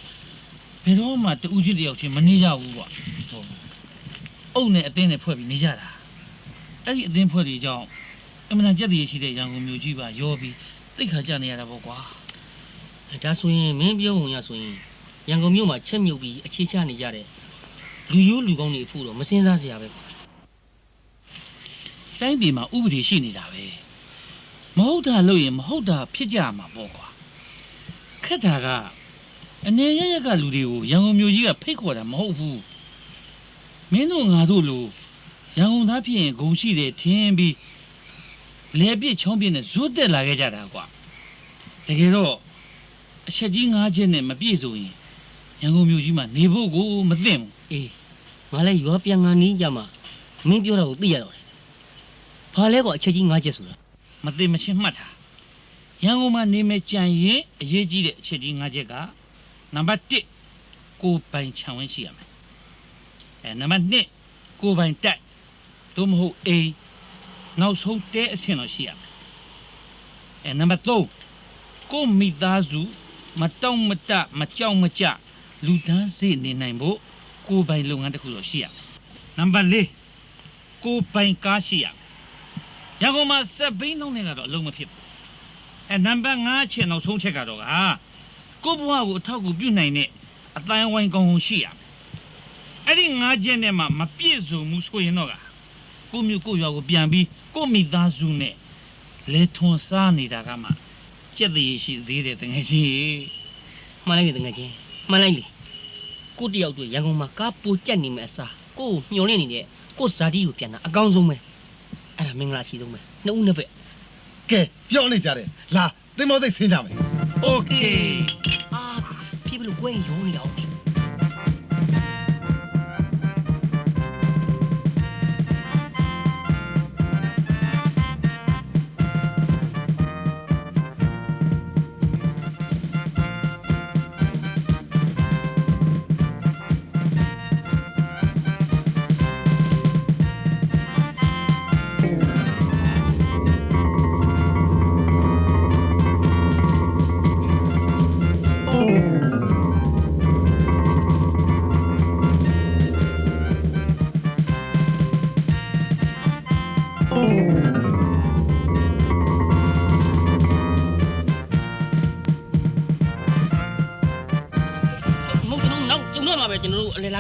ဘယ်တော့မှတူးချင်းတယောက်ချင်းမနေကြဘူးကွာအုပ်နဲ့အတင်းနဲ့ဖွဲ့ပြီးနေကြတာအဲ့ဒီအတင်းဖွဲ့တွေကြောင့်အမှန်တန်ကြက်တည်ရှိတဲ့ရန်ကုန်မြို့ကြီးပါရောပြီးသိခါကြနေရတာပေါ့ကွာဒါဆိုရင်မင်းပြောပုံရဆိုရင်ရန်ကုန်မြို့မှာချက်မြုပ်ပြီးအခြေချနေကြတဲ့လူရိုးလူကောင်းတွေအဖို့တော့မစင်းစားစရာပဲကွာတိုင်းပြည်မှာဥပဒေရှိနေတာပဲမဟုတ်တာလို့ရင်မဟုတ်တာဖြစ်ကြမှာပေါ့ကွာခက်တာကအနေရရကလူတွေကိုရန်ကုန်မြို့ကြီးကဖိတ်ခေါ်တာမဟုတ်ဘူးမင်းတို့ငါတို့လိုရန်ကုန်သားဖြစ်ရင်ဂုံရှိတယ်ထင်းပြီးလဲပြစ်ချောင်းပြစ်နဲ့ဇွတ်တက်လာခဲ့ကြတာကွာတကယ်တော့အချက်ကြီး9ချက်နဲ့မပြည့်စုံရင်ရန်ကုန်မြို့ကြီးမှာနေဖို့ကိုမသင့်ဘူးအေးငါလည်းရွာပြန်ငါနီးကြမှာမင်းပြောတာကိုသိရတော့တယ်ဘာလဲကွာအချက်ကြီး9ချက်ဆိုတာမသိမချင်းမှတ်တာရန်ကုန်မှာနေမယ်ကြံရင်အရေးကြီးတဲ့အချက်ကြီး9ချက်ကနံပါတ်1ကိုပိုင်ခြံဝန်းရှိရမယ်နံပါတ်2ကိုပိုင်တိုက်သို့မဟုတ်အိမ်နောက်ဆုံးတဲ့အဆင့်တော့ရှိရမယ်နံပါတ်3ကိုမိသားစုမတောင့်မတမကြောက်မကြလူဒန်းစေနေနိုင်ဖို့ကိုပိုင်လုပ်ငန်းတစ်ခုတော့ရှိရမယ်နံပါတ်4ကိုပိုင်ကားရှိရမယ်ရန်ကုန်မှာစက်ဘိန်းလုံးနဲ့ကတော့အလုံးမဖြစ်ဘူးနံပါတ်5ချက်နောက်ဆုံးချက်ကတော့ကိုဘွားကိုအထောက်အကူပြုနိုင်တဲ့အတိုင်းဝိုင်းကောင်းကောင်းရှိရမယ်အဲ့ဒီ5ချက်နဲ့မှမပြည့်စုံဘူးဆိုရင်တော့ကိုမျိုးကိုရွာကိုပြန်ပြီးကိုမိသားစုနဲ့လဲထွန်စားနေတာကမှကြက်သေးရှိသေးတယ်တကယ်ကြီးမှန်လိုက်တယ်တကယ်ကြီးမှန်လိုက်လေကိုတယောက်တို့ရန်ကုန်မှာကားပိုကြက်နေမယ်အစားကိုညှော်နေနေတဲ့ကိုဇာတိကိုပြန်တာအကောင်းဆုံးပဲအဲ့ဒါမင်္ဂလာရှိဆုံးပဲနှစ်ဦးနှစ်ဖက်ကဲပြောနေကြတယ်လာသင်္ဘောသိပ်ဆင်းကြမယ်โอเคအာဖြစ်ဘလို့ကိုယ်ရုံးနေတာဟုတ်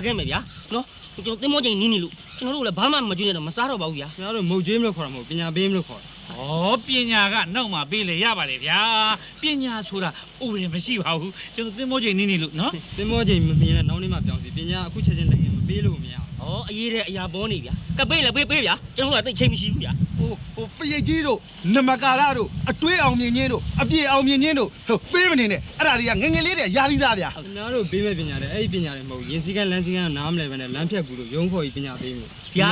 ခဲ့မယ်ဗျာနော်ကျွန်တော်တင်မောချင်းနီးနီးလို့ကျွန်တော်တို့လည်းဘာမှမကြွနေတော့မစားတော့ပါဘူးဗျာ ခင်ဗျားတို့မုတ်ကြီးမလို့ခေါ်တာမဟုတ်ပညာပေးမလို့ခေါ်တာ ဩပညာကနောက်မှပေးလေရပါလေဗျာပညာဆိုတာဥပဒေမရှိပါဘူးကျွန်တော်သင်္ဘောချိန်နေနေလို့နော် သင်္ဘောချိန်မမြင်နဲ့နောက်နေ့မှပြောင်းစီပညာအခုချက်ချင်းလည်းမပေးလို့မရ ဩအရေးတဲ့အရာပေါ်နေဗျာကပေးလေပေးဗျာကျွန်တော်ကတိတ်ချိန်မရှိဘူးဗျာ ဟိုပရိတ်ကြီးတို့နမကာရတို့အတွေးအောင်မြင်ချင်းတို့အပြေအောင်မြင်ချင်းတို့ဟိုပေးမနေနဲ့အဲ့ဒါတွေကငငယ်လေးတွေရာပြီးသားဗျာ ခင်ဗျားတို့ပေးမဲ့ပညာတွေအဲ့ဒီပညာတွေမဟုတ်ရင်စည်းကမ်းလမ်းစည်းကမ်းနားမလဲပဲနဲ့လမ်းဖြတ်ကူလို့ရုံးခေါ်ကြီးပညာပေးမှု ဗျာ